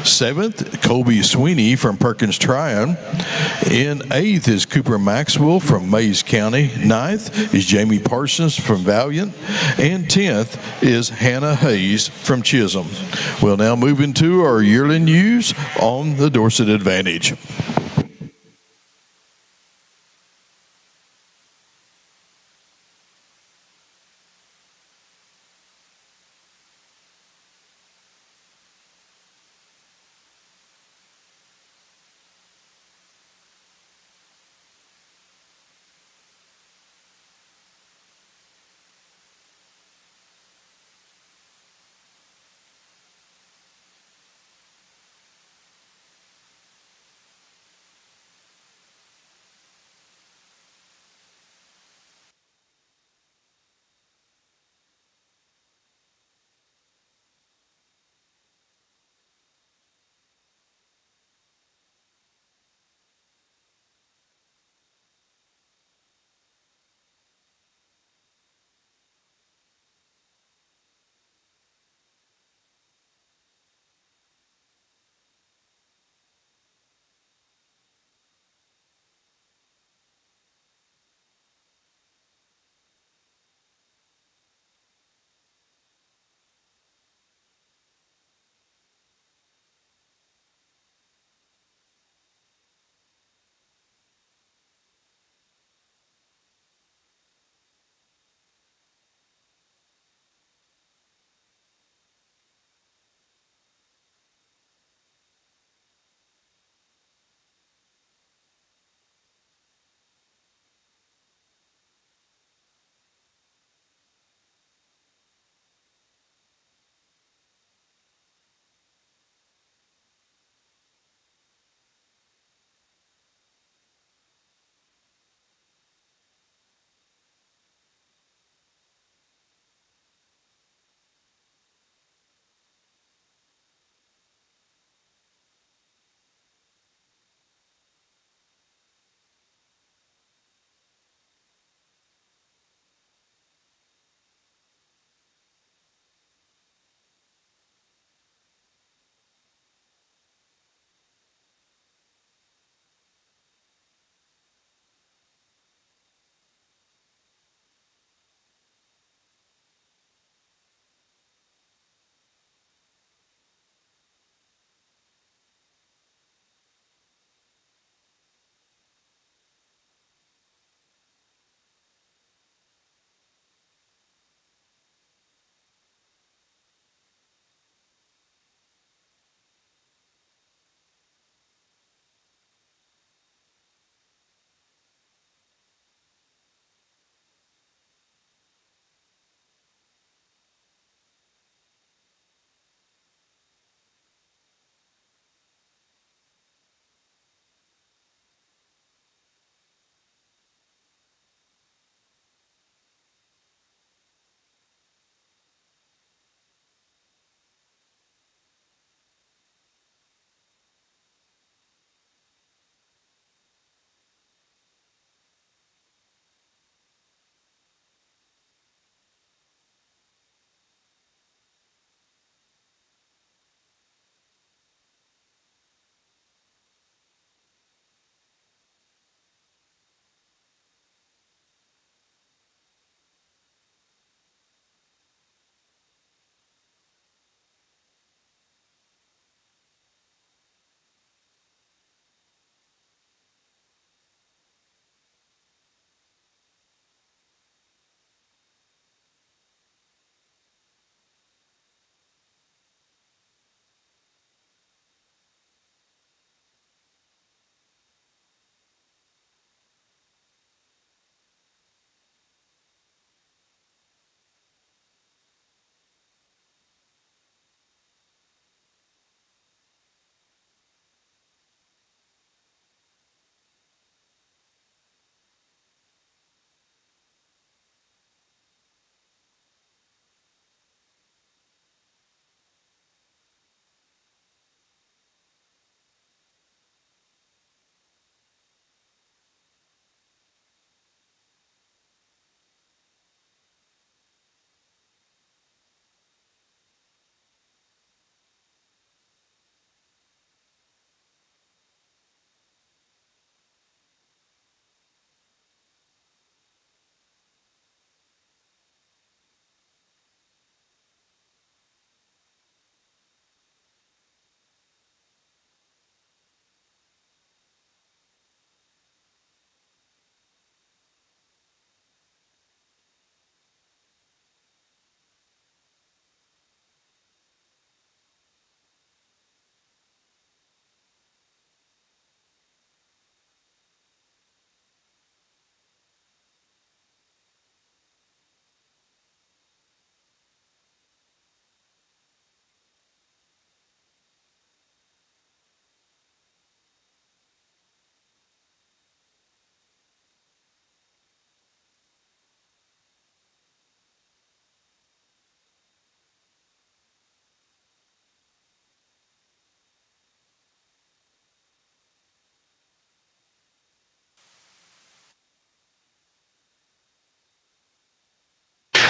Seventh, Colby Sweeney from Perkins Tryon. In eighth is Cooper Maxwell from Mays County. Ninth is Jamie Parsons from Valiant. And 10th is Hannah Hayes from Chisholm. We'll now move into our yearling news on the Dorset Advantage.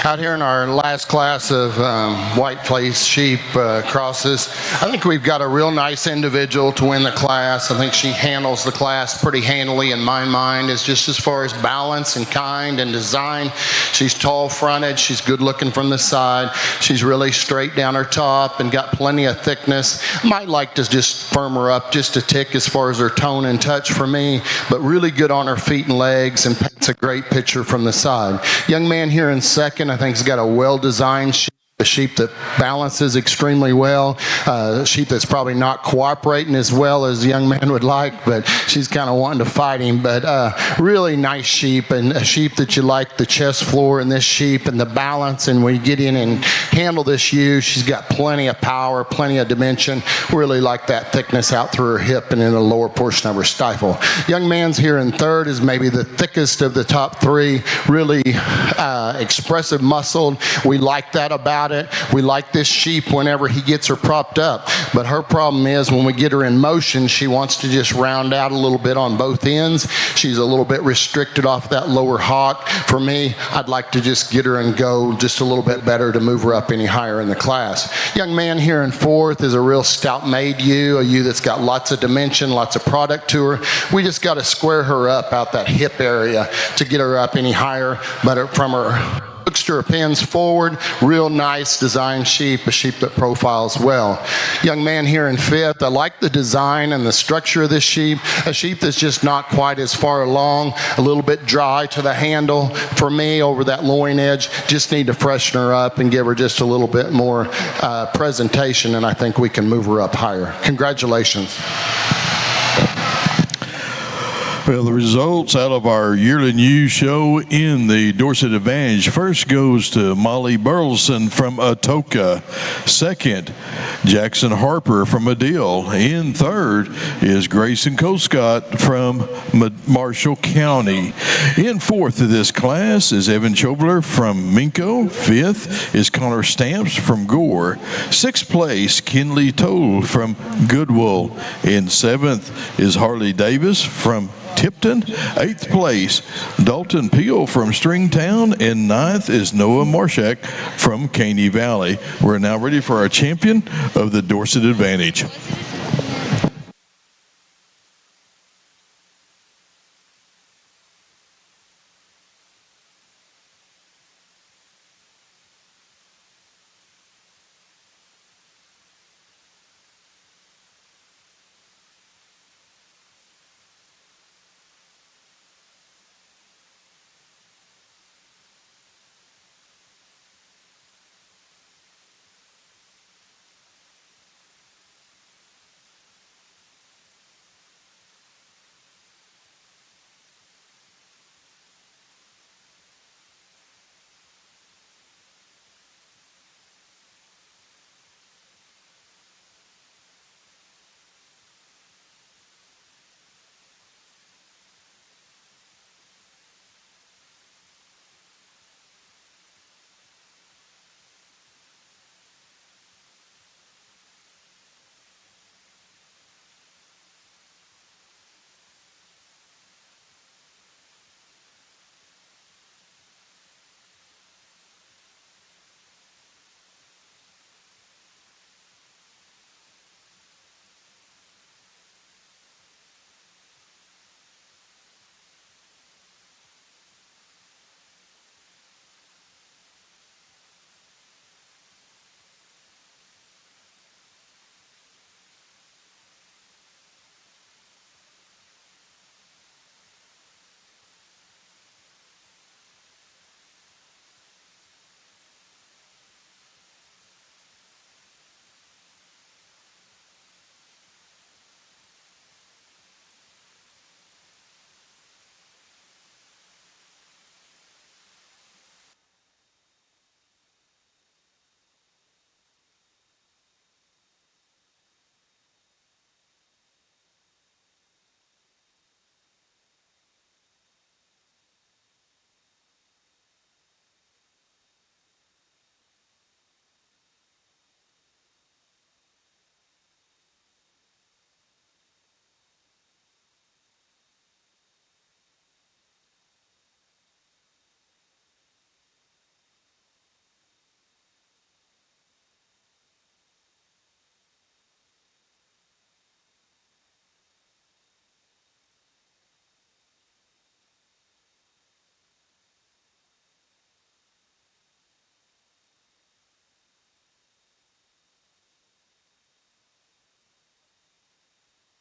Out here in our last class of white place sheep crosses, I think we've got a real nice individual to win the class. I think she handles the class pretty handily in my mind, is just as far as balance and kind and design. She's tall fronted, she's good looking from the side, she's really straight down her top and got plenty of thickness. Might like to just firm her up just a tick as far as her tone and touch for me, but really good on her feet and legs and paints a great picture from the side. Young man here in second, I think he's got a well-designed sheep. A sheep that balances extremely well, a sheep that's probably not cooperating as well as the young man would like, but she's kind of wanting to fight him. But really nice sheep, and a sheep that you like the chest floor in this sheep and the balance, and when you get in and handle this ewe, she's got plenty of power, plenty of dimension. Really like that thickness out through her hip and in the lower portion of her stifle. Young man's here in third is maybe the thickest of the top three, really expressive muscled. We like that about it. We like this sheep whenever he gets her propped up, but her problem is when we get her in motion, she wants to just round out a little bit on both ends. She's a little bit restricted off that lower hock. For me, I'd like to just get her and go just a little bit better to move her up any higher in the class. Young man here in fourth is a real stout-made ewe, a ewe that's got lots of dimension, lots of product to her. We just got to square her up out that hip area to get her up any higher, but from her hooks to her pins forward, real nice design sheep, a sheep that profiles well. Young man here in fifth, I like the design and the structure of this sheep, a sheep that's just not quite as far along, a little bit dry to the handle. For me, over that loin edge, just need to freshen her up and give her just a little bit more presentation, and I think we can move her up higher. Congratulations. Well, the results out of our yearly news show in the Dorset Advantage first goes to Molly Burleson from Atoka. Second, Jackson Harper from Adil. In third is Grayson Colescott from Marshall County. In fourth of this class is Evan Chobler from Minko. Fifth is Connor Stamps from Gore. Sixth place, Kinley Toll from Goodwill. In seventh is Harley Davis from Tipton. Eighth place, Dalton Peel from Stringtown, and ninth is Noah Marshak from Caney Valley. We're now ready for our champion of the Dorset Advantage.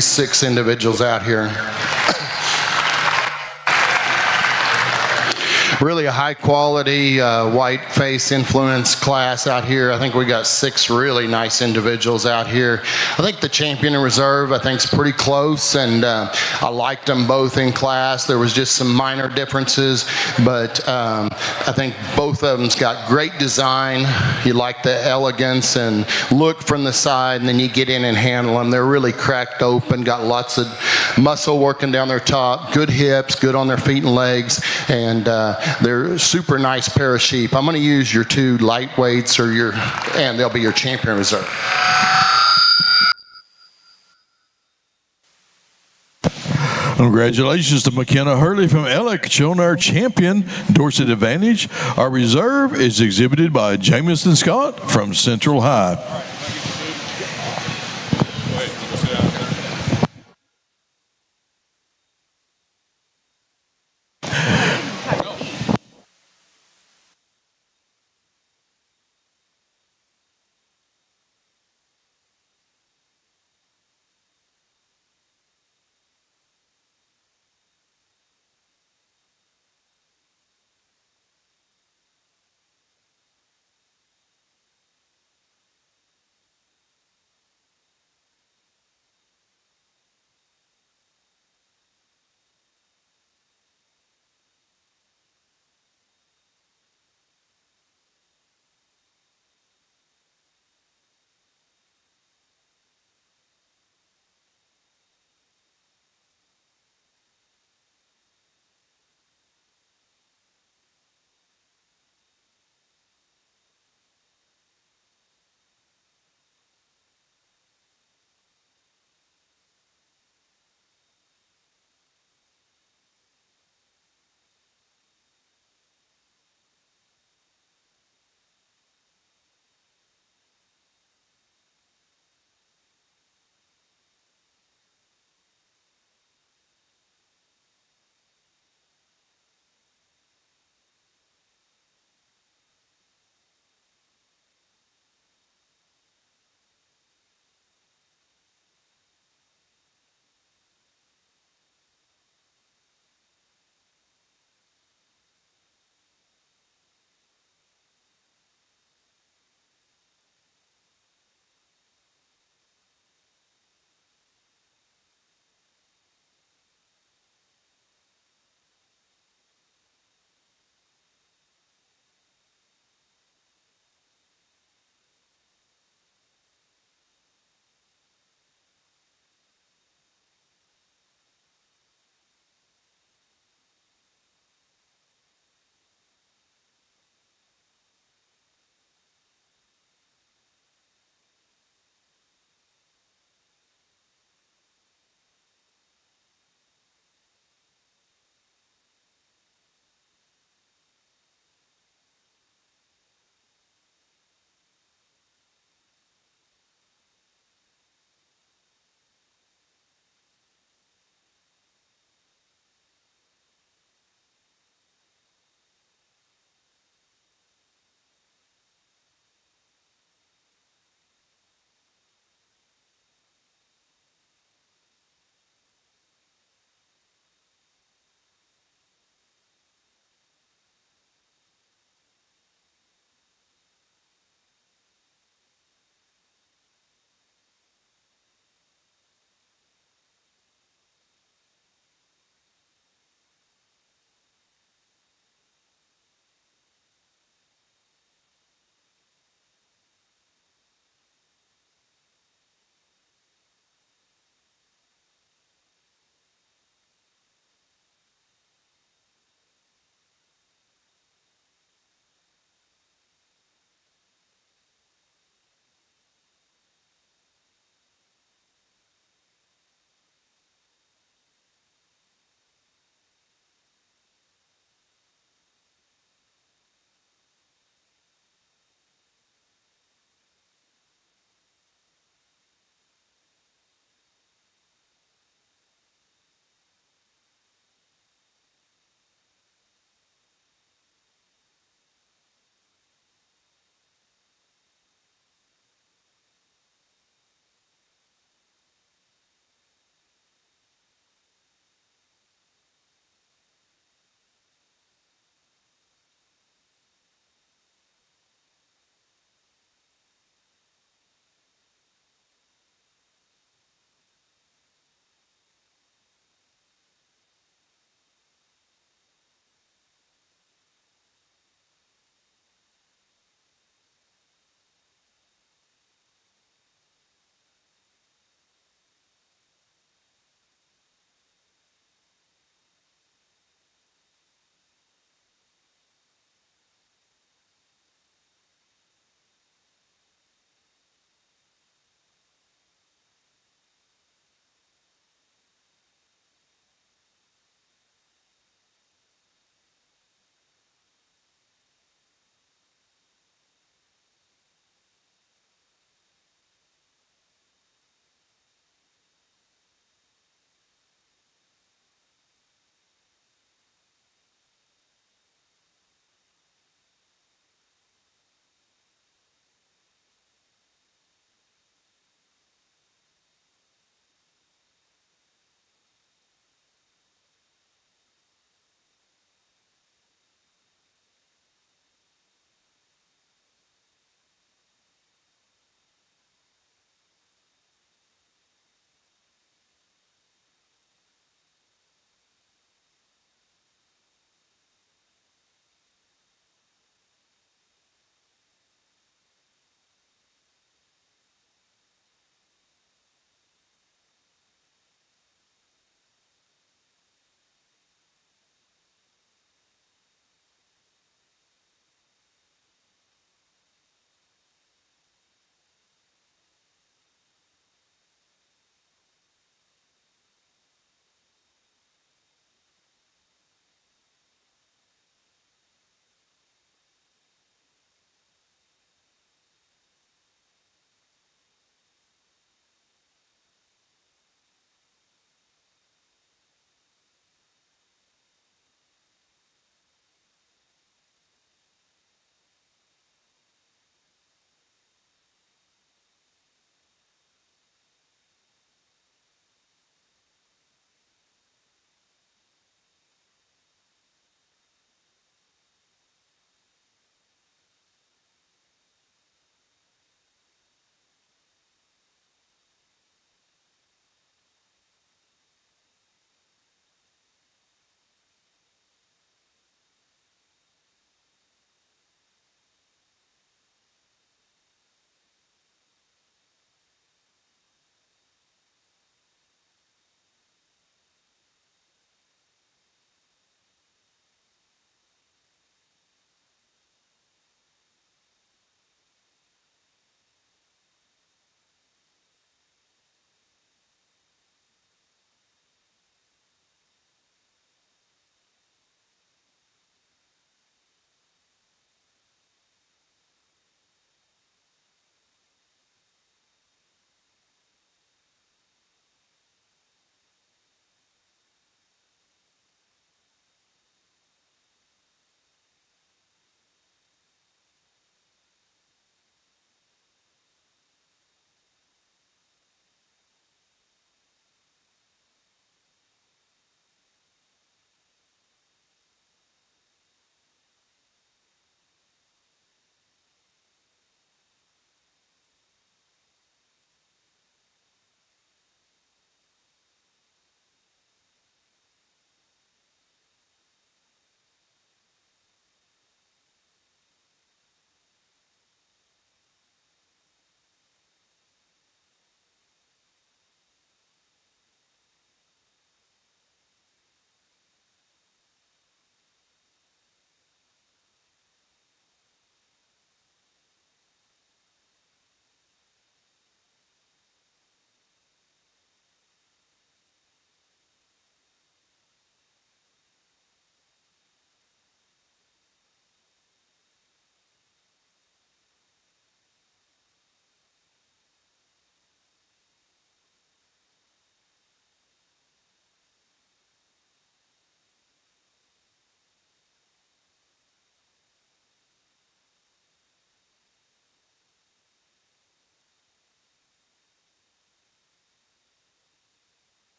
these 6 individuals out here. Really a high quality white face influence class out here. I think we got 6 really nice individuals out here. I think the champion in reserve I think is pretty close, and I liked them both in class. There was just some minor differences, but I think both of them's got great design. You like the elegance and look from the side, and then you get in and handle them. They're really cracked open, got lots of muscle working down their top, good hips, good on their feet and legs, and they're a super nice pair of sheep. I'm going to use your 2 lightweights, and they'll be your champion reserve. Congratulations to McKenna Hurley from Ellick, showing our champion, Dorset Advantage. Our reserve is exhibited by Jamison Scott from Central High.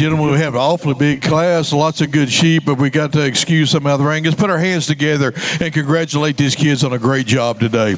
gentlemen, we have an awfully big class, lots of good sheep, but we got to excuse some out of the ring. Let's put our hands together and congratulate these kids on a great job today.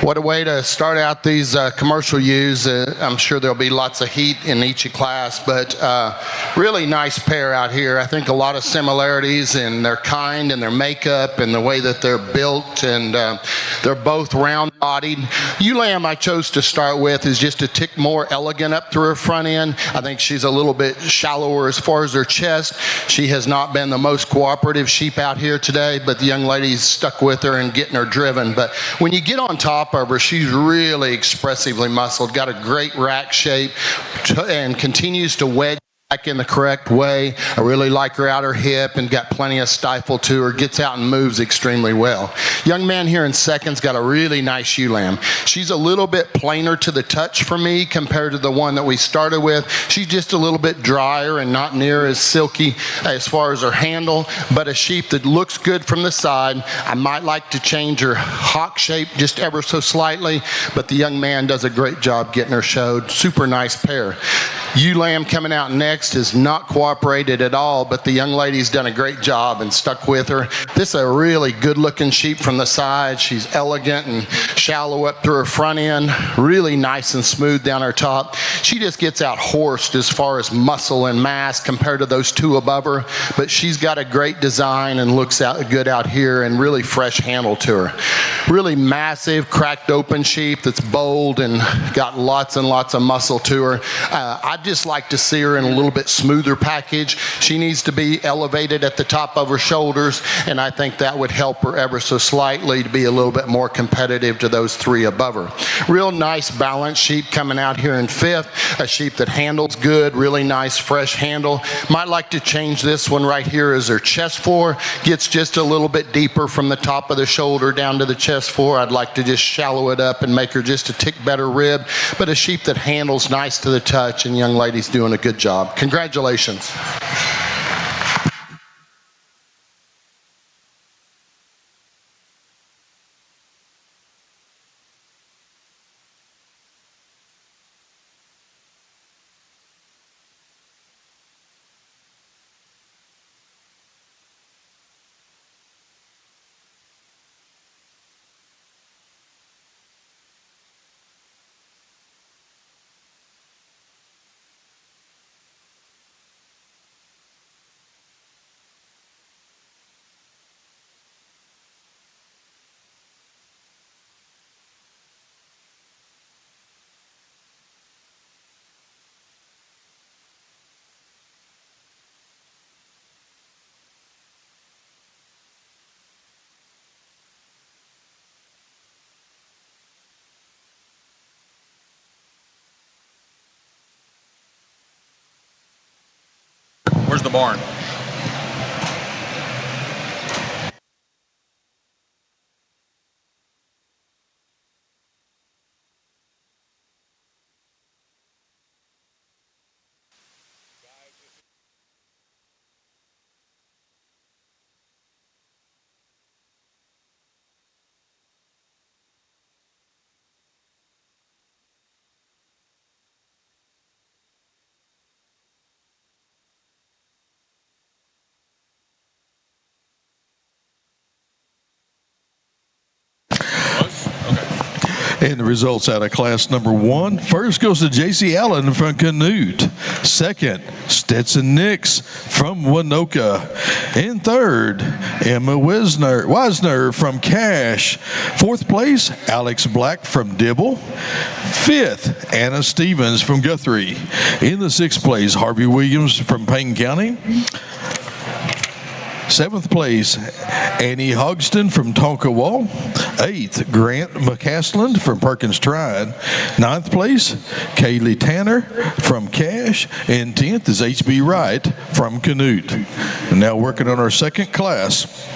What a way to start out these commercial ewes. I'm sure there'll be lots of heat in each class, but really nice pair out here. I think a lot of similarities in their kind and their makeup and the way that they're built, and they're both round-bodied. Ewe lamb I chose to start with is just a tick more elegant up through her front end. I think she's a little bit shallower as far as her chest. She has not been the most cooperative sheep out here today, but the young lady's stuck with her and getting her driven. But when you get on top of her, she's really expressively muscled, got a great rack shape, and continues to wedge back in the correct way. I really like her outer hip and got plenty of stifle to her, gets out and moves extremely well. Young man here in second's got a really nice ewe lamb. She's a little bit plainer to the touch for me compared to the one that we started with. She's just a little bit drier and not near as silky as far as her handle, but a sheep that looks good from the side. I might like to change her hock shape just ever so slightly, but the young man does a great job getting her showed. Super nice pair. Ewe lamb coming out next has not cooperated at all, but the young lady's done a great job and stuck with her. This is a really good looking sheep from the side. She's elegant and shallow up through her front end, really nice and smooth down her top. She just gets out horsed as far as muscle and mass compared to those two above her, but she's got a great design and looks out good out here, and really fresh handle to her. Really massive, cracked open sheep that's bold and got lots and lots of muscle to her. I'd just like to see her in a little bit smoother package. She needs to be elevated at the top of her shoulders, and I think that would help her ever so slightly to be a little bit more competitive to those three above her. Real nice balanced sheep coming out here in fifth, a sheep that handles good, really nice fresh handle. Might like to change this one right here as her chest floor. Gets just a little bit deeper from the top of the shoulder down to the chest floor. I'd like to just shallow it up and make her just a tick better rib, but a sheep that handles nice to the touch, and young lady's doing a good job. Congratulations. Where's the barn? And the results out of class number 1. First goes to J.C. Allen from Canute. Second, Stetson Nix from Winoka. In third, Emma Wisner from Cache. Fourth place, Alex Black from Dibble. Fifth, Anna Stevens from Guthrie. In the sixth place, Harvey Williams from Payne County. Seventh place, Annie Hogston from Tonkawa. Eighth, Grant McCasland from Perkins Triad. Ninth place, Kaylee Tanner from Cache. And 10th is H.B. Wright from Canute. And now working on our second class.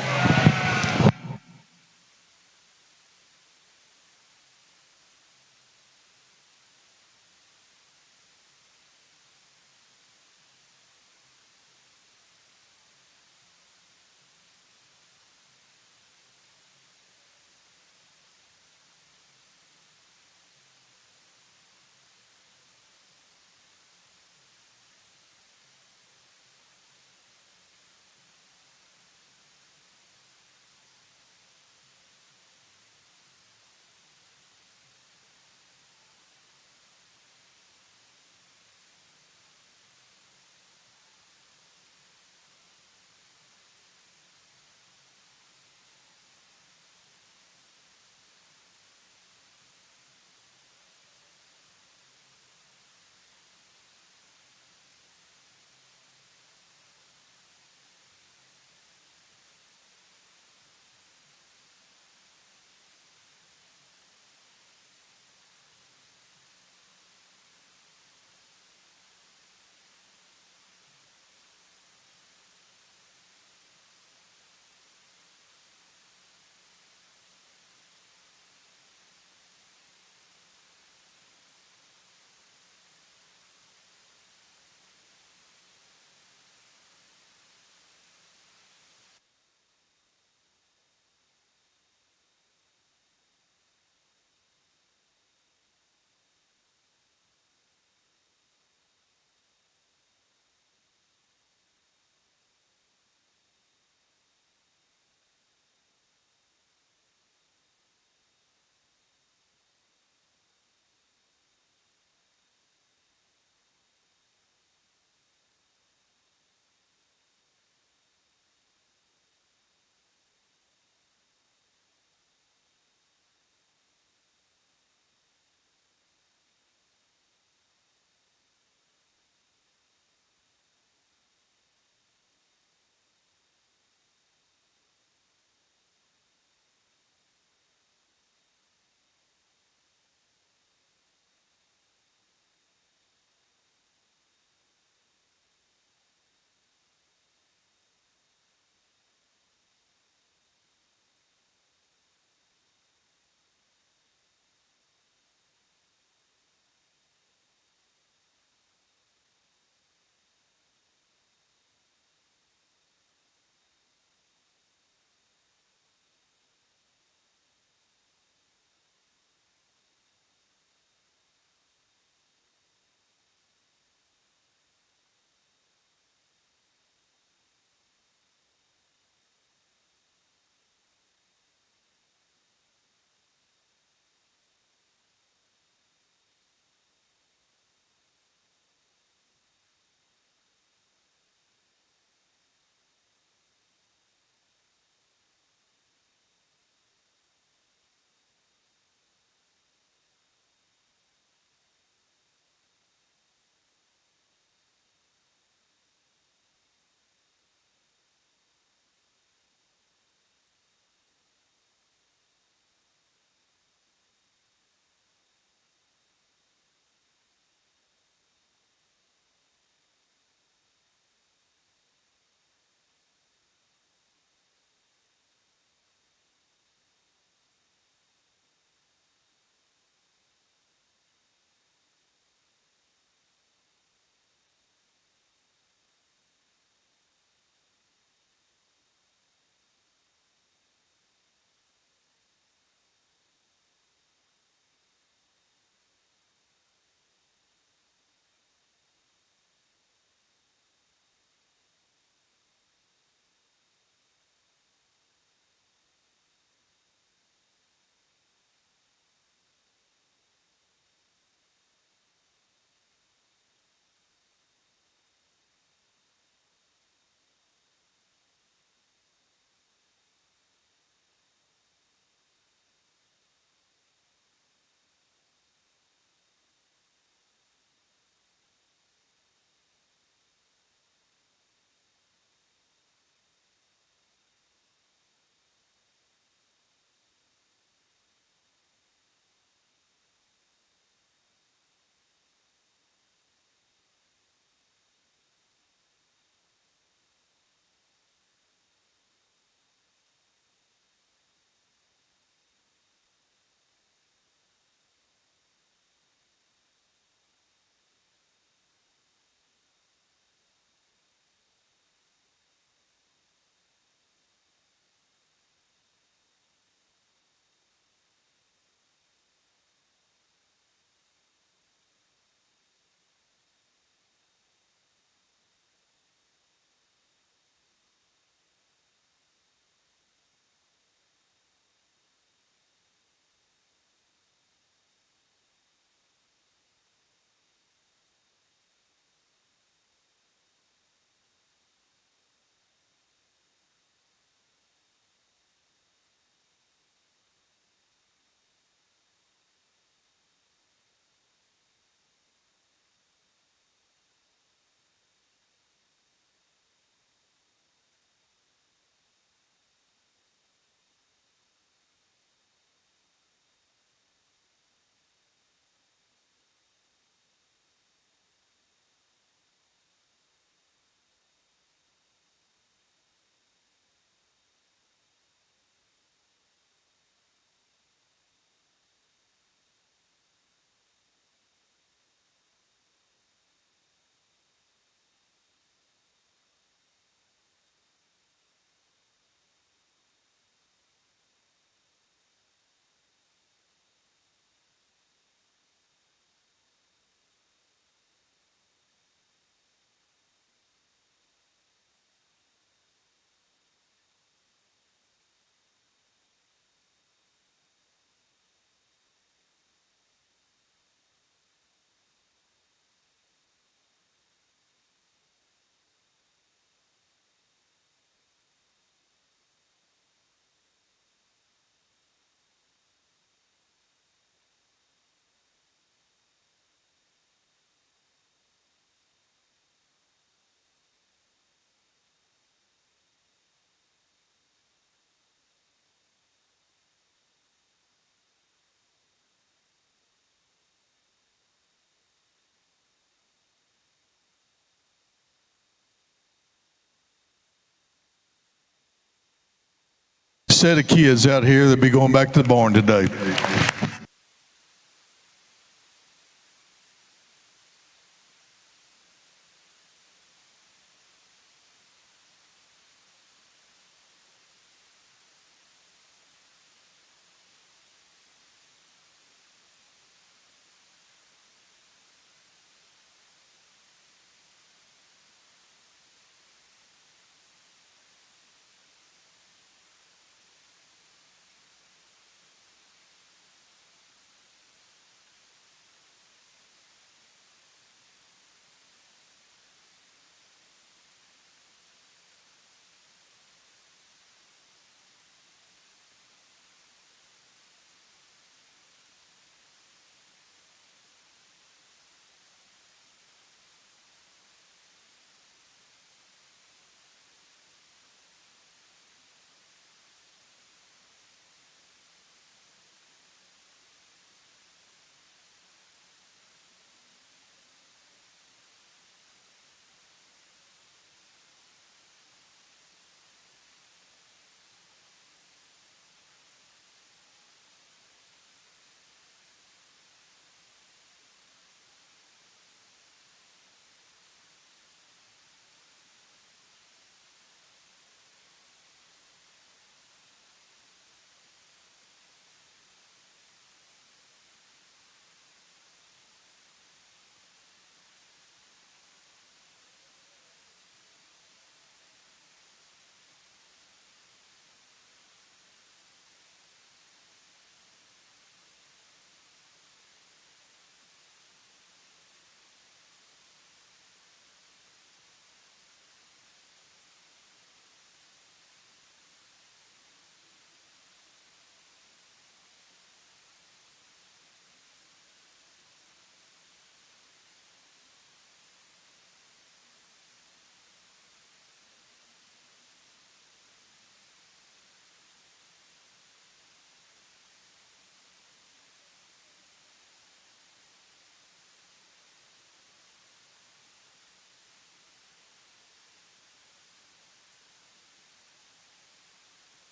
set of kids out here that'll be going back to the barn today.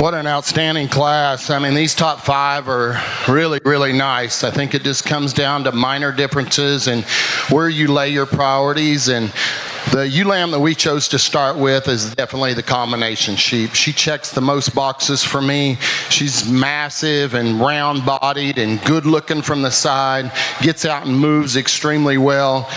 What an outstanding class. I mean, these top 5 are really, really nice. I think it just comes down to minor differences and where you lay your priorities. And the ewe lamb that we chose to start with is definitely the combination sheep. She checks the most boxes for me. She's massive and round-bodied and good-looking from the side, gets out and moves extremely well.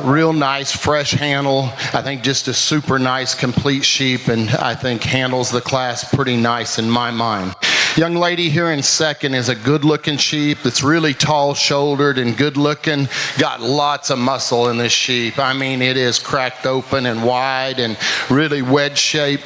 Real nice, fresh handle. I think just a super nice, complete sheep, and I think handles the class pretty nice in my mind. Young lady here in second is a good-looking sheep that's really tall-shouldered and good-looking. Got lots of muscle in this sheep. I mean, it is cracked open and wide and really wedge-shaped.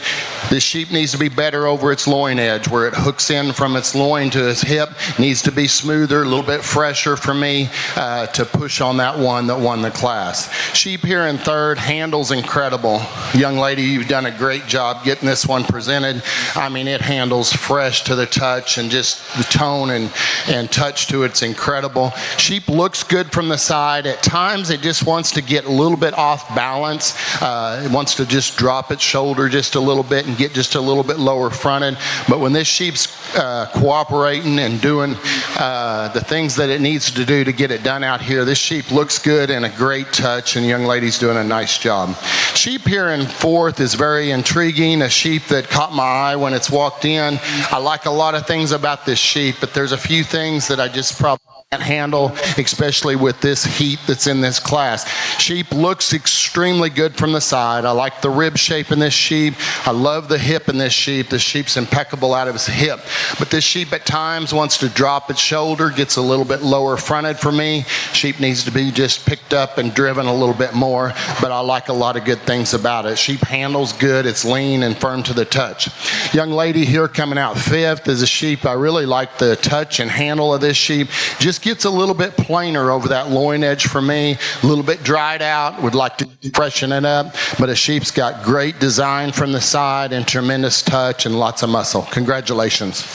This sheep needs to be better over its loin edge, where it hooks in from its loin to its hip. Needs to be smoother, a little bit fresher for me to push on that one that won the class. Sheep here in third, handles incredible. Young lady, you've done a great job getting this one presented. I mean, it handles fresh to the touch, and just the tone and touch to it's incredible. Sheep looks good from the side. At times it just wants to get a little bit off balance. It wants to just drop its shoulder just a little bit and get just a little bit lower fronted. But when this sheep's cooperating and doing the things that it needs to do to get it done out here, this sheep looks good and a great touch, and the young lady's doing a nice job. Sheep here in fourth is very intriguing, a sheep that caught my eye when it's walked in. I like a lot of things about this sheep, but there's a few things that I just probably can't handle, especially with this heat that's in this class. Sheep looks extremely good from the side. I like the rib shape in this sheep. I love the hip in this sheep. The sheep's impeccable out of its hip. But this sheep at times wants to drop its shoulder, gets a little bit lower fronted for me. Sheep needs to be just picked up and driven a little bit more, but I like a lot of good things about it. Sheep handles good. It's lean and firm to the touch. Young lady here coming out fifth is a sheep. I really like the touch and handle of this sheep. Just gets a little bit plainer over that loin edge for me, a little bit dried out. Would like to freshen it up, but a sheep's got great design from the side and tremendous touch and lots of muscle. Congratulations.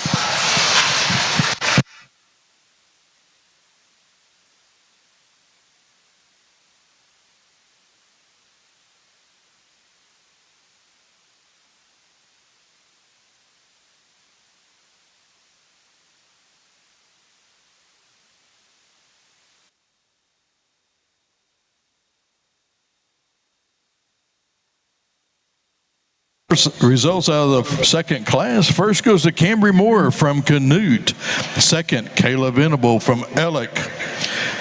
Results out of the second class. First goes to Cambry Moore from Canute. Second, Kayla Venable from Ellick.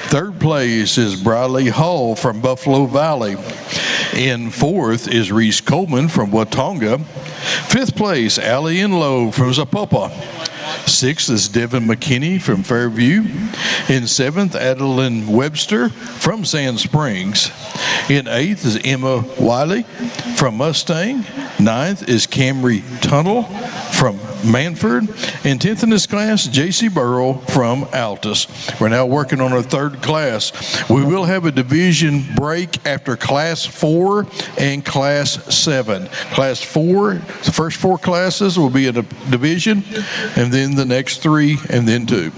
Third place is Briley Hall from Buffalo Valley. In fourth is Reese Coleman from Watonga. Fifth place, Allie Enlow from Zapopa. Sixth is Devin McKinney from Fairview. In seventh, Adeline Webster from Sand Springs. In eighth is Emma Wiley from Mustang. Ninth is Camry Tunnel from Manford. And 10th in this class, J.C. Burrow from Altus. We're now working on our third class. We will have a division break after Class 4 and Class 7. Class 4, the first 4 classes will be in a division, and then the next 3, and then 2.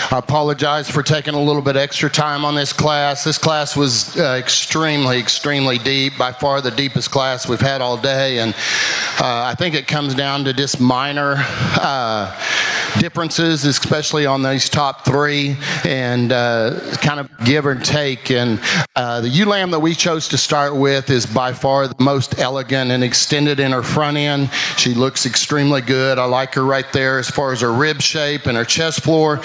I apologize for taking a little bit extra time on this class. This class was extremely deep, by far the deepest class we've had all day, and I think it comes down to just minor differences, especially on these top three, and kind of give or take. And the ewe lamb that we chose to start with is by far the most elegant and extended in her front end. She looks extremely good. I like her right there as far as her rib shape and her chest floor.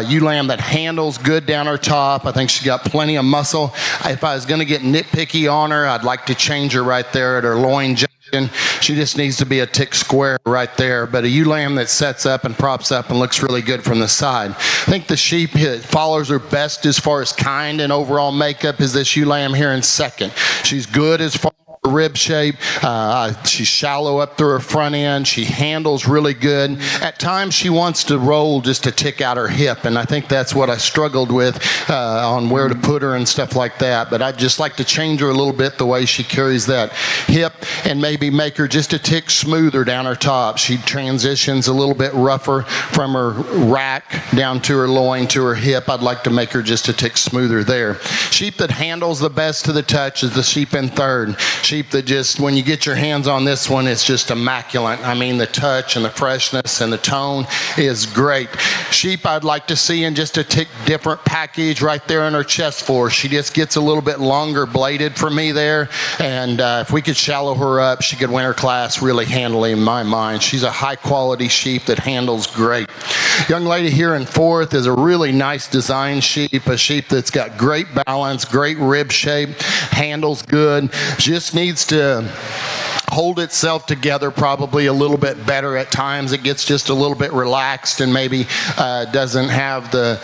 Ewe lamb that handles good down her top. I think she got plenty of muscle. If I was going to get nitpicky on her, I'd like to change her right there at her loin junction. She just needs to be a tick square right there. But a ewe lamb that sets up and props up and looks really good from the side. I think the sheep that follows her best as far as kind and overall makeup is this ewe lamb here in second. She's good as far rib shape. She's shallow up through her front end. She handles really good. At times she wants to roll just to tick out her hip, and I think that's what I struggled with on where to put her and stuff like that. But I'd just like to change her a little bit, the way she carries that hip, and maybe make her just a tick smoother down her top. She transitions a little bit rougher from her rack down to her loin to her hip. I'd like to make her just a tick smoother there. Sheep that handles the best to the touch is the sheep in third. Sheep that just, when you get your hands on this one, it's just immaculate. I mean, the touch and the freshness and the tone is great. Sheep I'd like to see in just a tick different package right there in her chest floor. She just gets a little bit longer bladed for me there, and if we could shallow her up, she could win her class really handily in my mind. She's a high quality sheep that handles great. Young lady here in fourth is a really nice design sheep, a sheep that's got great balance, great rib shape, handles good, just needs to hold itself together probably a little bit better at times. It gets just a little bit relaxed and maybe doesn't have the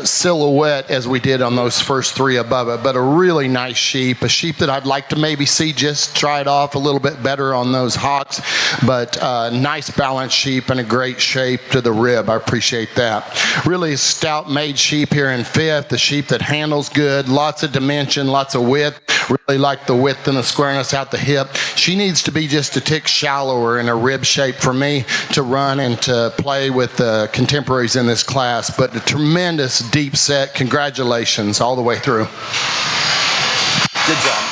silhouette as we did on those first three above it, but a really nice sheep, a sheep that I'd like to maybe see just try it off a little bit better on those hocks, but nice balanced sheep and a great shape to the rib. I appreciate that. Really stout made sheep here in fifth, a sheep that handles good, lots of dimension, lots of width. Really like the width and the squareness out the hip. She needs to be just a tick shallower in her rib shape for me to run and to play with the contemporaries in this class. But a tremendous deep set. Congratulations all the way through. Good job.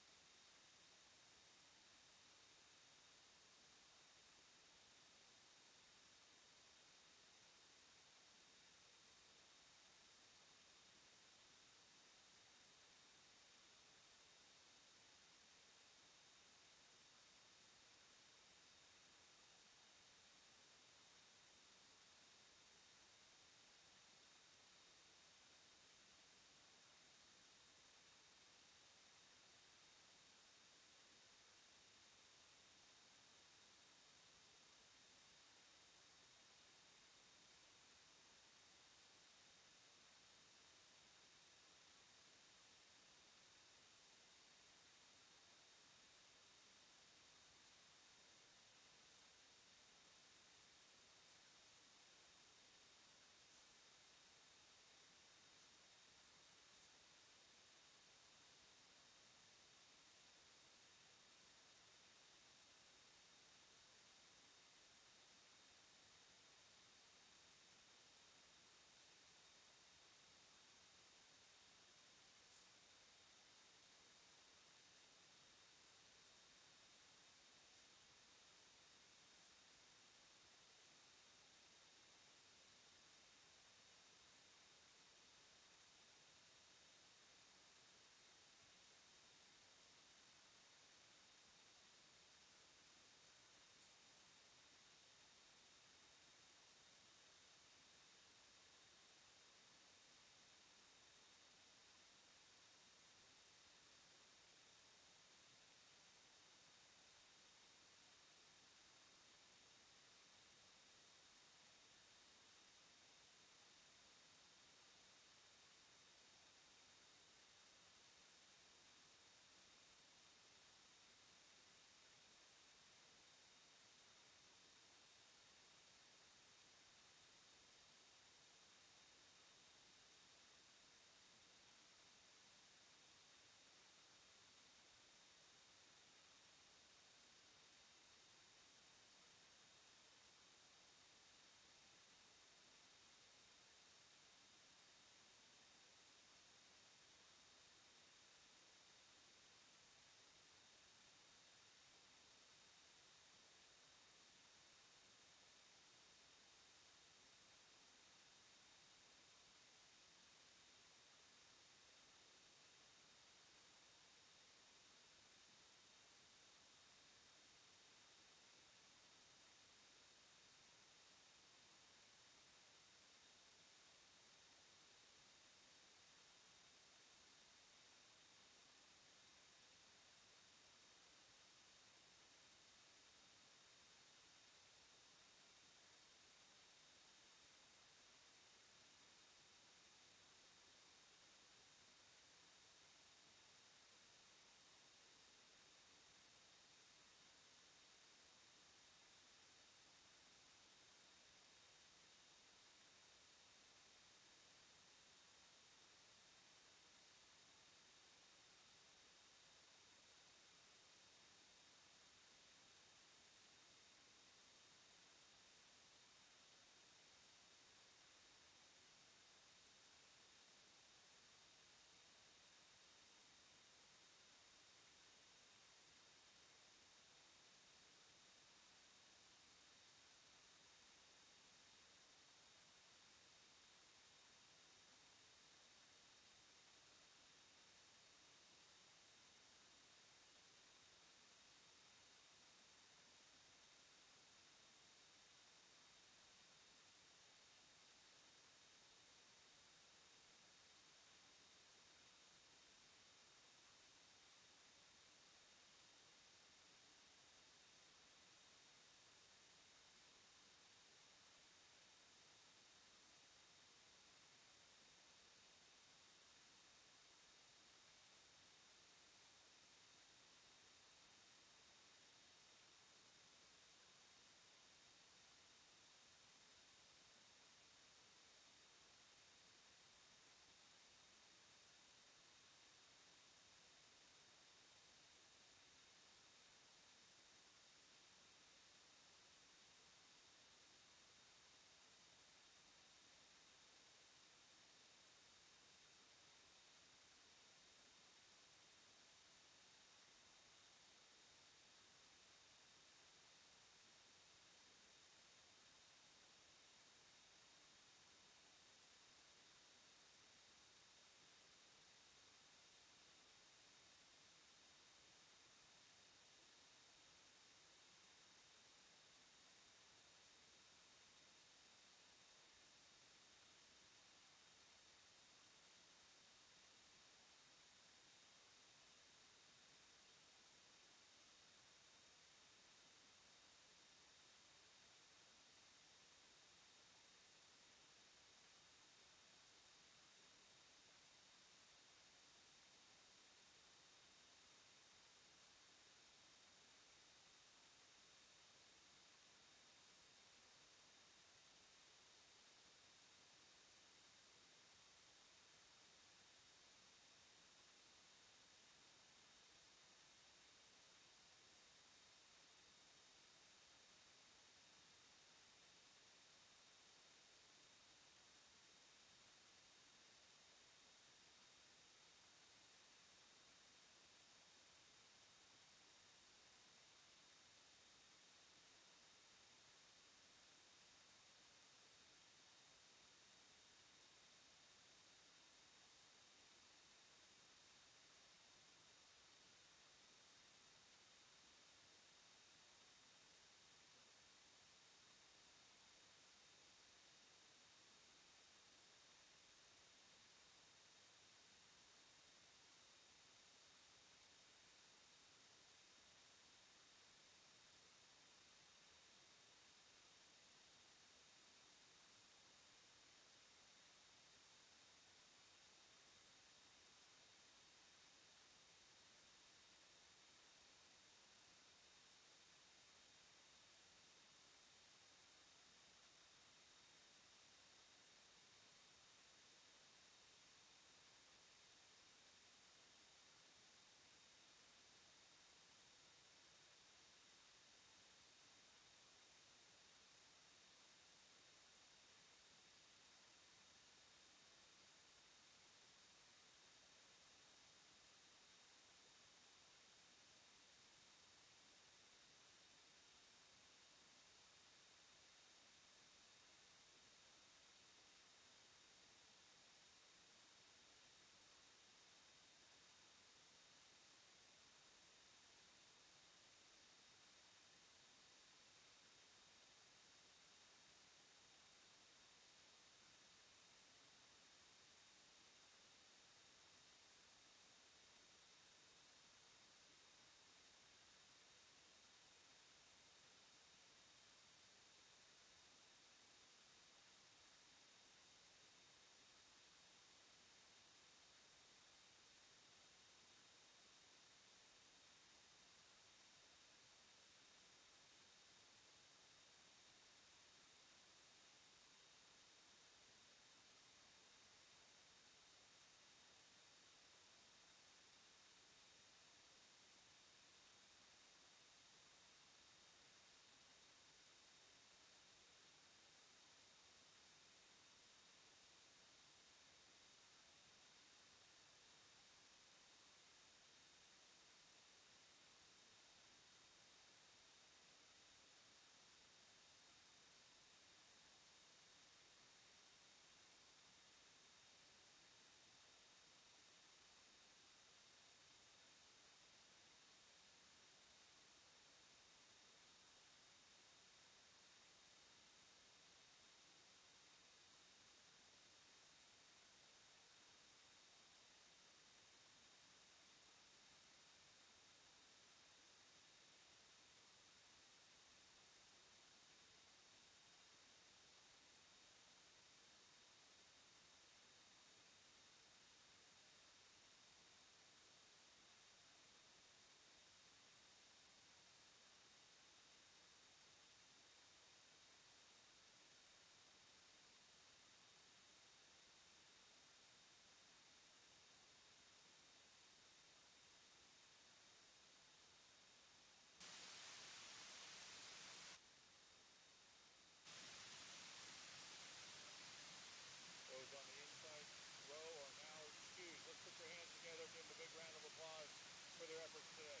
their hands together, give them a big round of applause for their efforts today.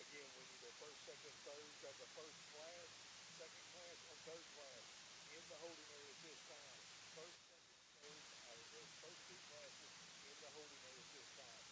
Again, we need a first, second, third of the first class, second class, and third class in the holding area at this time. First, second, third out of the first two classes in the holding area at this time.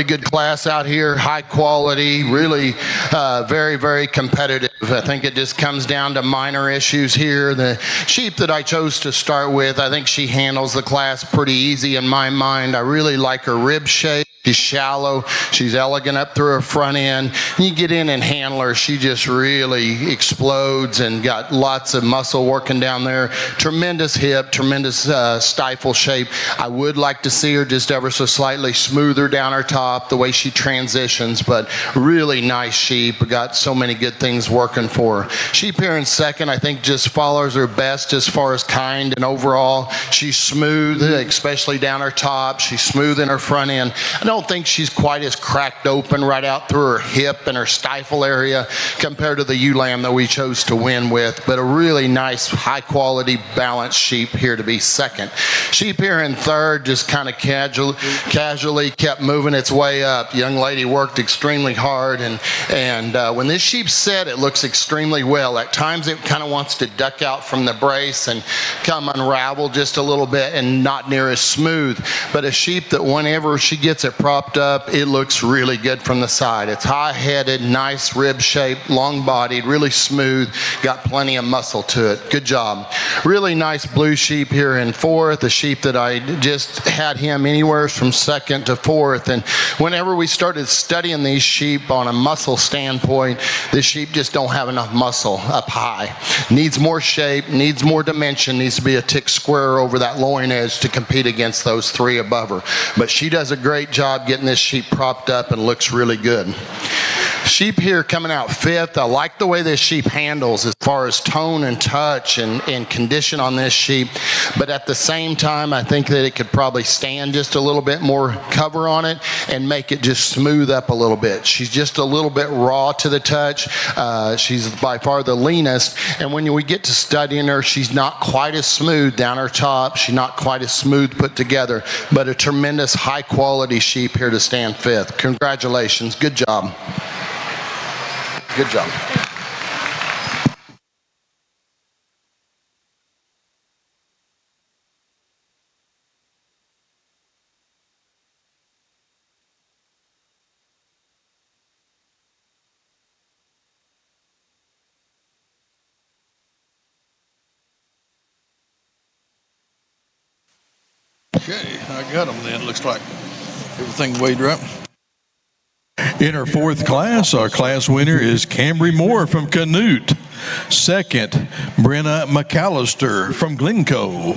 good class out here, high quality, really very, very competitive. I think it just comes down to minor issues here. The sheep that I chose to start with, I think she handles the class pretty easy in my mind. I really like her rib shape. She's shallow, she's elegant up through her front end. You get in and handle her, she just really explodes and got lots of muscle working down there. Tremendous hip, tremendous stifle shape. I would like to see her just ever so slightly smoother down her top, the way she transitions, but really nice sheep. Got so many good things working for her. Sheep here in second, I think just follows her best as far as kind and overall. She's smooth, especially down her top. She's smooth in her front end. I don't think she's quite as cracked open right out through her hip and her stifle area compared to the ewe lamb that we chose to win with, but a really nice, high quality, balanced sheep here to be second. Sheep here in third just kind of casually kept moving its way up. Young lady worked extremely hard, and when this sheep set, it looks extremely well. At times it kind of wants to duck out from the brace and come unravel just a little bit and not near as smooth, but a sheep that whenever she gets it propped up, it looks really good from the side. It's high-headed, nice rib shape, long-bodied, really smooth, got plenty of muscle to it. Good job. Really nice blue sheep here in fourth, a sheep that I just had him anywhere from second to fourth, and whenever we started studying these sheep on a muscle standpoint, the sheep just don't have enough muscle up high. Needs more shape, needs more dimension, needs to be a tick squarer over that loin edge to compete against those three above her. But she does a great job getting this sheep propped up and looks really good. Sheep here coming out fifth. I like the way this sheep handles as far as tone and touch and condition on this sheep, but at the same time I think that it could probably stand just a little bit more cover on it and make it just smooth up a little bit. She's just a little bit raw to the touch. She's by far the leanest, and when we get to studying her, she's not quite as smooth down her top. She's not quite as smooth put together, but a tremendous high quality sheep here to stand fifth. Congratulations, good job. Good job. Okay, I got them then. Looks like everything weighed right. In our fourth class, our class winner is Cambry Moore from Canute. Second, Brenna McAllister from Glencoe.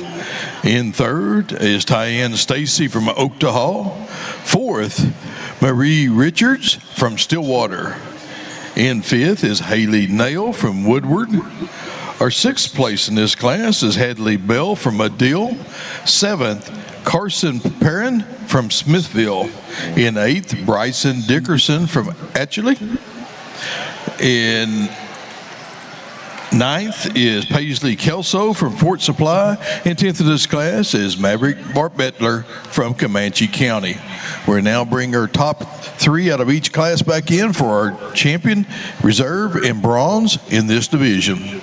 In third is Tyann Stacy from Oaktahaw. Fourth, Marie Richards from Stillwater. In fifth is Haley Nail from Woodward. Our sixth place in this class is Hadley Bell from Madill. Seventh, Carson Perrin from Smithville. In eighth, Bryson Dickerson from Atchley. In ninth is Paisley Kelso from Fort Supply. And 10th in this class is Maverick Barbettler from Comanche County. We're now bringing our top three out of each class back in for our champion, reserve, and bronze in this division.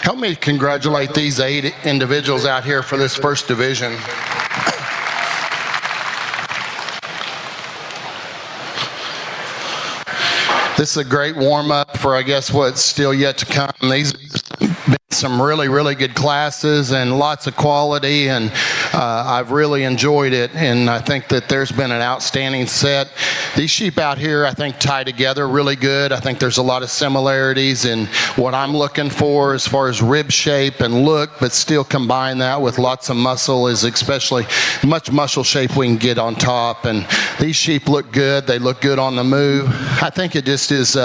Help me congratulate these 8 individuals out here for this first division. This is a great warm-up for, I guess, what's still yet to come. These have been some really, really good classes and lots of quality, and I've really enjoyed it, and I think that there's been an outstanding set. These sheep out here, I think, tie together really good. I think there's a lot of similarities in what I'm looking for as far as rib shape and look, but still combine that with lots of muscle, is especially much muscle shape we can get on top. And these sheep look good. They look good on the move. I think it just is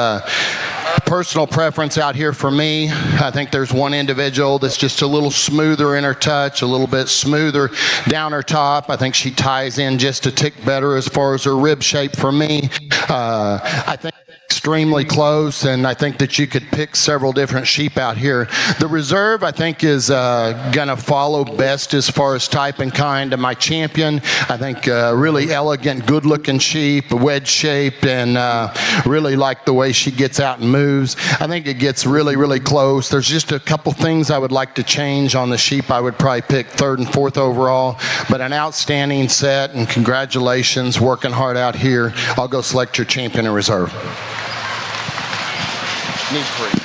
personal preference out here for me. I think there's one individual that's just a little smoother in her touch, a little bit smoother down her top. I think she ties in just a tick better as far as her rib shape for me. I think extremely close, and I think that you could pick several different sheep out here. The reserve, I think, is going to follow best as far as type and kind of my champion. I think really elegant, good-looking sheep, wedge-shaped, and really like the way she gets out and moves. I think it gets really, really close. There's just a couple things I would like to change on the sheep. I would probably pick 3rd and 4th overall, but an outstanding set, and congratulations, working hard out here. I'll go select your champion in reserve. Need 3.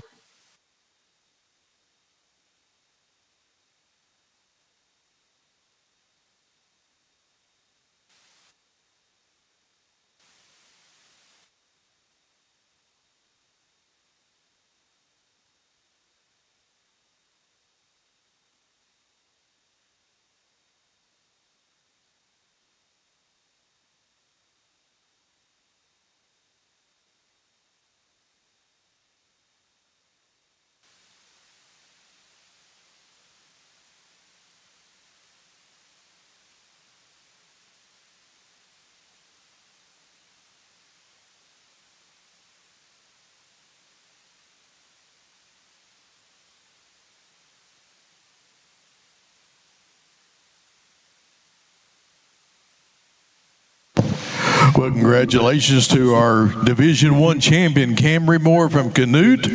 Well, congratulations to our Division I champion, Camry Moore from Canute,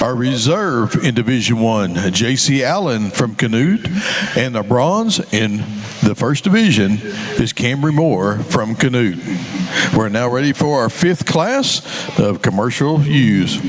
our reserve in Division I, J.C. Allen from Canute, and the bronze in the first division is Camry Moore from Canute. We're now ready for our 5th class of commercial ewes.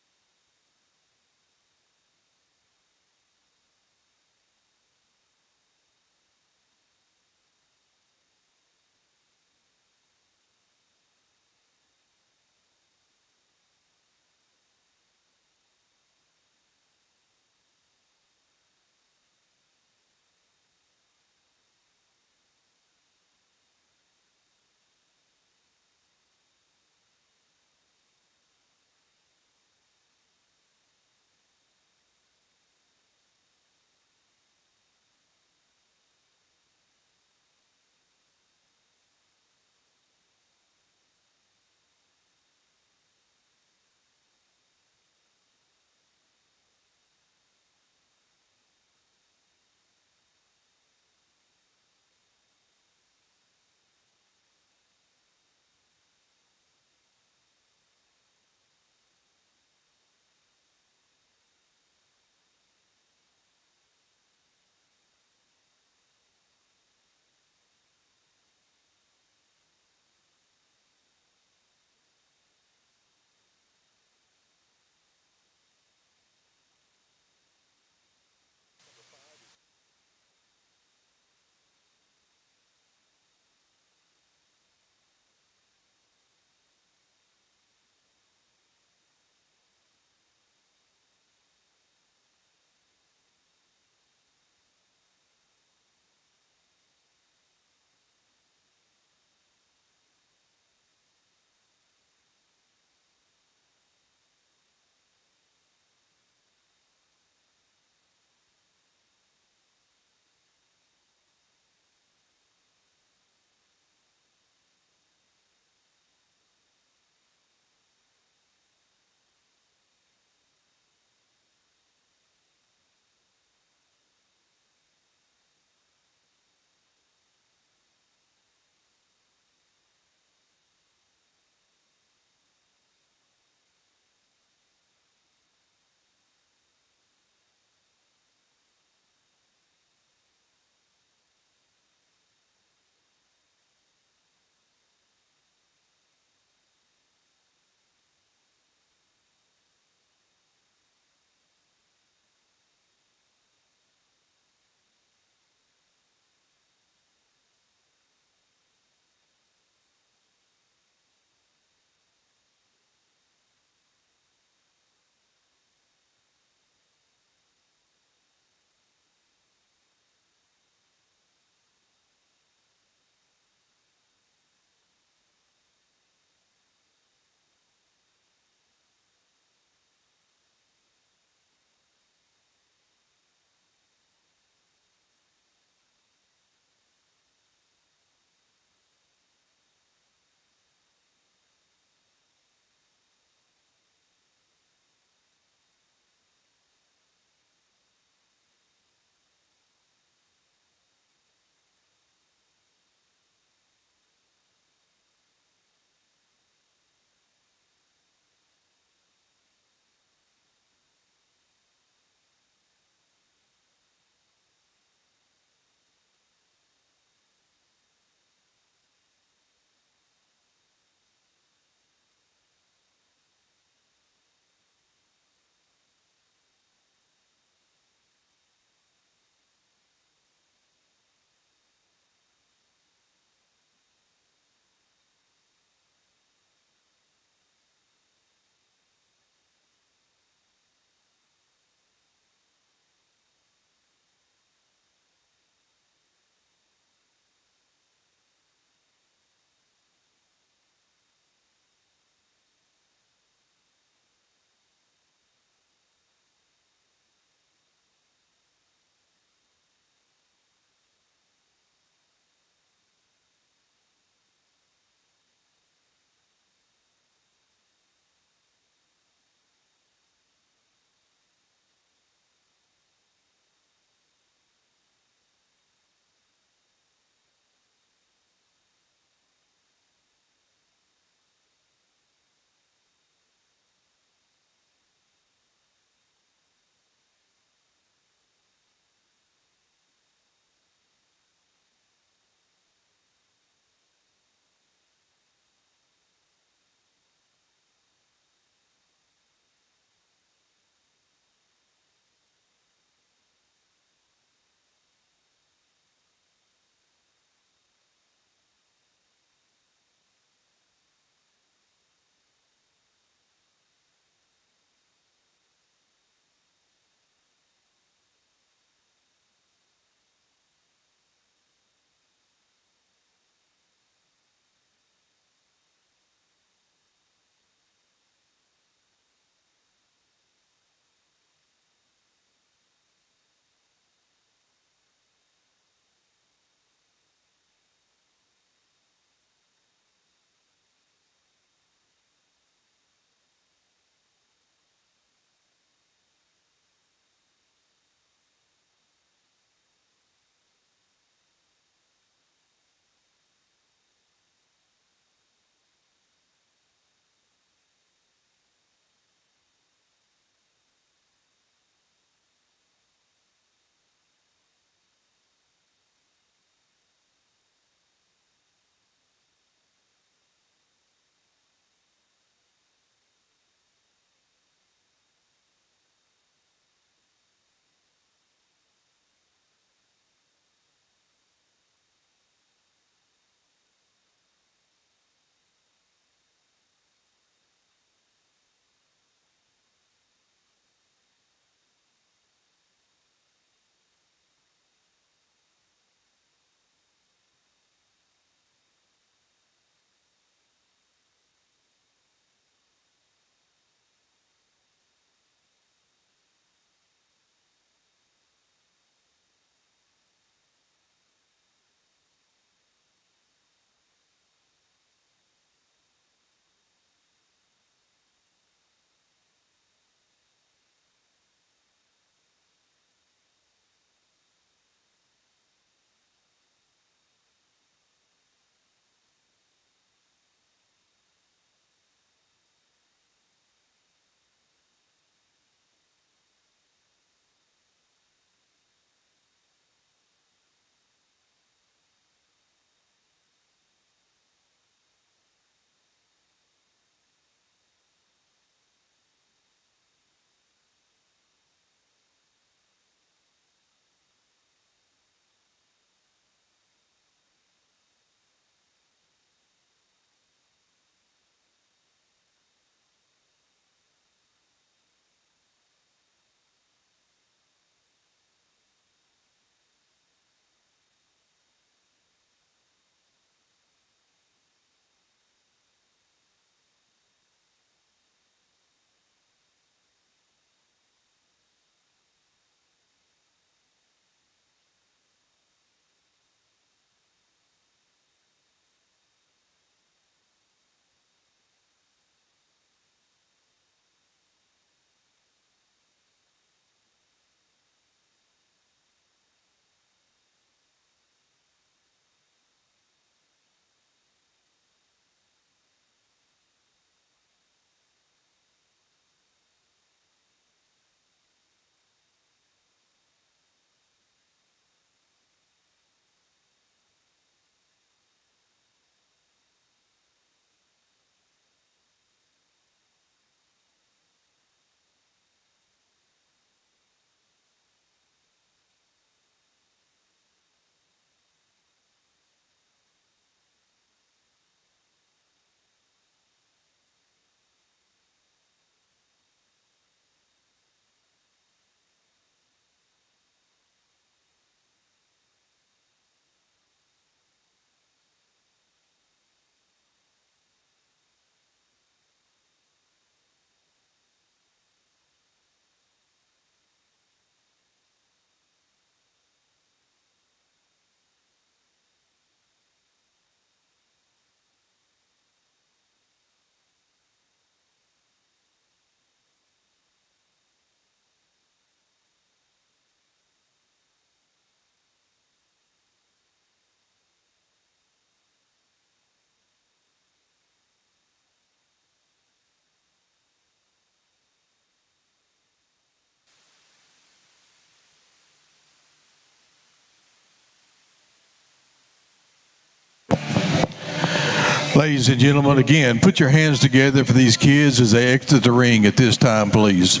Ladies and gentlemen, again, put your hands together for these kids as they exit the ring at this time, please.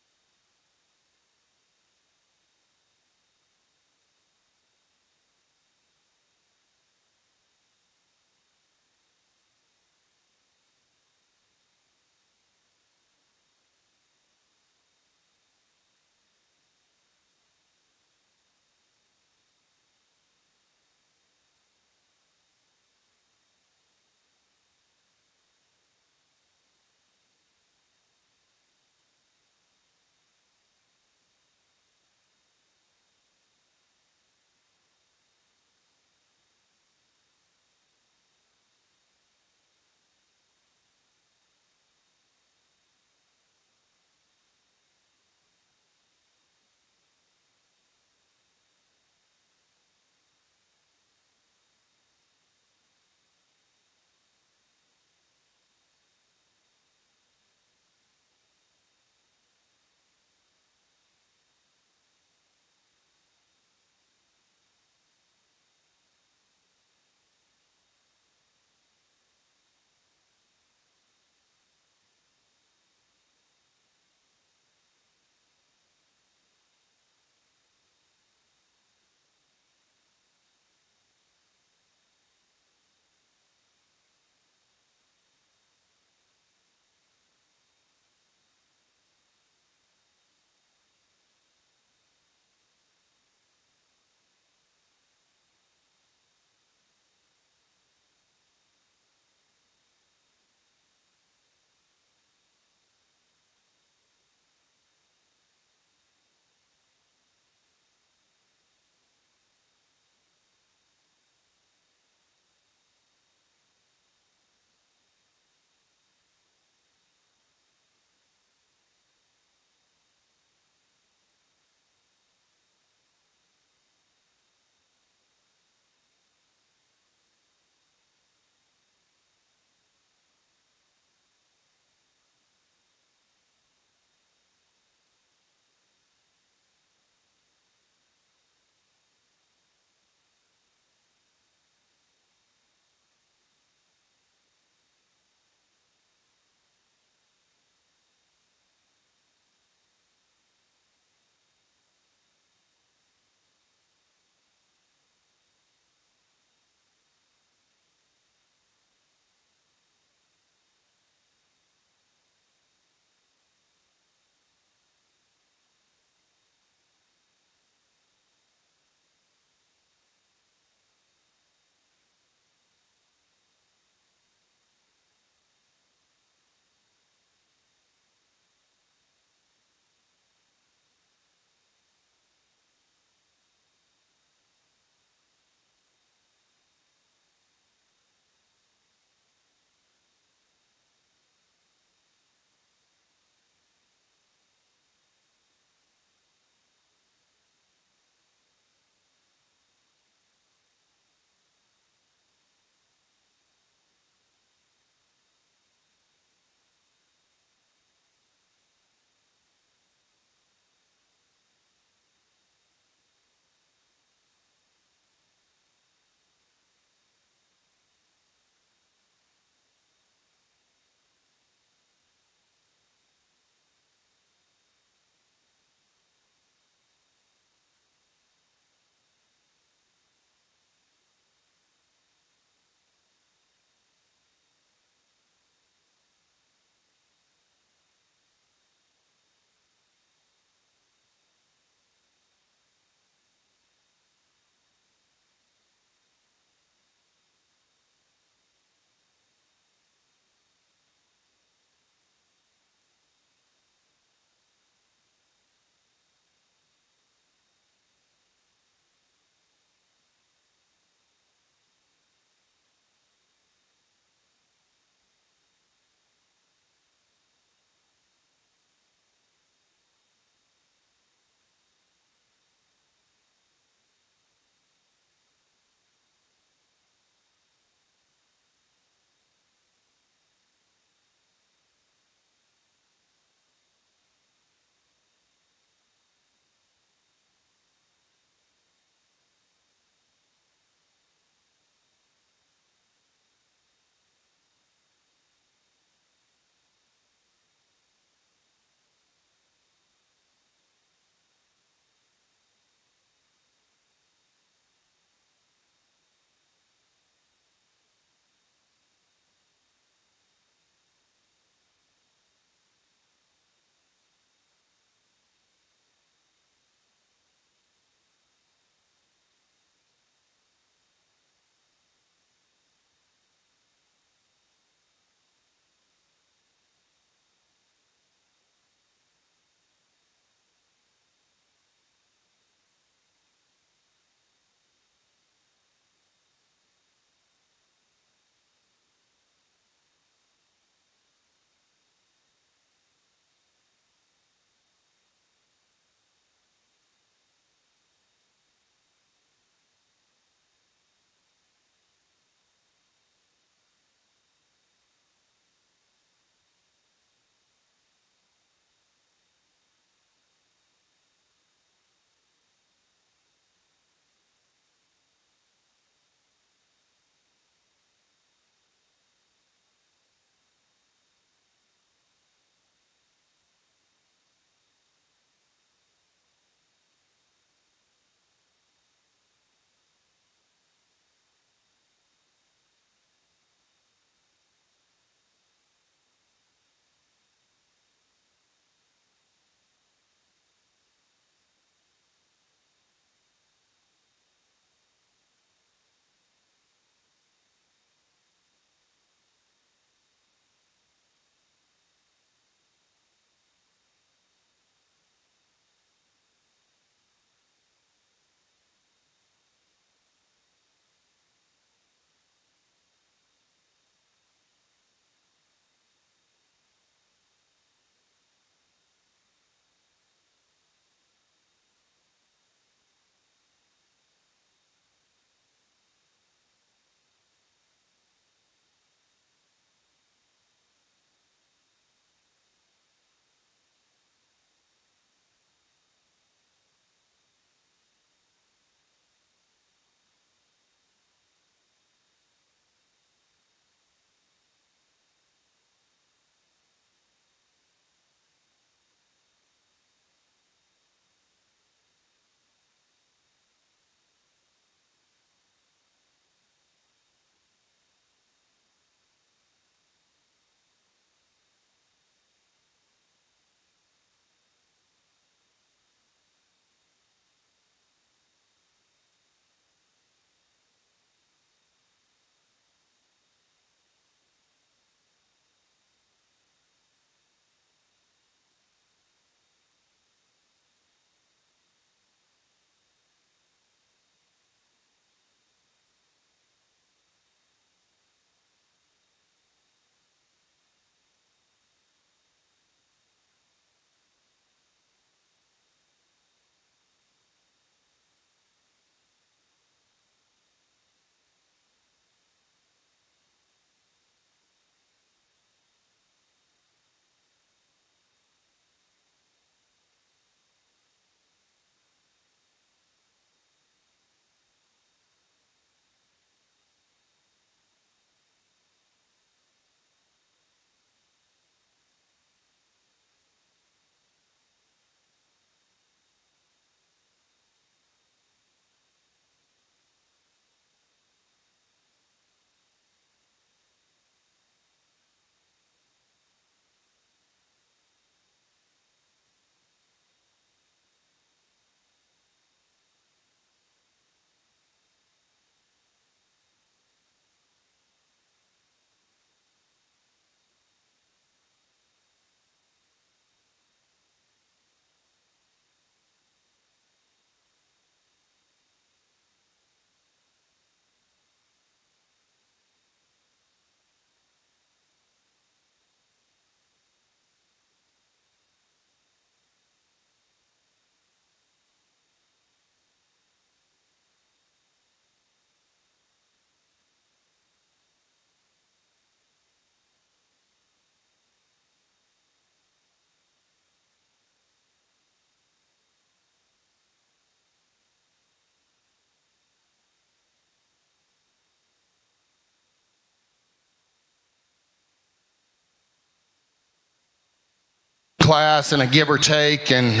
class and a give or take, and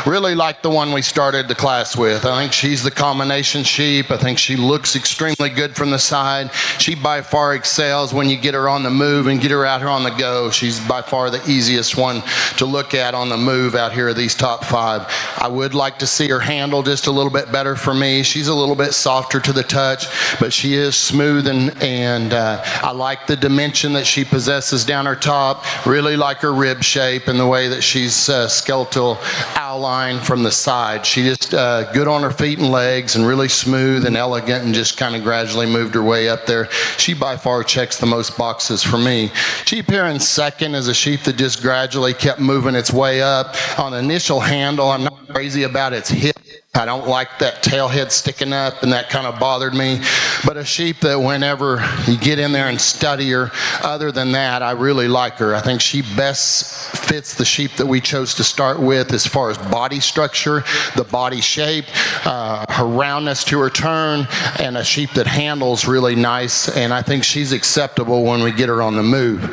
really like the one we started the class with. I think she's the combination sheep. I think she looks extremely good from the side. She by far excels when you get her on the move and get her out here on the go. She's by far the easiest one to look at on the move out here of these top 5. I would like to see her handle just a little bit better for me. She's a little bit softer to the touch, but she is smooth, and I like the dimension that she possesses down her top. Really like her rib shape and the way that she's skeletal outline from the side. She just good on her feet and legs, and really smooth and elegant, and just kind of gradually moved her way up there. She by far checks the most boxes for me. Sheep here in second is a sheep that just gradually kept moving its way up. On the initial handle, I'm not crazy about its hip. I don't like that tail head sticking up, and that kind of bothered me. But a sheep that whenever you get in there and study her, other than that, I really like her. I think she best fits the sheep that we chose to start with as far as body structure, the body shape, her roundness to her turn, and a sheep that handles really nice, and I think she's acceptable when we get her on the move.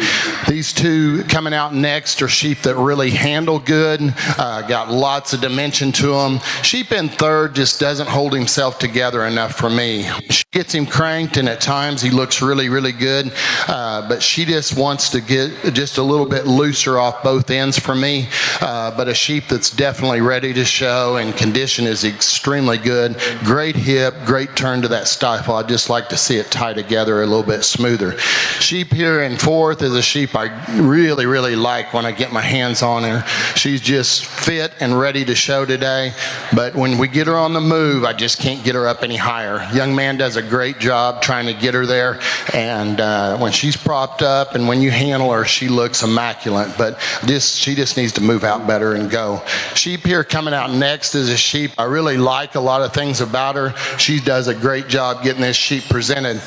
These two coming out next are sheep that really handle good, got lots of dimension to them. Sheep in third just doesn't hold himself together enough for me. She gets him cranked, and at times he looks really, really good, but she just wants to get just a little bit looser off both ends for me. But a sheep that's definitely ready to show, and condition is extremely good. Great hip, great turn to that stifle. I'd just like to see it tie together a little bit smoother. Sheep here in fourth is a sheep I really, really like when I get my hands on her. She's just fit and ready to show today, but when we get her on the move, I just can't get her up any higher. Young man does a great job trying to get her there, and when she's propped up and when you handle her, she looks immaculate, but she just needs to move out better and go. Sheep here coming out next is a sheep I really like a lot of things about her. She does a great job getting this sheep presented.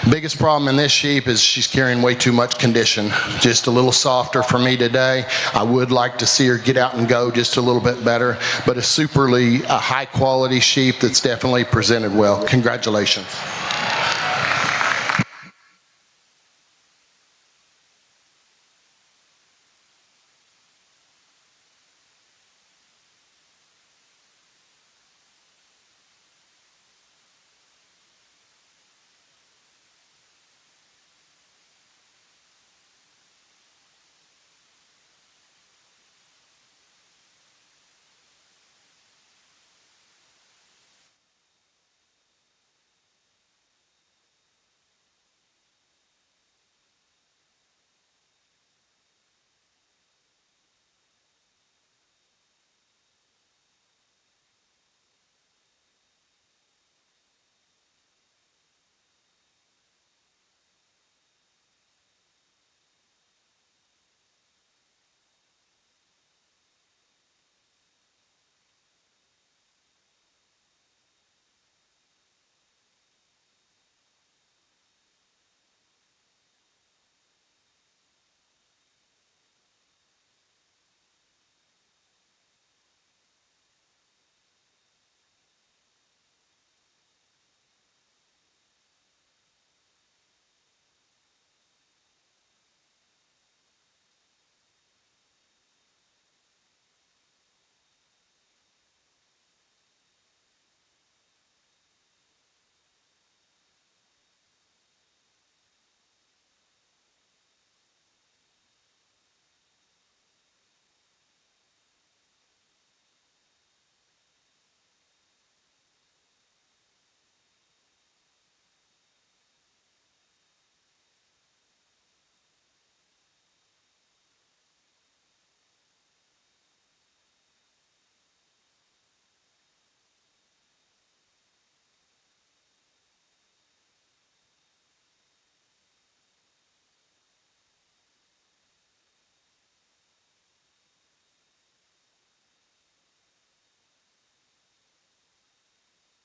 Biggest problem in this sheep is she's carrying way too much condition. Just a little softer for me today. I would like to see her get out and go just a little bit better, but a superly high quality sheep that's definitely presented well. Congratulations.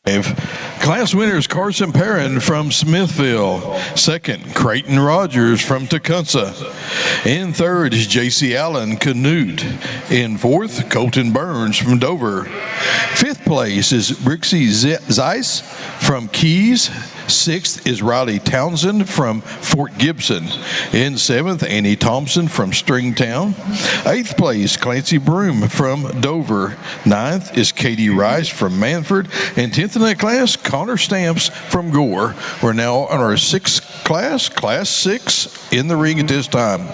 Class winners Carson Perrin from Smithville. Second, Creighton Rogers from Tecumseh. In third is J.C. Allen Canute. In fourth, Colton Burns from Dover. Fifth place is Brixie Zeiss from Keys. Sixth is Riley Townsend from Fort Gibson. In seventh, Annie Thompson from Stringtown. Eighth place, Clancy Broom from Dover. Ninth is Katie Rice from Manford. And 10th in that class, Connor Stamps from Gore. We're now on our sixth class, Class 6, in the ring at this time.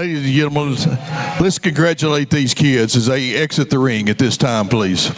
Ladies and gentlemen, let's congratulate these kids as they exit the ring at this time, please.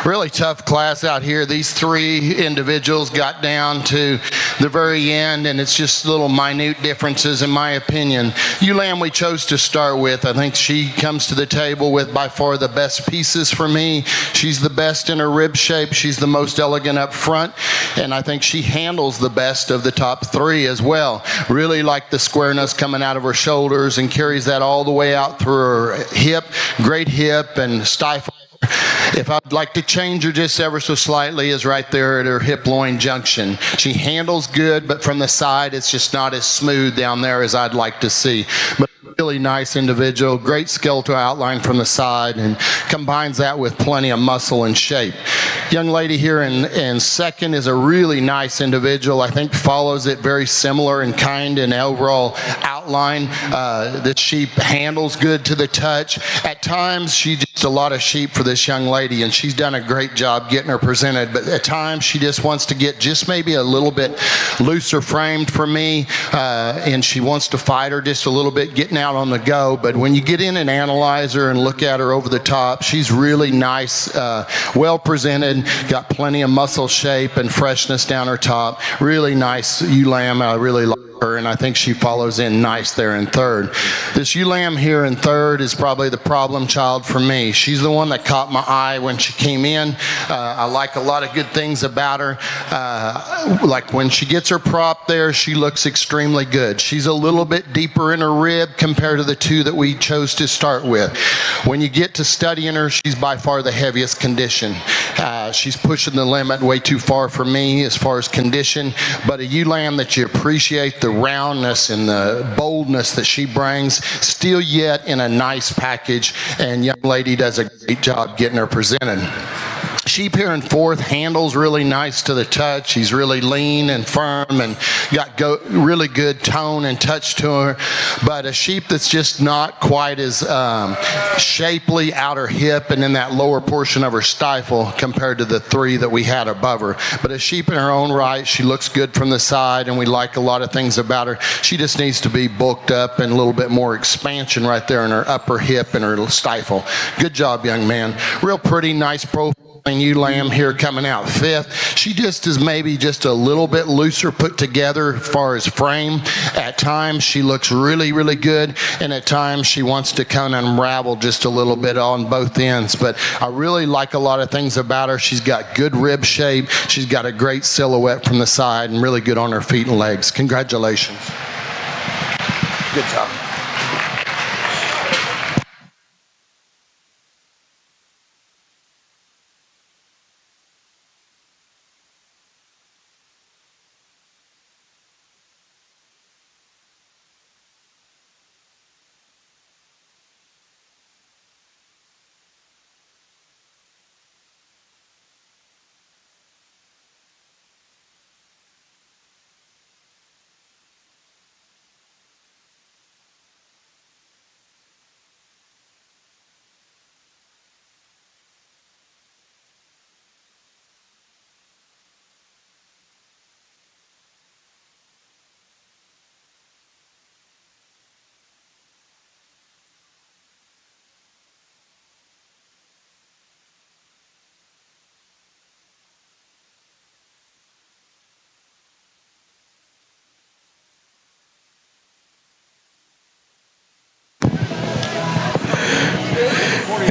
Really tough class out here. These three individuals got down to the very end, and it's just little minute differences in my opinion. Ewe Lamb we chose to start with. I think she comes to the table with by far the best pieces for me. She's the best in her rib shape. She's the most elegant up front, and I think she handles the best of the top three as well. Really like the squareness coming out of her shoulders and carries that all the way out through her hip. Great hip and stifle. If I'd like to change her just ever so slightly is right there at her hip-loin junction. She handles good, but from the side it's just not as smooth down there as I'd like to see. But really nice individual, great skeletal outline from the side, and combines that with plenty of muscle and shape. Young lady here in second is a really nice individual. I think follows it very similar in kind and overall outline. That she handles good to the touch. At times she's just a lot of sheep for this young lady, and she's done a great job getting her presented, but at times she just wants to get just maybe a little bit looser framed for me, and she wants to fight her just a little bit getting out on the go. But when you get in and analyze her and look at her over the top, she's really nice, well presented, got plenty of muscle shape and freshness down her top. Really nice ewe lamb. I really like her, and I think she follows in nice there in third. This ewe lamb here in third is probably the problem child for me. She's the one that caught my eye when she came in. I like a lot of good things about her. Like when she gets her prop there, she looks extremely good. She's a little bit deeper in her rib compared to the two that we chose to start with. When you get to studying her, she's by far the heaviest condition. She's pushing the limit way too far for me as far as condition, but a ewe lamb that you appreciate the roundness and the boldness that she brings, still yet in a nice package, and young lady does a great job getting her presented. Sheep here in fourth handles really nice to the touch. He's really lean and firm and got really good tone and touch to her, but a sheep that's just not quite as shapely outer hip and in that lower portion of her stifle compared to the three that we had above her. But a sheep in her own right, she looks good from the side, and we like a lot of things about her. She just needs to be bulked up and a little bit more expansion right there in her upper hip and her stifle. Good job, young man. Real pretty, nice profile. Ewe lamb here coming out fifth. She just is maybe just a little bit looser put together as far as frame. At times she looks really, really good, and at times she wants to kind of unravel just a little bit on both ends. But I really like a lot of things about her. She's got good rib shape. She's got a great silhouette from the side and really good on her feet and legs. Congratulations. Good job.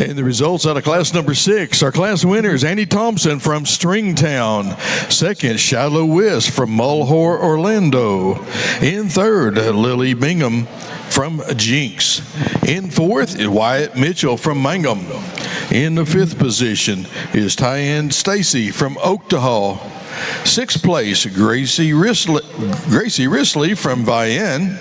And the results out of class number 6. Our class winners, Annie Thompson from Stringtown. Second, Shiloh West from Mulhor, Orlando. In third, Lily Bingham from Jinx. In fourth, Wyatt Mitchell from Mangum. In the fifth position is Tyann Stacy from Oakdale. Sixth place, Gracie Risley from Vienne.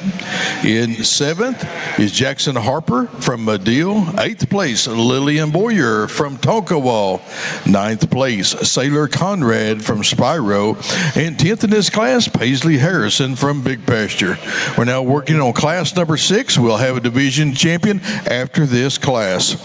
In seventh is Jackson Harper from Madill. Eighth place, Lillian Boyer from Tonkawa. Ninth place, Sailor Conrad from Spiro. And 10th in this class, Paisley Harrison from Big Pasture. We're now working on class number 6. We'll have a division champion after this class.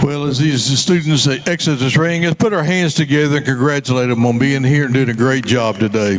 Well, as these students exit this ring, let's put our hands together and congratulate them on being here and doing a great job today.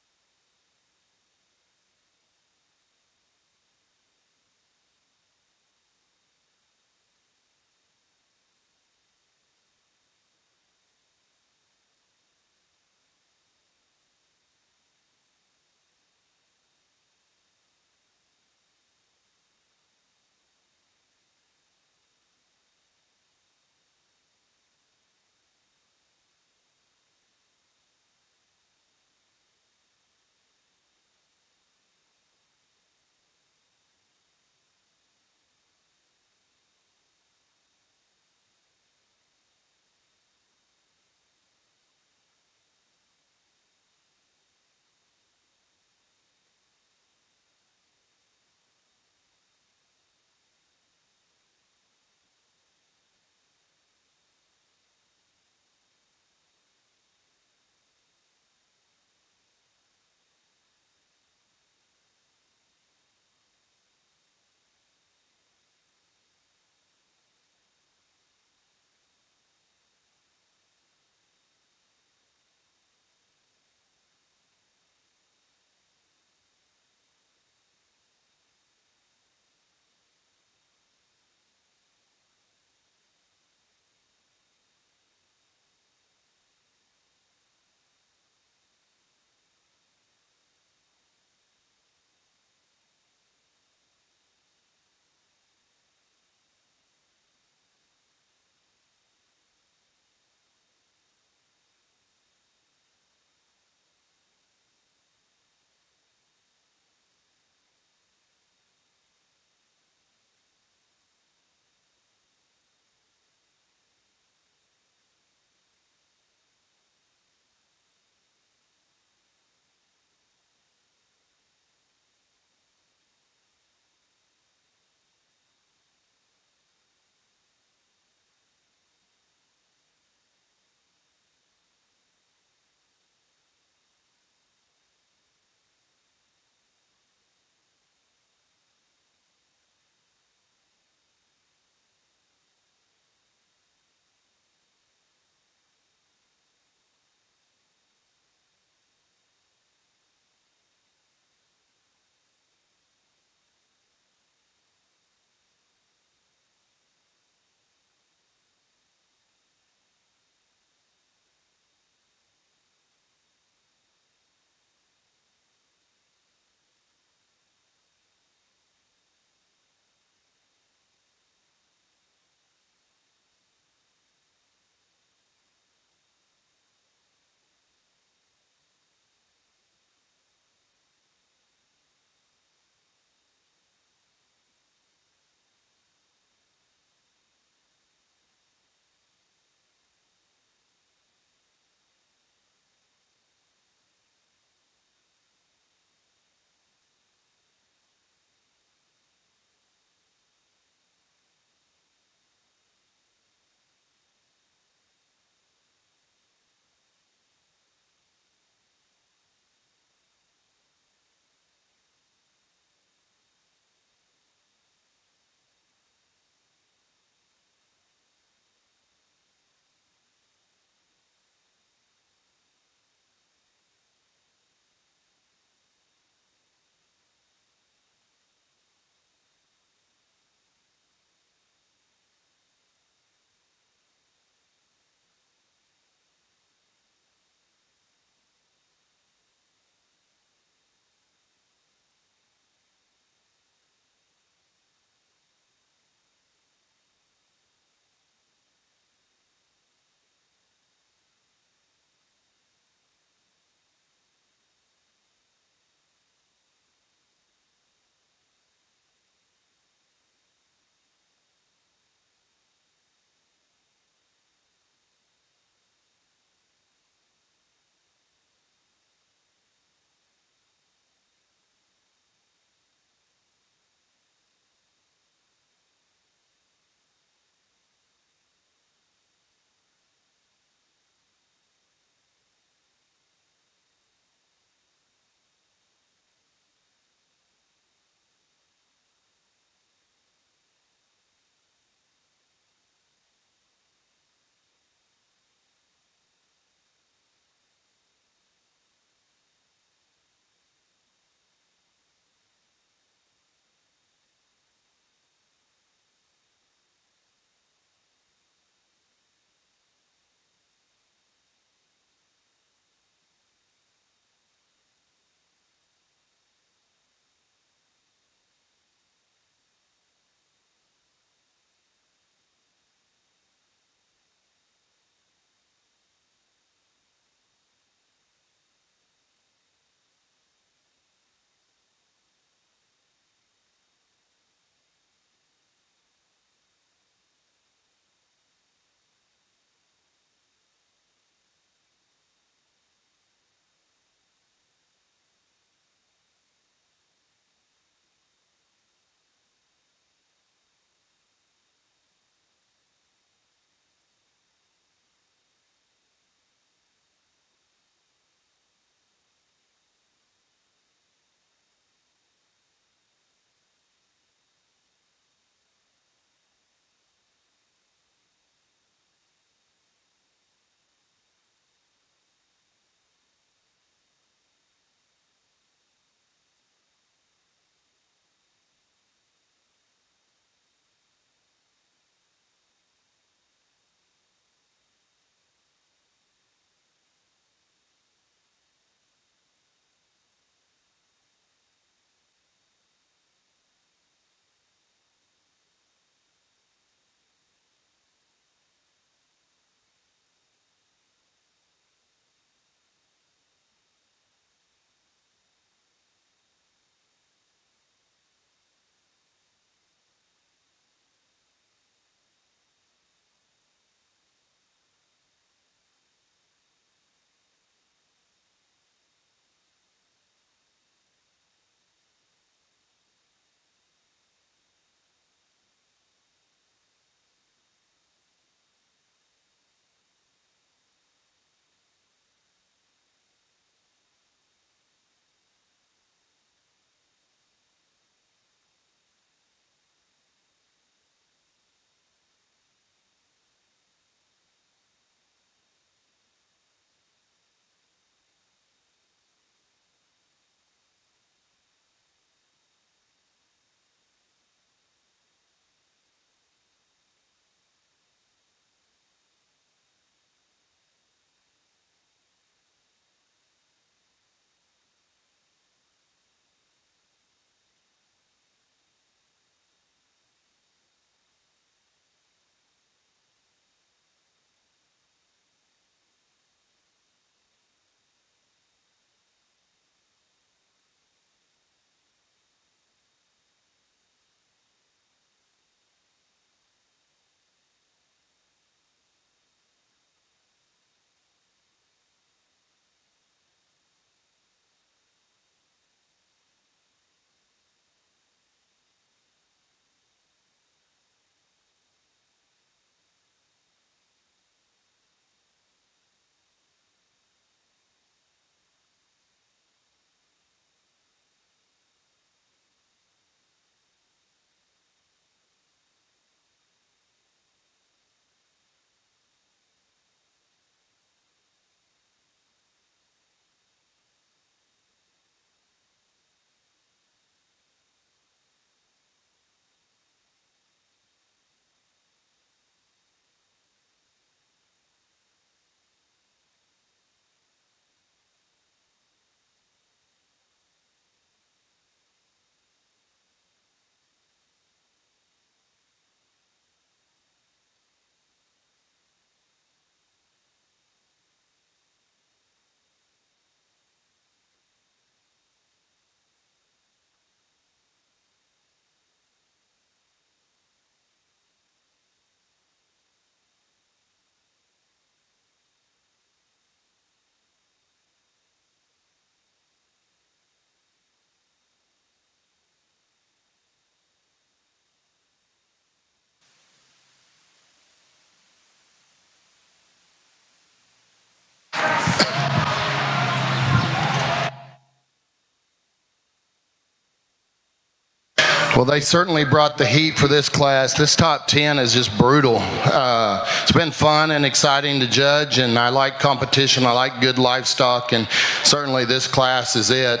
Well, they certainly brought the heat for this class. This top 10 is just brutal. It's been fun and exciting to judge, and I like competition. I like good livestock, and certainly this class is it.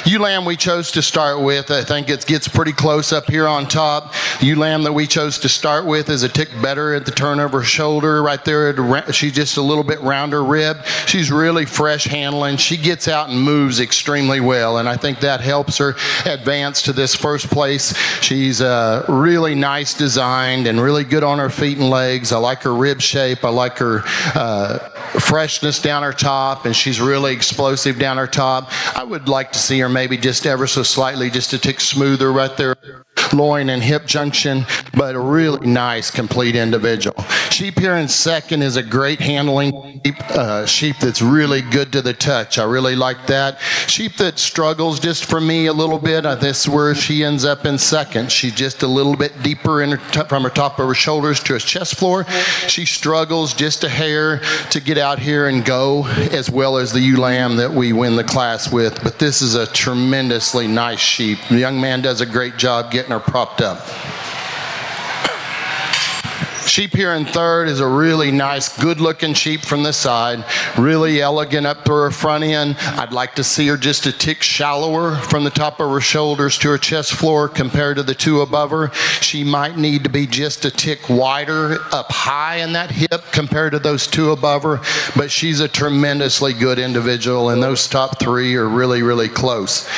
Ewe lamb we chose to start with, I think it gets pretty close up here on top. Ewe lamb that we chose to start with is a tick better at the turn of her shoulder right there. She's just a little bit rounder rib. She's really fresh handling. She gets out and moves extremely well, and I think that helps her advance to this first place. She's really nice designed and really good on her feet and legs. I like her rib shape. I like her freshness down her top, and she's really explosive down her top. I would like to see her maybe just ever so slightly, just a tick smoother right there, loin and hip junction, but a really nice complete individual. Sheep here in second is a great handling sheep that's really good to the touch. I really like that. Sheep that struggles just for me a little bit, this is where she ends up in second. She's just a little bit deeper in her from her top of her shoulders to her chest floor. She struggles just a hair to get out here and go, as well as the ewe lamb that we win the class with. But this is a tremendously nice sheep. The young man does a great job getting her propped up. Sheep here in third is a really nice, good-looking sheep from the side, really elegant up through her front end. I'd like to see her just a tick shallower from the top of her shoulders to her chest floor compared to the two above her. She might need to be just a tick wider up high in that hip compared to those two above her, but she's a tremendously good individual, and those top three are really, really close.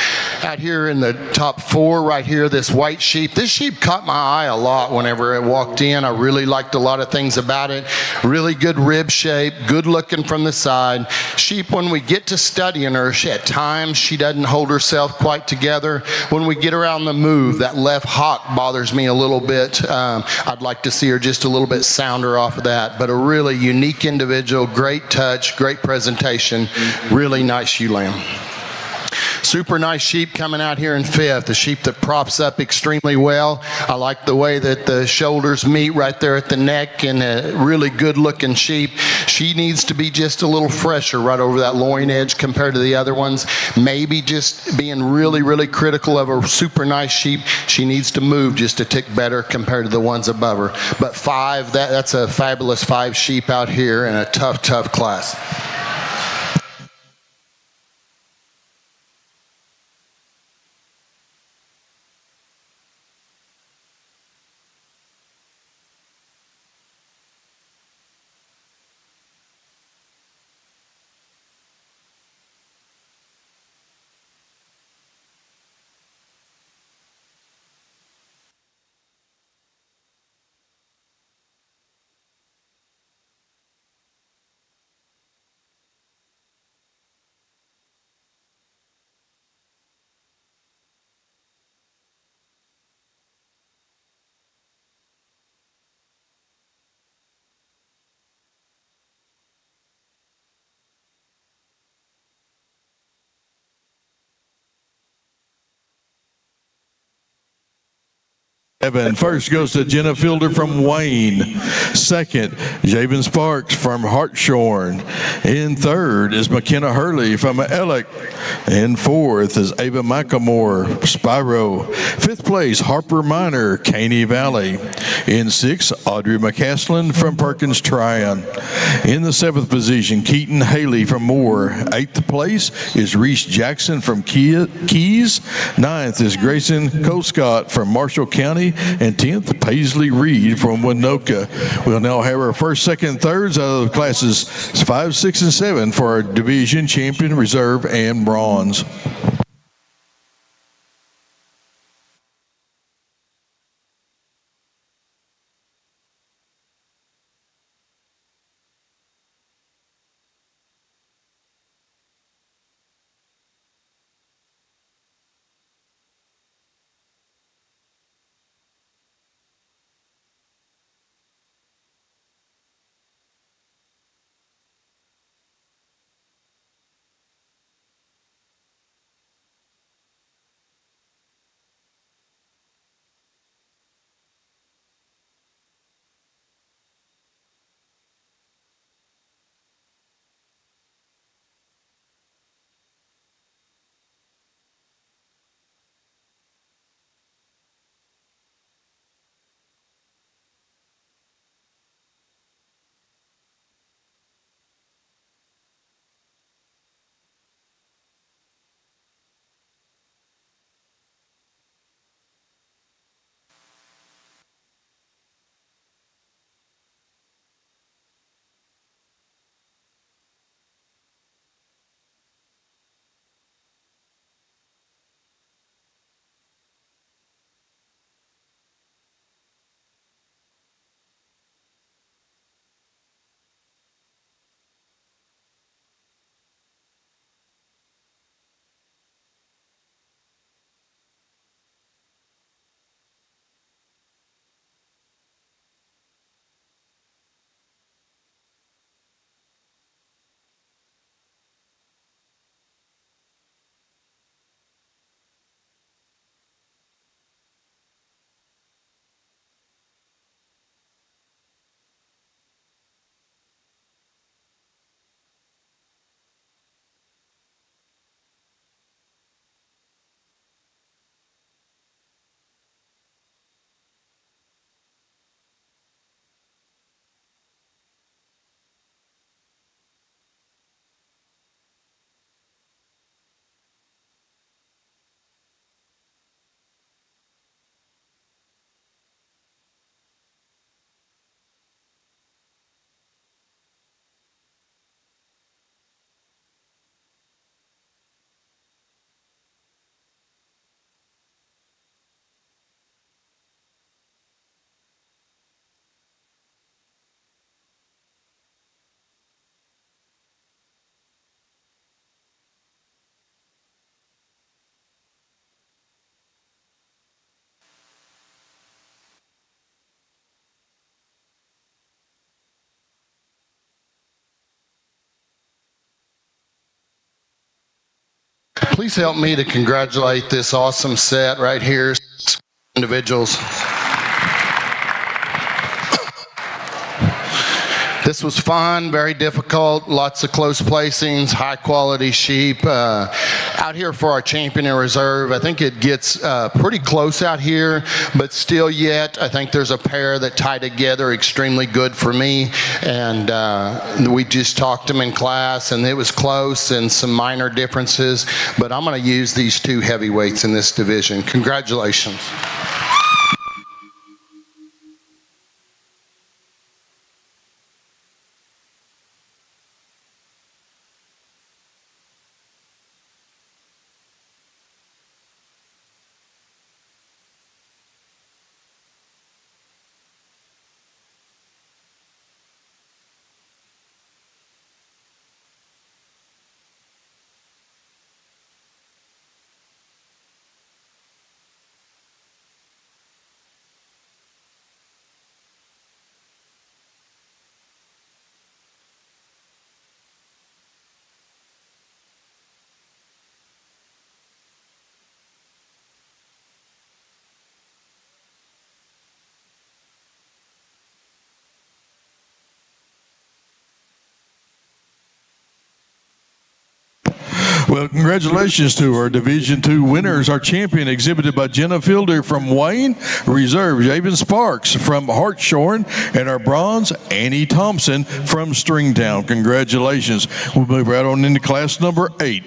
Out here in the top four right here, this white sheep, this sheep caught my eye a lot whenever it walked in. I really liked a lot of things about it. Really good rib shape, good looking from the side. Sheep, when we get to studying her, at times she doesn't hold herself quite together. When we get her on the move, that left hock bothers me a little bit. I'd like to see her just a little bit sounder off of that, but a really unique individual, great touch, great presentation, really nice ewe lamb. Super nice sheep coming out here in fifth, a sheep that props up extremely well. I like the way that the shoulders meet right there at the neck, and a really good looking sheep. She needs to be just a little fresher right over that loin edge compared to the other ones. Maybe just being really, really critical of a super nice sheep, she needs to move just a tick better compared to the ones above her. But five, that's a fabulous five sheep out here in a tough, tough class. First goes to Jenna Fielder from Wayne. Second, Javen Sparks from Hartshorn. In third is McKenna Hurley from Ellick. In fourth is Ava McElmore, Spiro. Fifth place, Harper Minor, Caney Valley. In sixth, Audrey McCaslin from Perkins Tryon. In the seventh position, Keaton Haley from Moore. Eighth place is Reese Jackson from Keys. Ninth is Grayson Colescott from Marshall County. And 10th, Paisley Reed from Winoka. We'll now have our first, second, thirds out of the classes 5, 6, and 7 for our division champion, reserve, and bronze. Please help me to congratulate this awesome set right here, individuals. This was fun, very difficult, lots of close placings, high quality sheep. Out here for our champion and reserve, I think it gets pretty close out here, but still yet, I think there's a pair that tie together extremely good for me. And we just talked them in class, and it was close and some minor differences, but I'm going to use these two heavyweights in this division. Congratulations. Well, congratulations to our Division II winners. Our champion exhibited by Jenna Fielder from Wayne, reserve Javen Sparks from Hartshorn, and our bronze, Annie Thompson from Stringtown. Congratulations. We'll move right on into class number 8.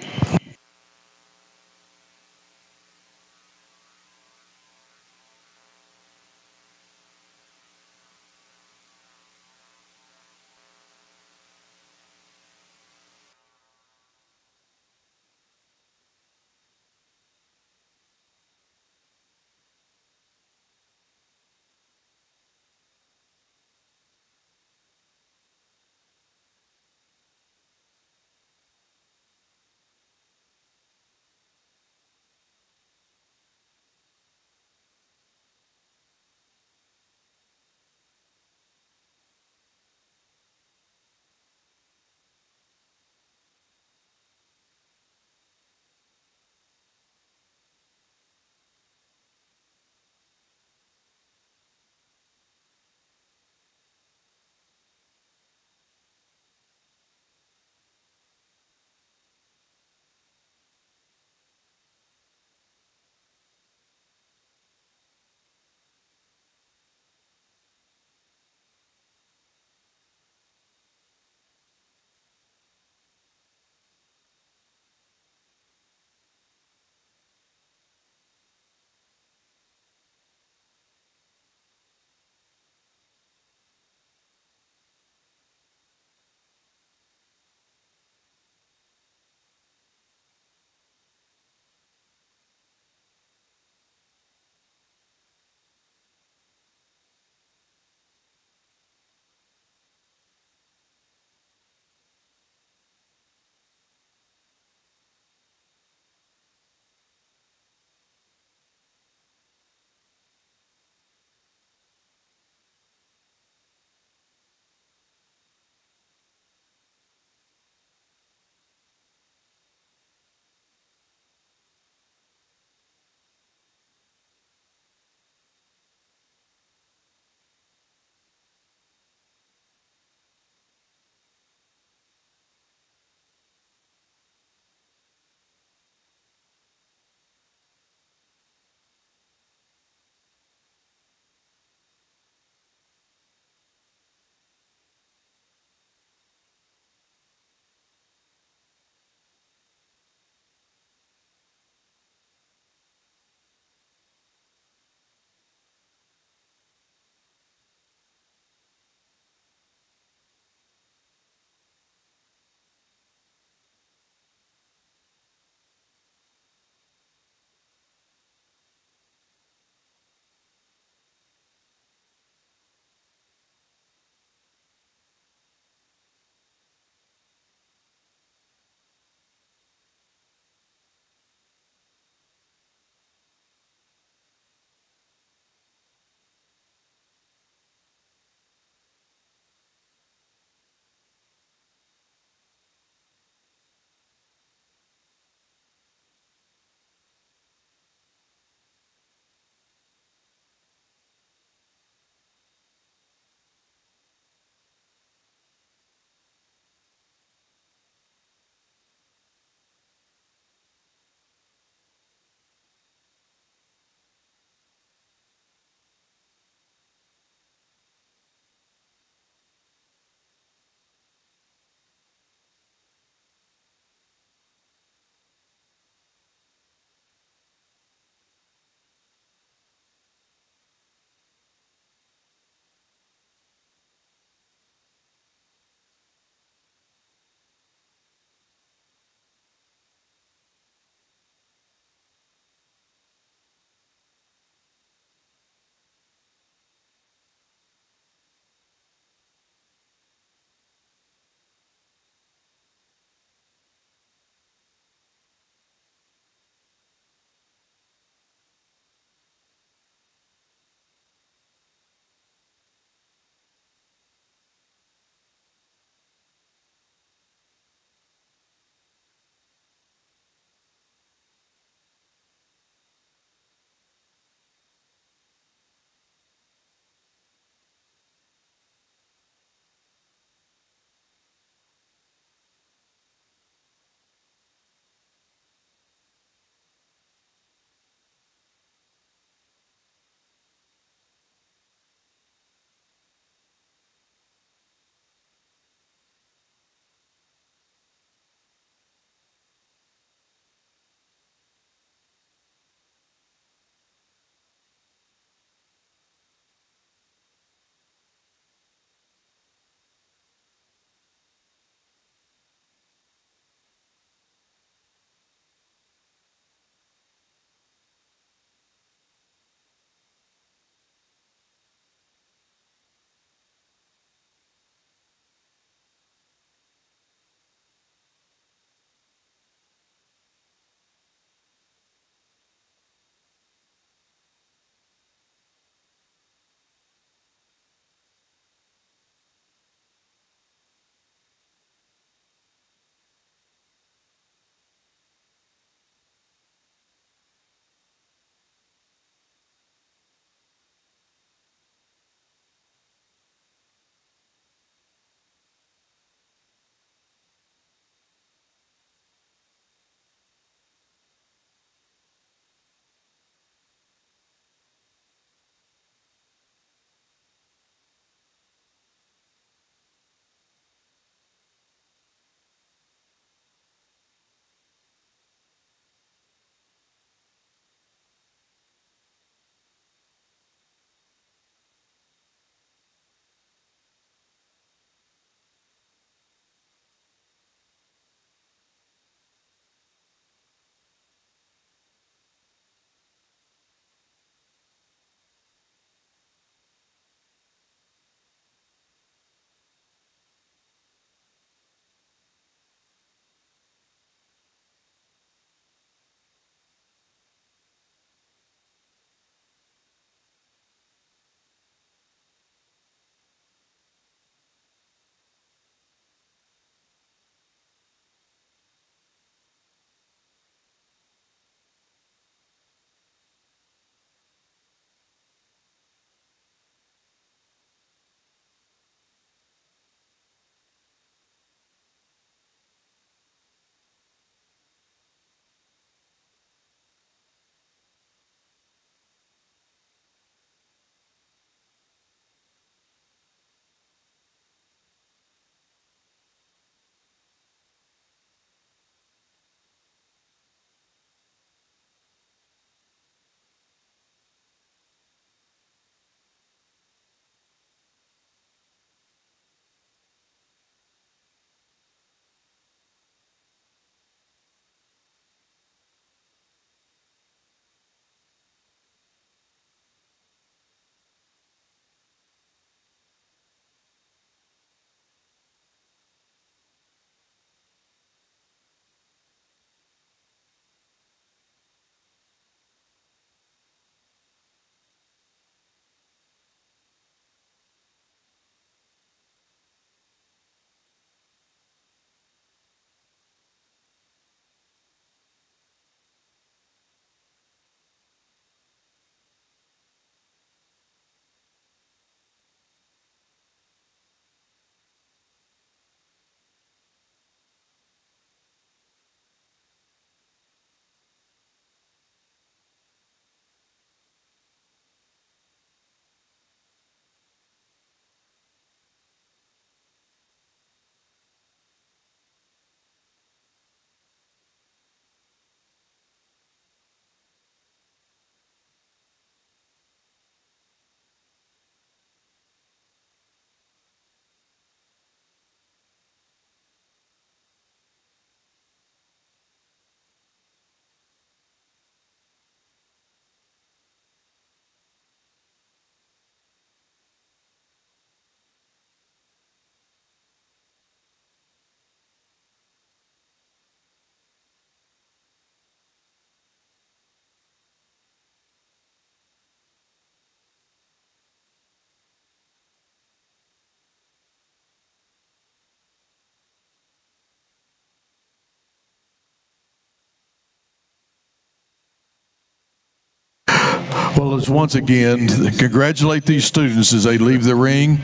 Well, let's once again congratulate these students as they leave the ring.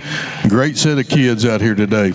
Great set of kids out here today.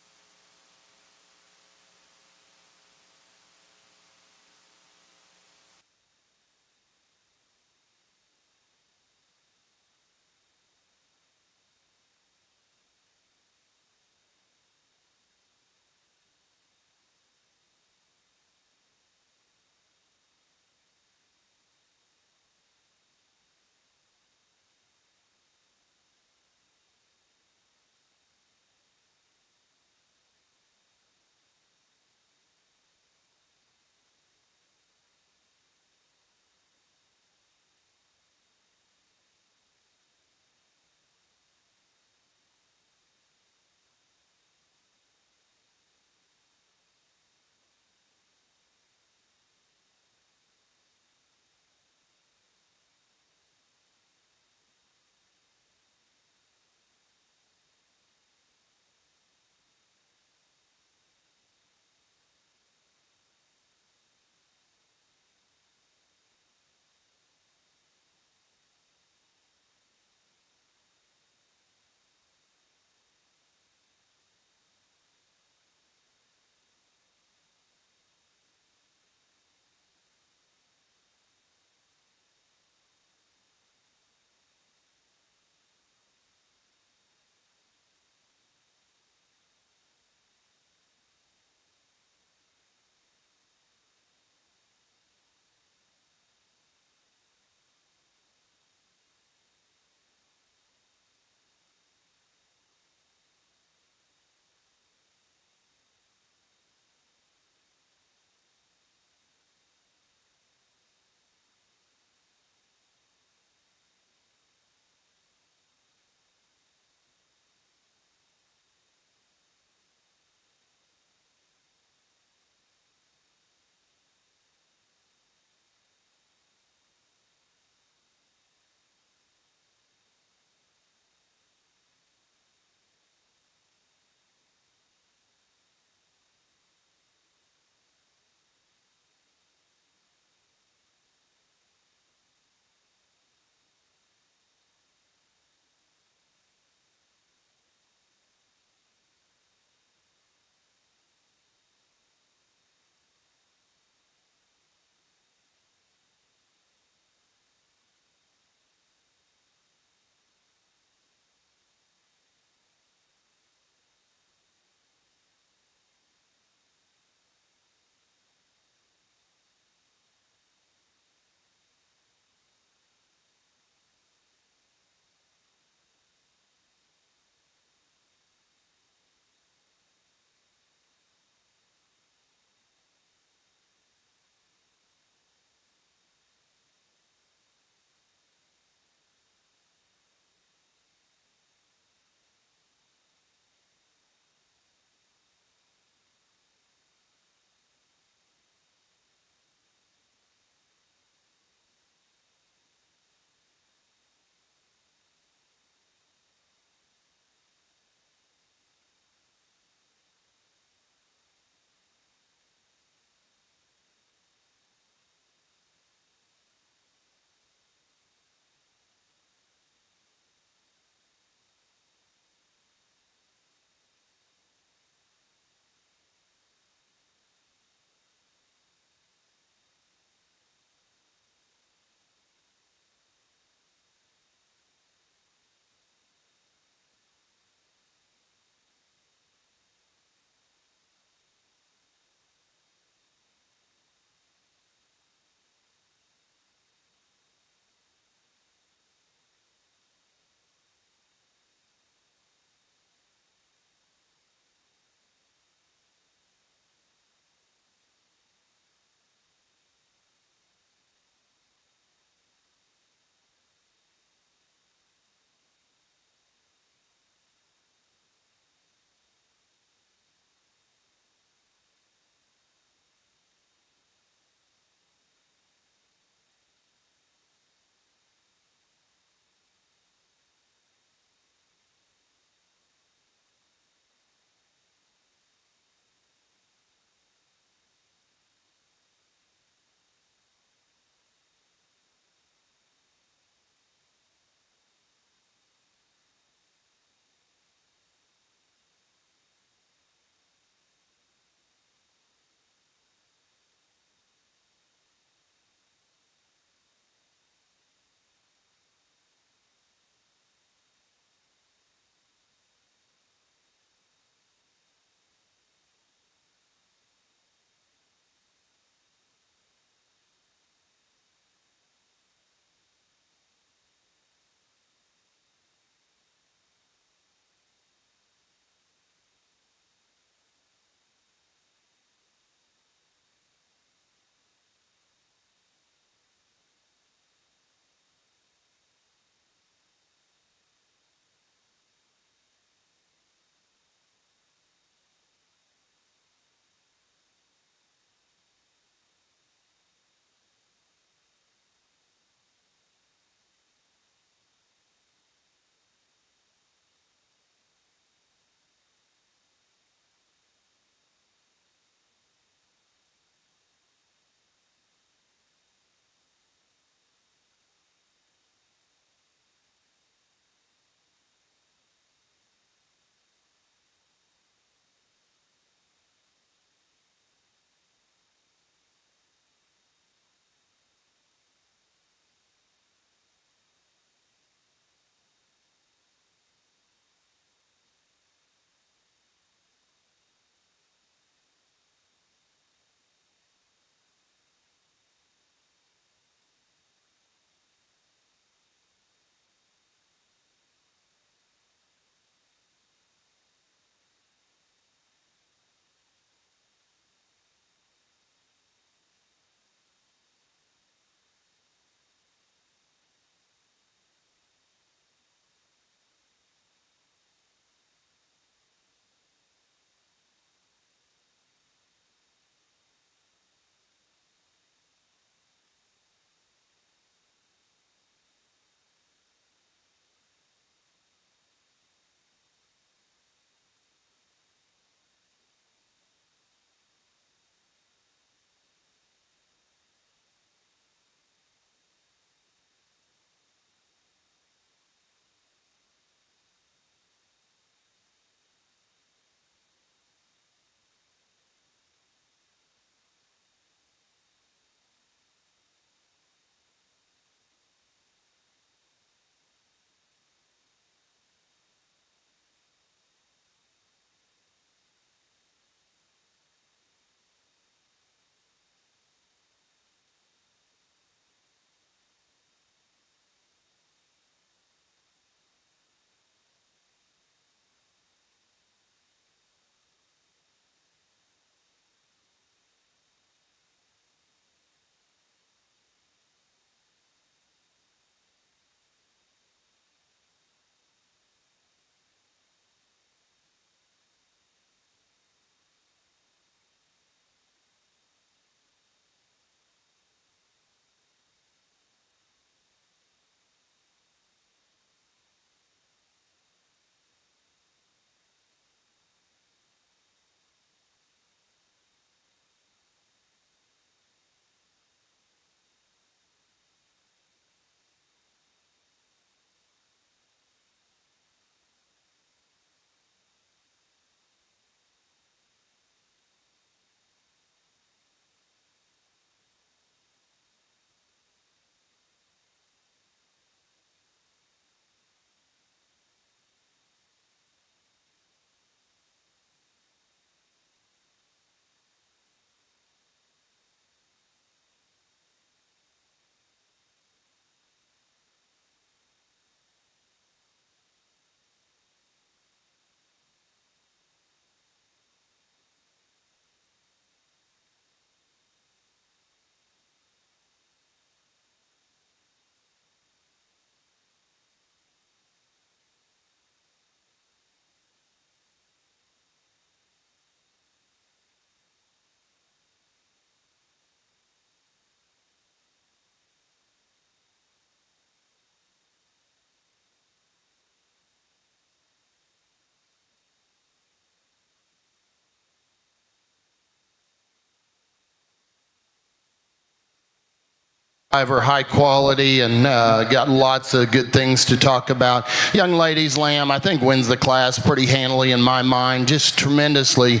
Are high quality and got lots of good things to talk about. Young lady's lamb, I think, wins the class pretty handily in my mind. Just tremendously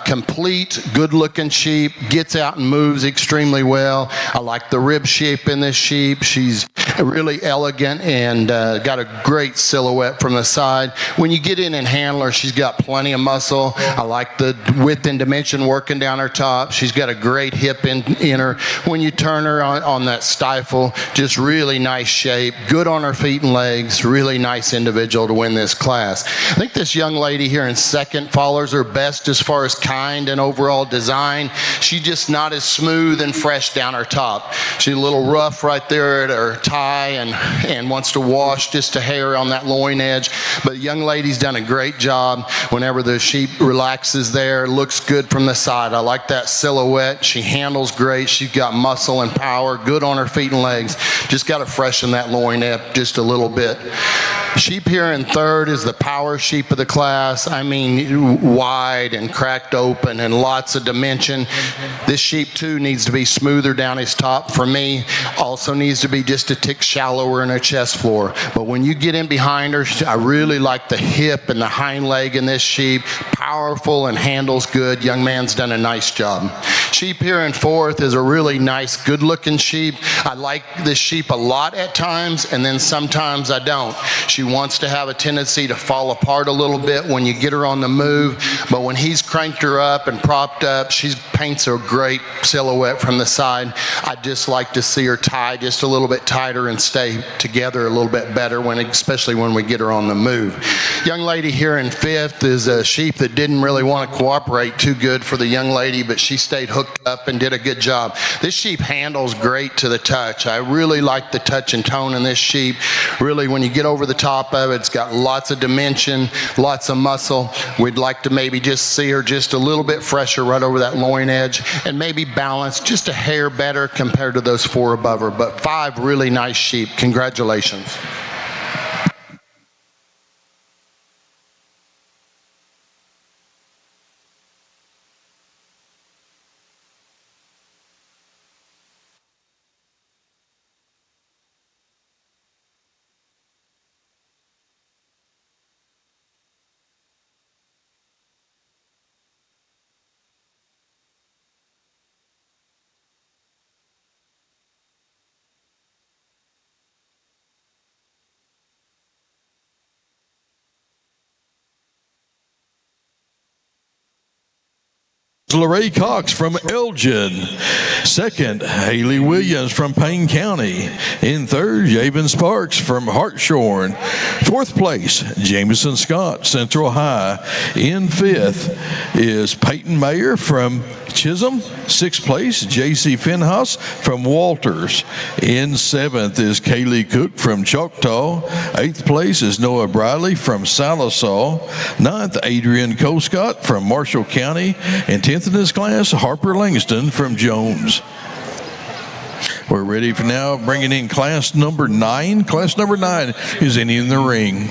complete, good-looking sheep, gets out and moves extremely well. I like the rib shape in this sheep. She's really elegant and got a great silhouette from the side. When you get in and handle her, she's got plenty of muscle. I like the width and dimension working down her top. She's got a great hip in her. When you turn her on that stifle, just really nice shape, good on her feet and legs, really nice individual to win this class. I think this young lady here in second follows her best as far as kind and overall design. She's just not as smooth and fresh down her top. She's a little rough right there at her tie and wants to wash just a hair on that loin edge, but the young lady's done a great job. Whenever the sheep relaxes there, looks good from the side. I like that silhouette. She handles great. She's got muscle and power, good on her feet and legs. Just got to freshen that loin up just a little bit. Sheep here in third is the power sheep of the class. I mean, wide and cracked open and lots of dimension. This sheep too needs to be smoother down his top for me. Also needs to be just a tick shallower in her chest floor. But when you get in behind her, I really like the hip and the hind leg in this sheep. Powerful and handles good. Young man's done a nice job. Sheep here in fourth is a really nice, good-looking sheep. I like this sheep a lot at times, and then sometimes I don't. She wants to have a tendency to fall apart a little bit when you get her on the move, but when he's cranked her up and propped up, she paints a great silhouette from the side. I just like to see her tie just a little bit tighter and stay together a little bit better, especially when we get her on the move. Young lady here in fifth is a sheep that didn't really want to cooperate too good for the young lady, but she stayed hooked up and did a good job. This sheep handles great to the touch. I really like the touch and tone in this sheep. Really, when you get over the top of it, it's got lots of dimension, lots of muscle. We'd like to maybe just see her just a little bit fresher right over that loin edge and maybe balance just a hair better compared to those four above her. But five really nice sheep. Congratulations. Larray Cox from Elgin. Second, Haley Williams from Payne County. In third, Javen Sparks from Hartshorn. Fourth place, Jameson Scott, Central High. In fifth is Peyton Mayer from Chisholm. Sixth place, J.C. Finhouse from Walters. In seventh is Kaylee Cook from Choctaw. Eighth place is Noah Briley from Salisaw. Ninth, Adrian Colescott from Marshall County. And 10th in this class, Harper Langston from Jones. We're ready for now bringing in class number 9. Class number 9 is in the ring.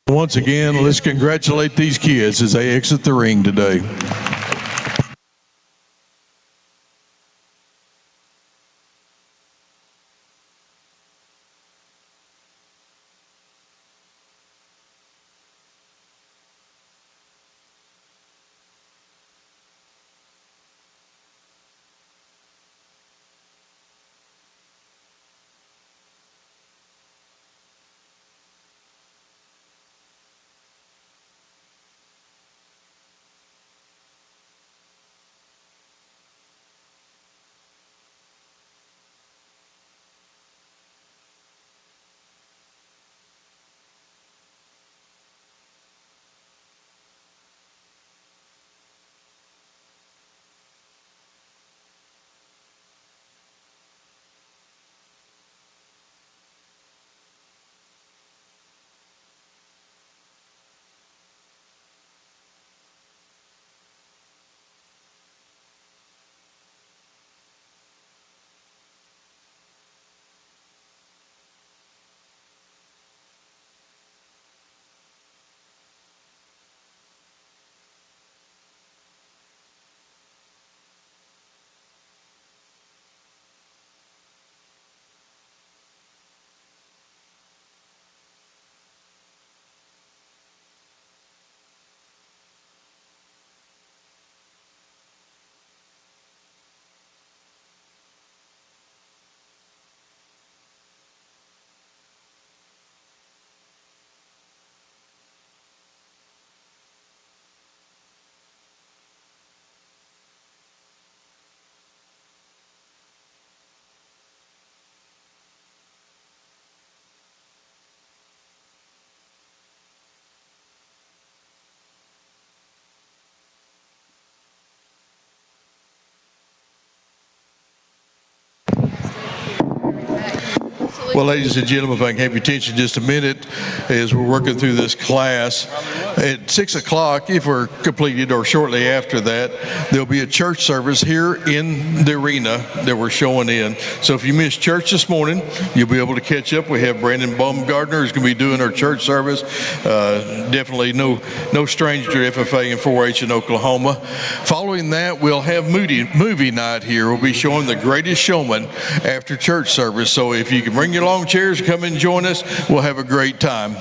Once again, let's congratulate these kids as they exit the ring today. Well, ladies and gentlemen, if I can have your attention just a minute as we're working through this class. At 6 o'clock, if we're completed or shortly after that, there'll be a church service here in the arena that we're showing in. So if you missed church this morning, you'll be able to catch up. We have Brandon Baumgartner who's going to be doing our church service. Definitely no stranger to FFA and 4-H in Oklahoma. Following that, we'll have movie night here. We'll be showing The Greatest Showman after church service. So if you can bring your long chairs, come and join us. We'll have a great time.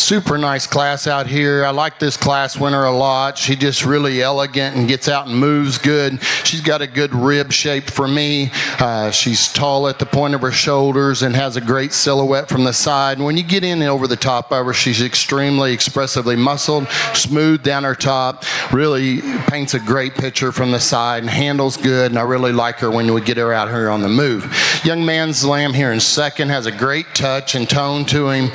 Super nice class out here. I like this class winner a lot. She just really elegant and gets out and moves good. She's got a good rib shape for me. She's tall at the point of her shoulders and has a great silhouette from the side. When you get in and over the top of her, she's extremely expressively muscled, smooth down her top, really paints a great picture from the side and handles good, and I really like her when we get her out here on the move. Young man's lamb here in second has a great touch and tone to him.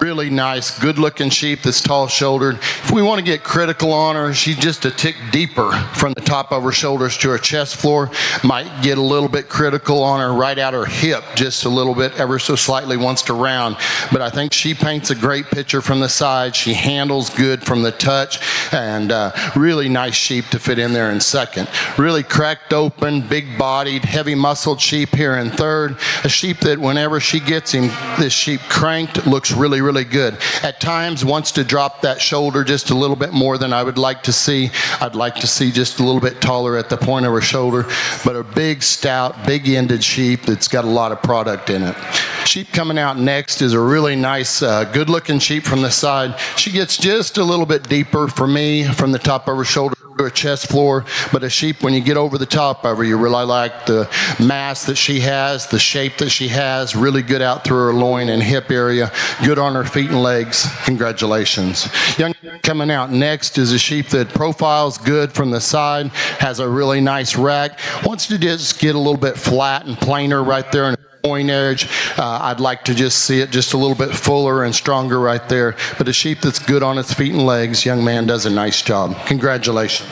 Really nice, good-looking sheep that's tall-shouldered. If we want to get critical on her, she's just a tick deeper from the top of her shoulders to her chest floor. Might get a little bit critical on her right at her hip, just a little bit, ever so slightly wants to round. But I think she paints a great picture from the side. She handles good from the touch, and really nice sheep to fit in there in second. Really cracked open, big-bodied, heavy-muscled sheep here in third. A sheep that whenever she gets him, this sheep cranked, looks really, really good. At times wants to drop that shoulder just a little bit more than I would like to see. I'd like to see just a little bit taller at the point of her shoulder, but a big, stout, big-ended sheep that's got a lot of product in it. Sheep coming out next is a really nice, good-looking sheep from the side. She gets just a little bit deeper for me from the top of her shoulder to her chest floor, but a sheep, when you get over the top of her, you really like the mass that she has, the shape that she has, really good out through her loin and hip area, good on her feet and legs. Congratulations. Young coming out next is a sheep that profiles good from the side, has a really nice rack, wants to just get a little bit flat and plainer right there in point edge. I'd like to just see it just a little bit fuller and stronger right there. But a sheep that's good on its feet and legs, young man does a nice job. Congratulations.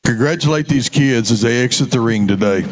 Congratulate these kids as they exit the ring today.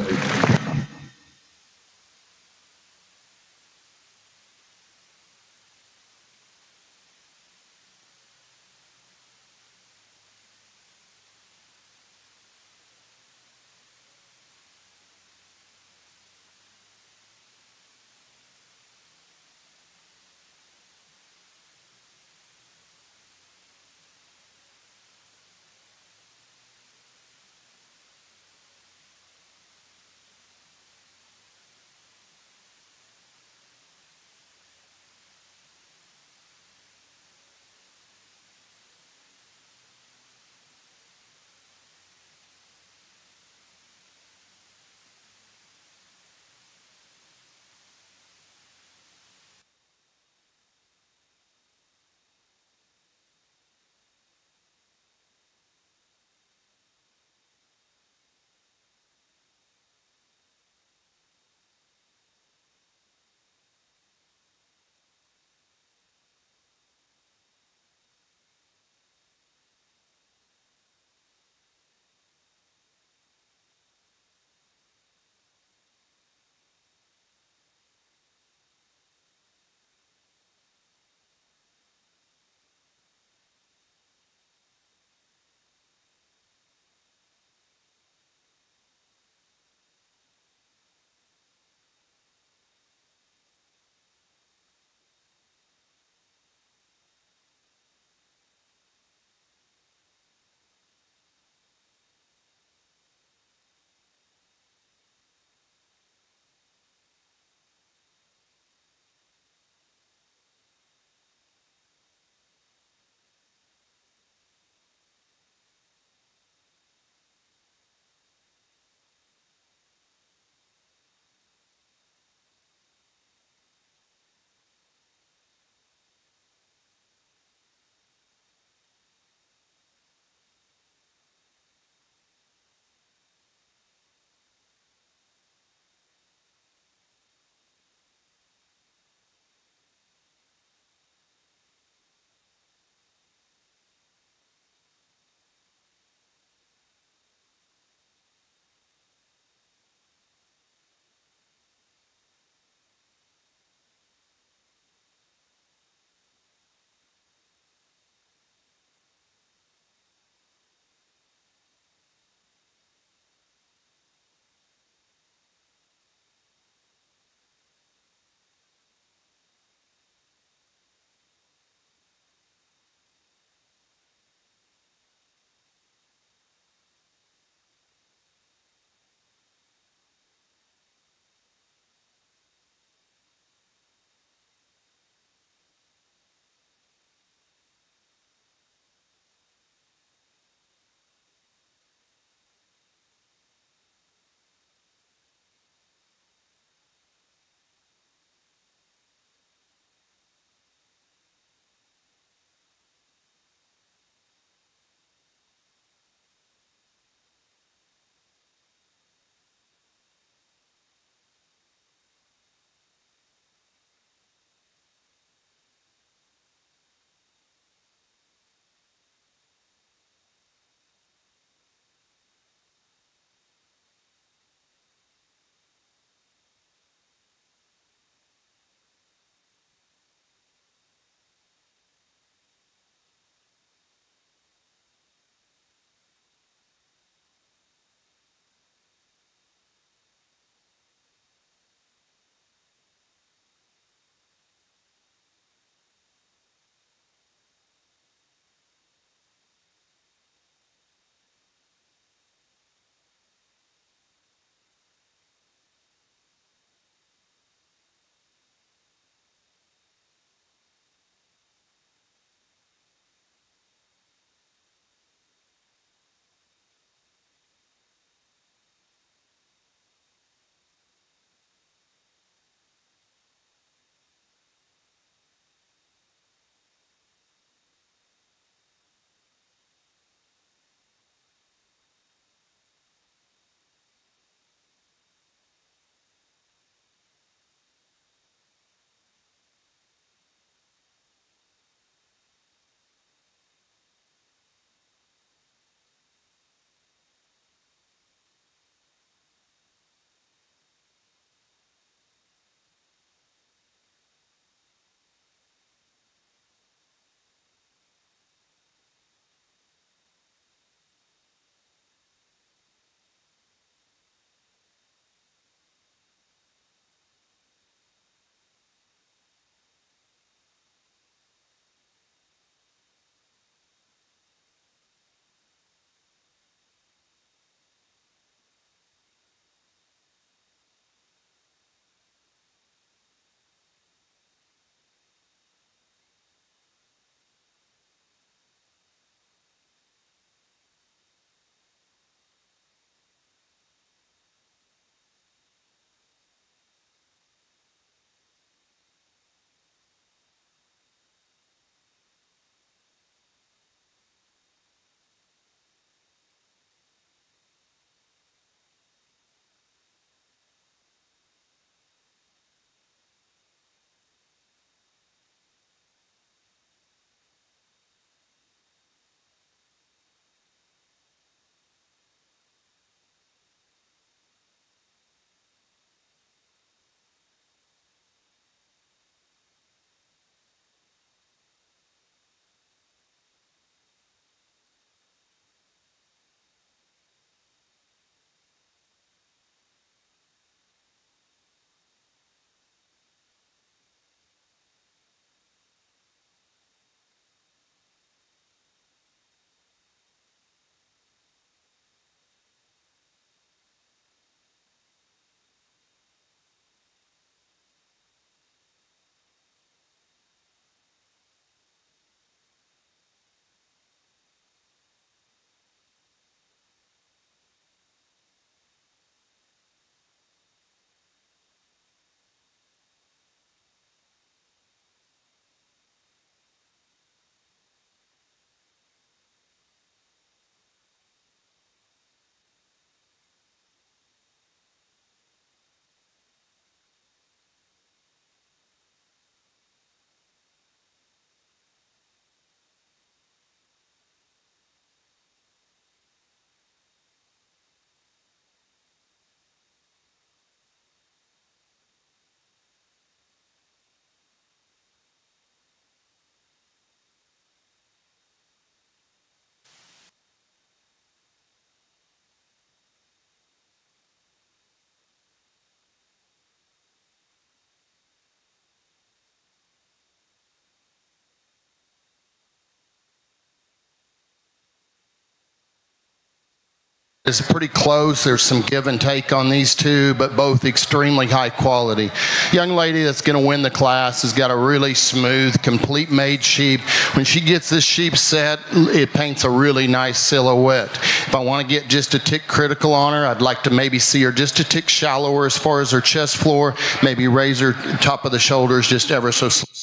It's pretty close. There's some give and take on these two, but both extremely high quality. Young lady that's going to win the class has got a really smooth, complete made sheep. When she gets this sheep set, it paints a really nice silhouette. If I want to get just a tick critical on her, I'd like to maybe see her just a tick shallower as far as her chest floor, maybe raise her top of the shoulders just ever so slightly.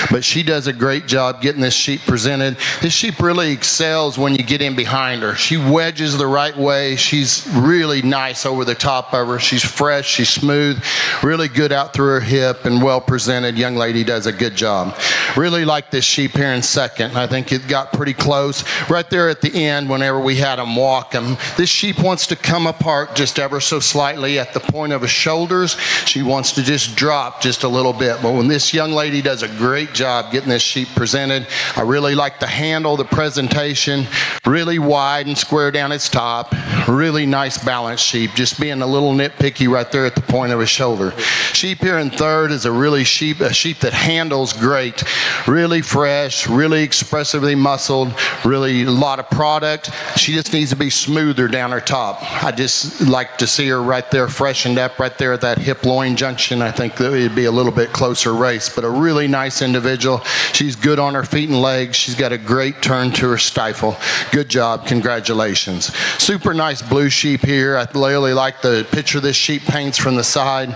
But she does a great job getting this sheep presented. This sheep really excels when you get in behind her. She wedges the right way. She's really nice over the top of her. She's fresh, she's smooth, really good out through her hip and well presented. Young lady does a good job. Really like this sheep here in second. I think it got pretty close. Right there at the end, whenever we had them walk them, this sheep wants to come apart just ever so slightly at the point of her shoulders. She wants to just drop just a little bit. But when this young lady does a great job getting this sheep presented. I really like the handle, the presentation, really wide and square down its top, really nice balanced sheep, just being a little nitpicky right there at the point of his shoulder. Sheep here in third is a sheep that handles great, really fresh, really expressively muscled, really a lot of product. She just needs to be smoother down her top. I just like to see her right there freshened up right there at that hip loin junction. I think that it'd be a little bit closer race, but a really nice individual. She's good on her feet and legs. She's got a great turn to her stifle. Good job. Congratulations. Super nice blue sheep here. I really like the picture this sheep paints from the side.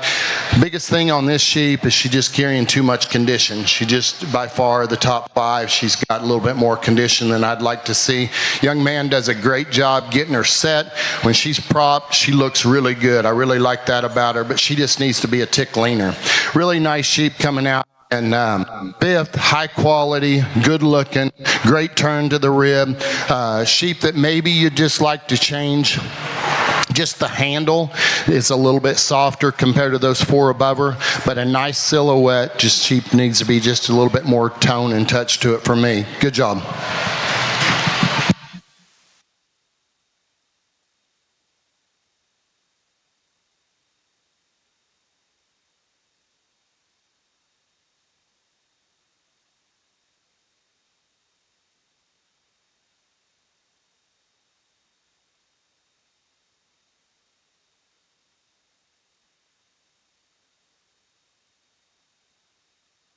Biggest thing on this sheep is she's just carrying too much condition. She just, by far, the top five, she's got a little bit more condition than I'd like to see. Young man does a great job getting her set. When she's propped, she looks really good. I really like that about her, but she just needs to be a tick leaner. Really nice sheep coming out. And fifth, high quality, good looking, great turn to the rib. Sheep that maybe you'd just like to change just the handle. It's a little bit softer compared to those four above her, but a nice silhouette. Just sheep needs to be just a little bit more tone and touch to it for me. Good job.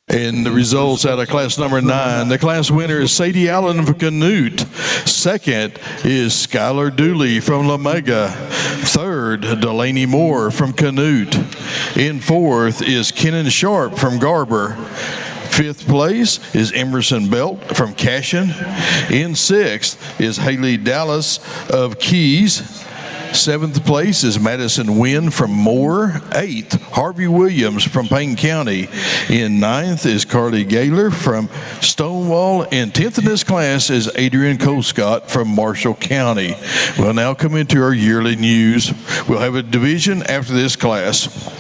And the results out of class number 9. The class winner is Sadie Allen from Canute. Second is Skylar Dooley from La Mega. Third, Delaney Moore from Canute. In fourth is Kenan Sharp from Garber. Fifth place is Emerson Belt from Cashion. In sixth is Haley Dallas of Keys. Seventh place is Madison Wynn from Moore. Eighth, Harvey Williams from Payne County. In ninth is Carly Gaylor from Stonewall. And 10th in this class is Adrian Colescott from Marshall County. We'll now come into our yearly news. We'll have a division after this class.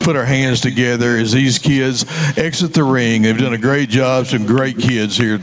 put our hands together as these kids exit the ring. They've done a great job. Some great kids here.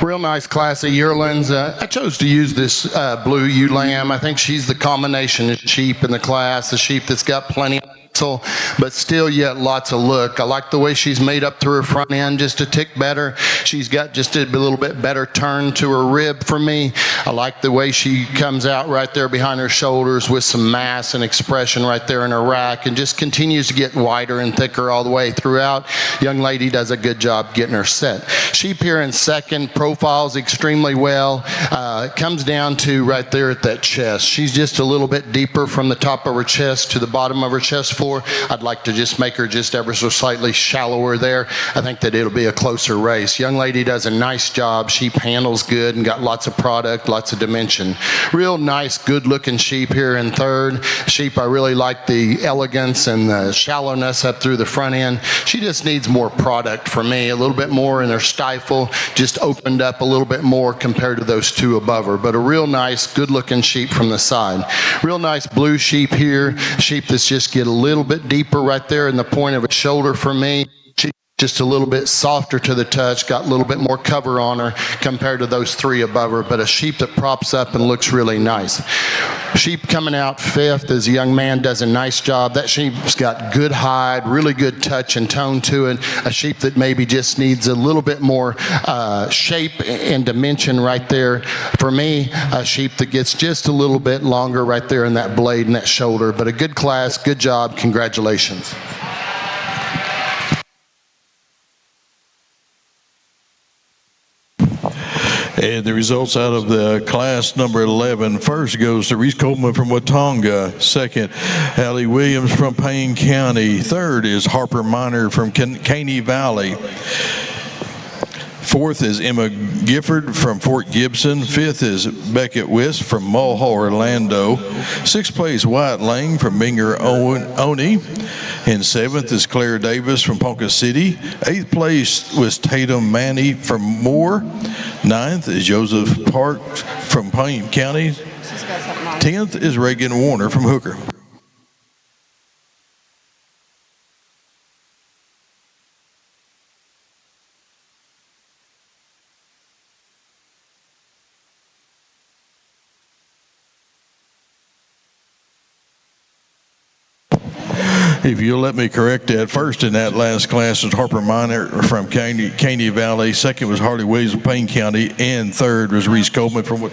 Real nice class of yearlings. I chose to use this blue ewe lamb. I think she's the combination of sheep in the class, the sheep that's got plenty of muscle, but still yet lots of look. I like the way she's made up through her front end just a tick better. She's got just a little bit better turn to her rib for me. I like the way she comes out right there behind her shoulders with some mass and expression right there in her rack, and just continues to get wider and thicker all the way throughout. Young lady does a good job getting her set. Sheep here in second, profiles extremely well. It comes down to right there at that chest. She's just a little bit deeper from the top of her chest to the bottom of her chest floor. I'd like to just make her just ever so slightly shallower there. I think that it'll be a closer race. Young lady does a nice job. Sheep handles good and got lots of product, lots of dimension. Real nice, good looking sheep here in third. Sheep, I really like the elegance and the shallowness up through the front end. She just needs more product for me, a little bit more in her stifle, just opened up a little bit more compared to those two above her. But a real nice, good looking sheep from the side. Real nice blue sheep here. Sheep that's just get a little bit deeper right there in the point of a shoulder for me. She's just a little bit softer to the touch, got a little bit more cover on her compared to those three above her, but a sheep that props up and looks really nice. Sheep coming out fifth as a young man does a nice job. That sheep's got good hide, really good touch and tone to it. A sheep that maybe just needs a little bit more shape and dimension right there. For me, a sheep that gets just a little bit longer right there in that blade and that shoulder. But a good class, good job, congratulations. And the results out of the class number 11. First goes to Reese Coleman from Watonga. Second, Allie Williams from Payne County. Third is Harper Minor from Caney Valley. Fourth is Emma Gifford from Fort Gibson. Fifth is Beckett Wist from Mulhall, Orlando. Sixth place, Wyatt Lang from Binger Oni. And seventh is Claire Davis from Ponca City. Eighth place was Tatum Manny from Moore. Ninth is Joseph Park from Payne County. 10th is Reagan Warner from Hooker. If you'll let me correct that, first in that last class was Harper Minor from Caney Valley. Second was Harley Williams from Payne County. And third was Reese Coleman from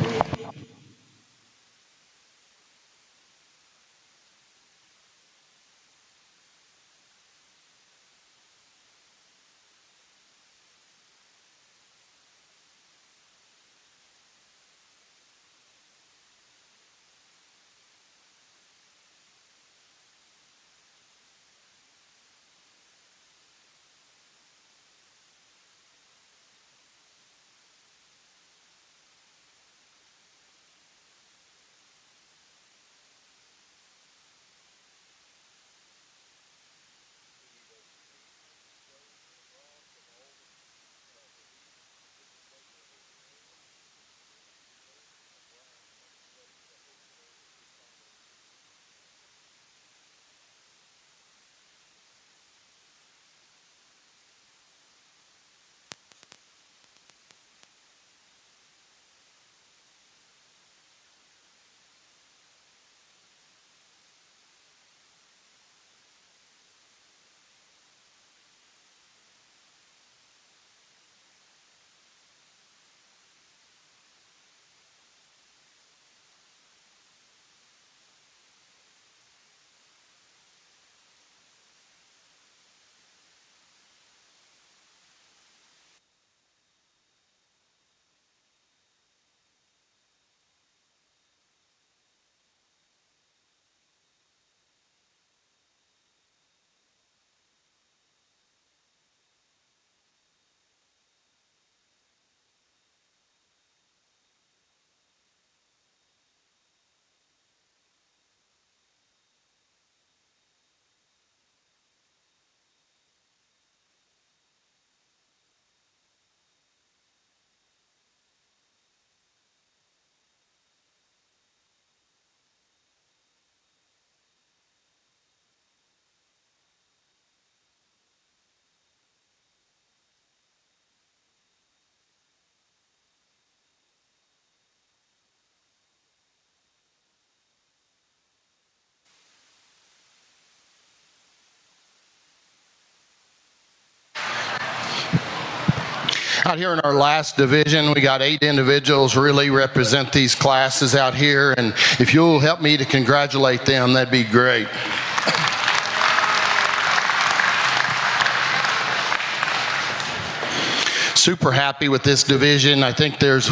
Out here in our last division, we got 8 individuals really represent these classes out here, and if you'll help me to congratulate them, that'd be great. Super happy with this division. I think there's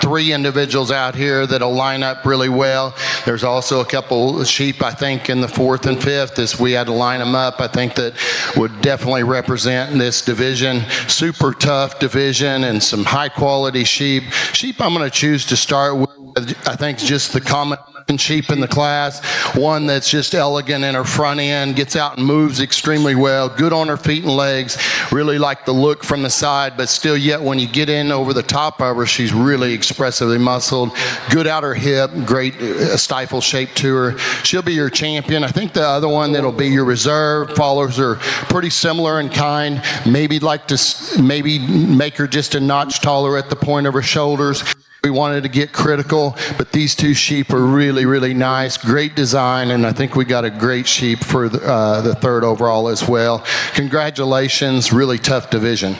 3 individuals out here that'll line up really well. There's also a couple of sheep, I think, in the 4th and 5th. As we had to line them up, I think that would definitely represent this division. Super tough division and some high quality sheep. Sheep I'm going to choose to start with, I think, just the common sheep in the class. One that's just elegant in her front end, gets out and moves extremely well, good on her feet and legs. Really like the look from the side, but still yet when you get in over the top of her, she's really expressively muscled, good out her hip, great stifle shape to her. She'll be your champion. I think the other one that'll be your reserve follows are pretty similar in kind. Maybe like to make her just a notch taller at the point of her shoulders. We wanted to get critical, but these 2 sheep are really, really nice, great design, and I think we got a great sheep for the 3rd overall as well. Congratulations, really tough division.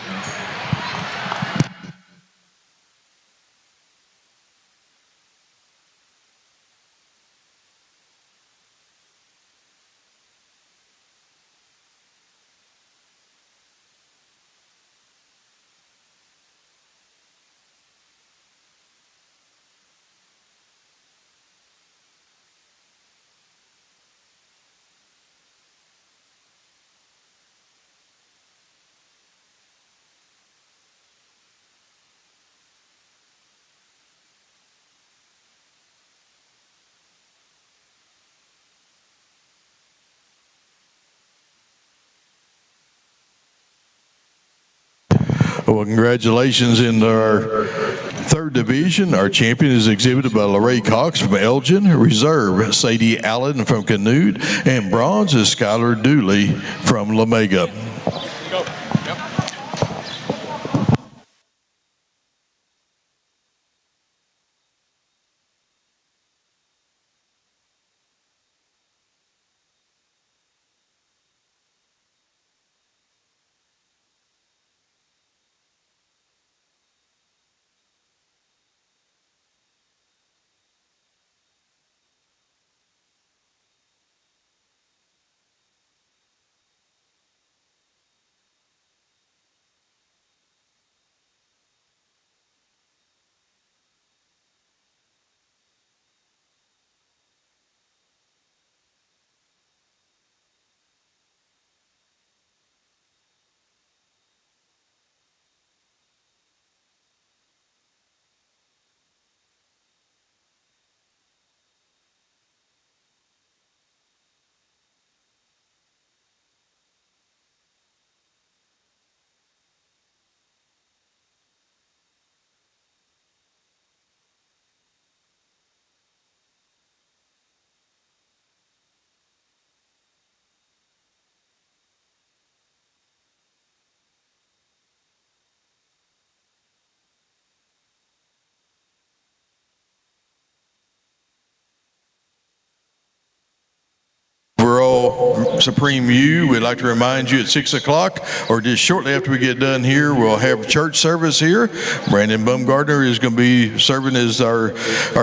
Well, congratulations in our 3rd division. Our champion is exhibited by Lorraine Cox from Elgin, reserve Sadie Allen from Canute, and bronze is Skylar Dooley from La Mega. Overall Supreme U, we'd like to remind you at 6 o'clock or just shortly after we get done here, we'll have church service here. Brandon Bumgardner is going to be serving as our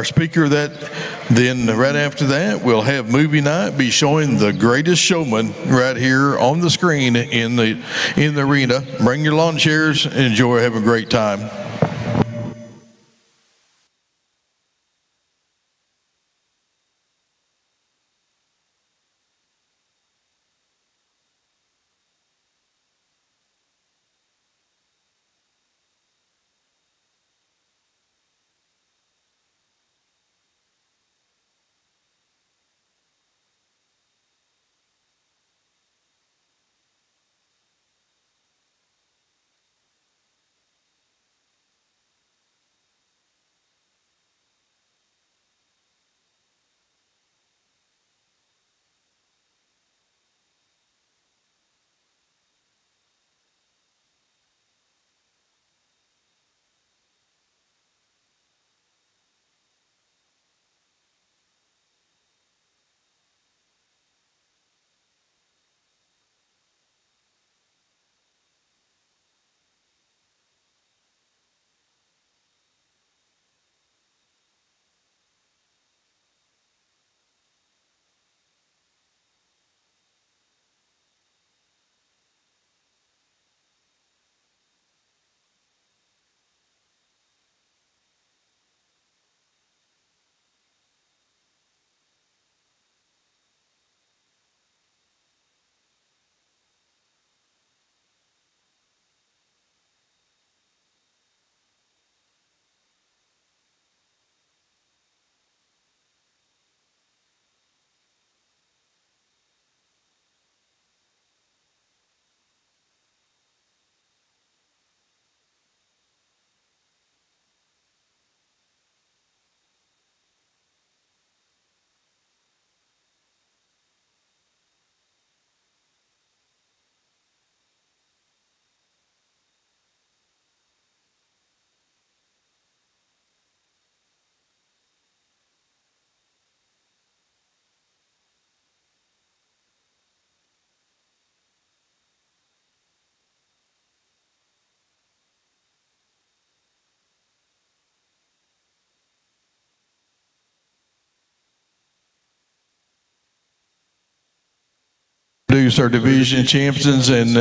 speaker. Then right after that, we'll have movie night, be showing The Greatest Showman right here on the screen in the arena. Bring your lawn chairs and enjoy, have a great time. introduce our division champions and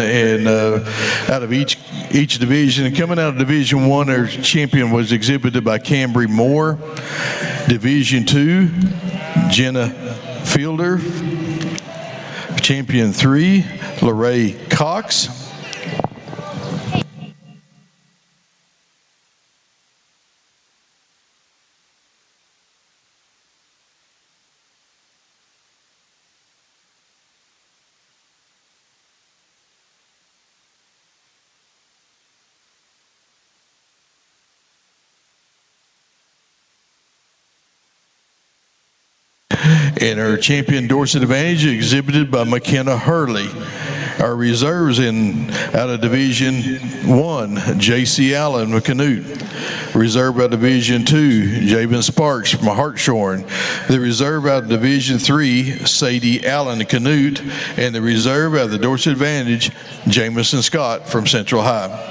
out of each division. And coming out of Division 1, our champion was exhibited by Cambry Moore. Division 2, Jenna Fielder. Champion 3, Lorraine Cox. And our champion Dorset Advantage exhibited by McKenna Hurley. Our reserves out of Division 1, J.C. Allen with Canute. Reserve out of Division 2, Javen Sparks from Hartshorn. The reserve out of Division 3, Sadie Allen Canute. And the reserve out of the Dorset Advantage, Jamison Scott from Central High.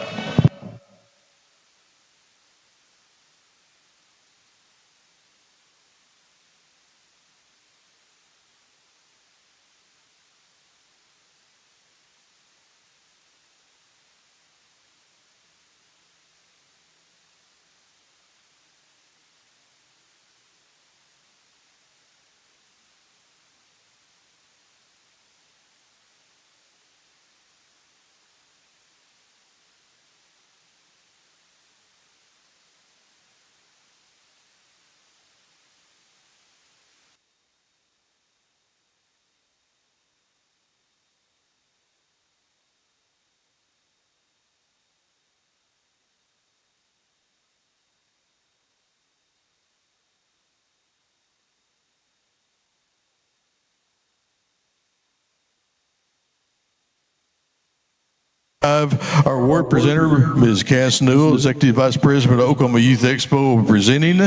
Our award presenter, Ms. Cass Newell, Executive Vice President of Oklahoma Youth Expo, will be presenting.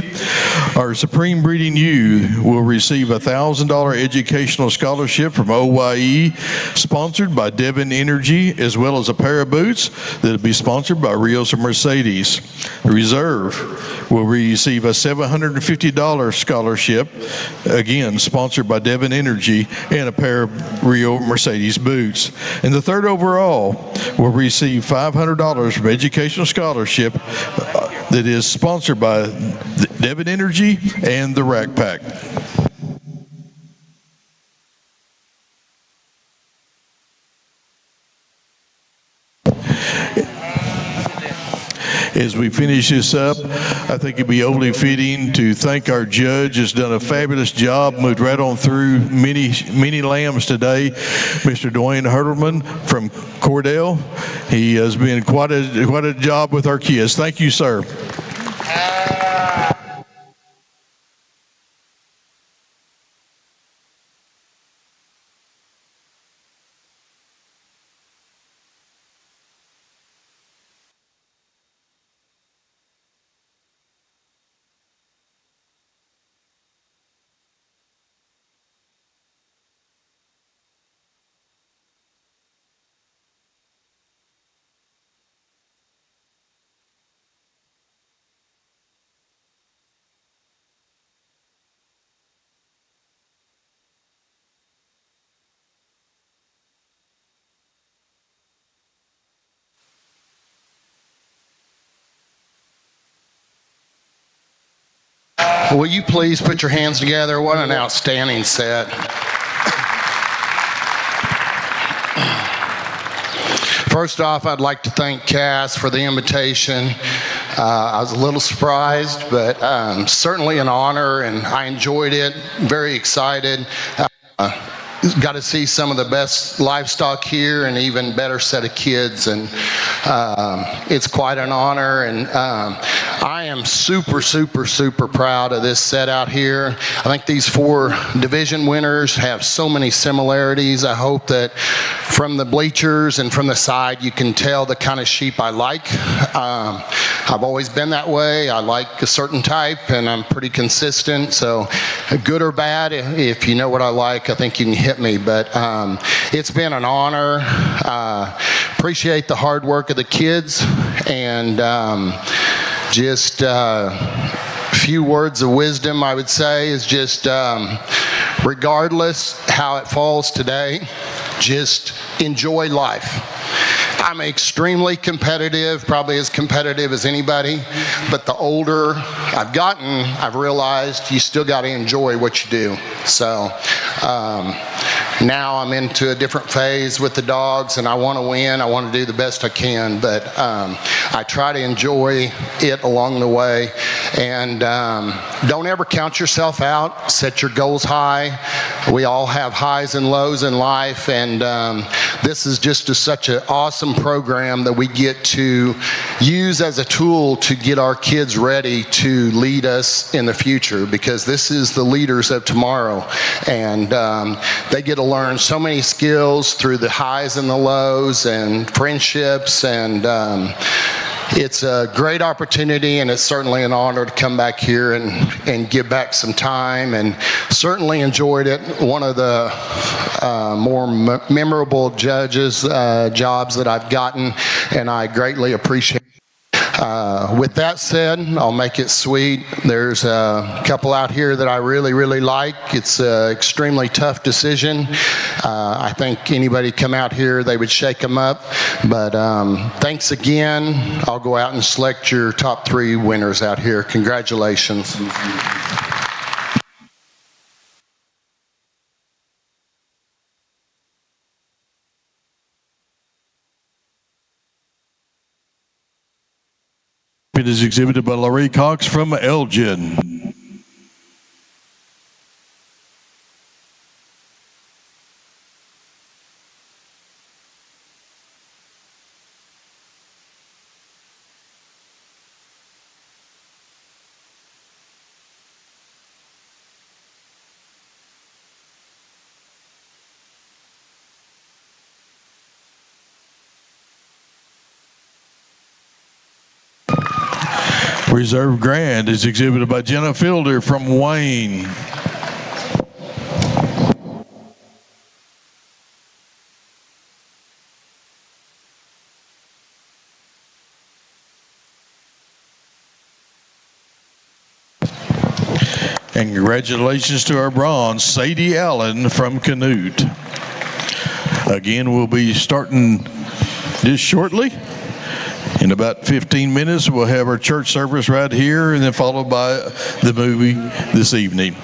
Our Supreme Breeding U will receive a $1,000 educational scholarship from OYE, sponsored by Devon Energy, as well as a pair of boots that will be sponsored by Rios and Mercedes. The Reserve will receive a $750 scholarship, again sponsored by Devon Energy, and a pair of Rio Mercedes boots. And the third overall will receive $500 from educational scholarship that is sponsored by Devon Energy and the Rack Pack. As we finish this up, I think it'd be only fitting to thank our judge, has done a fabulous job, moved right on through many lambs today, Mr. Dwayne Hurtelman from Cordell. He has been quite a job with our kids. Thank you, sir. Will you please put your hands together? What an outstanding set. First off, I'd like to thank Cass for the invitation. I was a little surprised, but certainly an honor, and I enjoyed it. Very excited. Got to see some of the best livestock here and even better set of kids, and it's quite an honor. And I am super proud of this set out here. I think these 4 division winners have so many similarities. I hope that from the bleachers and from the side you can tell the kind of sheep I like. I've always been that way. I like a certain type, and I'm pretty consistent. So good or bad, if you know what I like, I think you can hit me. But it's been an honor. Appreciate the hard work of the kids, and just a few words of wisdom I would say is just regardless how it falls today, just enjoy life. I'm extremely competitive, probably as competitive as anybody, but the older I've gotten, I've realized you still got to enjoy what you do. So now I'm into a different phase with the dogs, and I want to win. I want to do the best I can, but I try to enjoy it along the way. And don't ever count yourself out. Set your goals high. We all have highs and lows in life, and this is just such an awesome program that we get to use as a tool to get our kids ready to lead us in the future, because this is the leaders of tomorrow, and they get to learn so many skills through the highs and the lows and friendships, and it's a great opportunity, and it's certainly an honor to come back here and give back some time, and certainly enjoyed it. One of the more memorable jobs that I've gotten, and I greatly appreciate it. With that said, I'll make it sweet. There's a couple out here that I really, really like. It's an extremely tough decision. I think anybody come out here, they would shake them up. But thanks again. I'll go out and select your top 3 winners out here. Congratulations. It is exhibited by Larry Cox from Elgin. Reserve Grand is exhibited by Jenna Fielder from Wayne. And congratulations to our bronze, Sadie Allen from Canute. Again, we'll be starting this shortly. In about 15 minutes, we'll have our church service right here, and then followed by the movie this evening.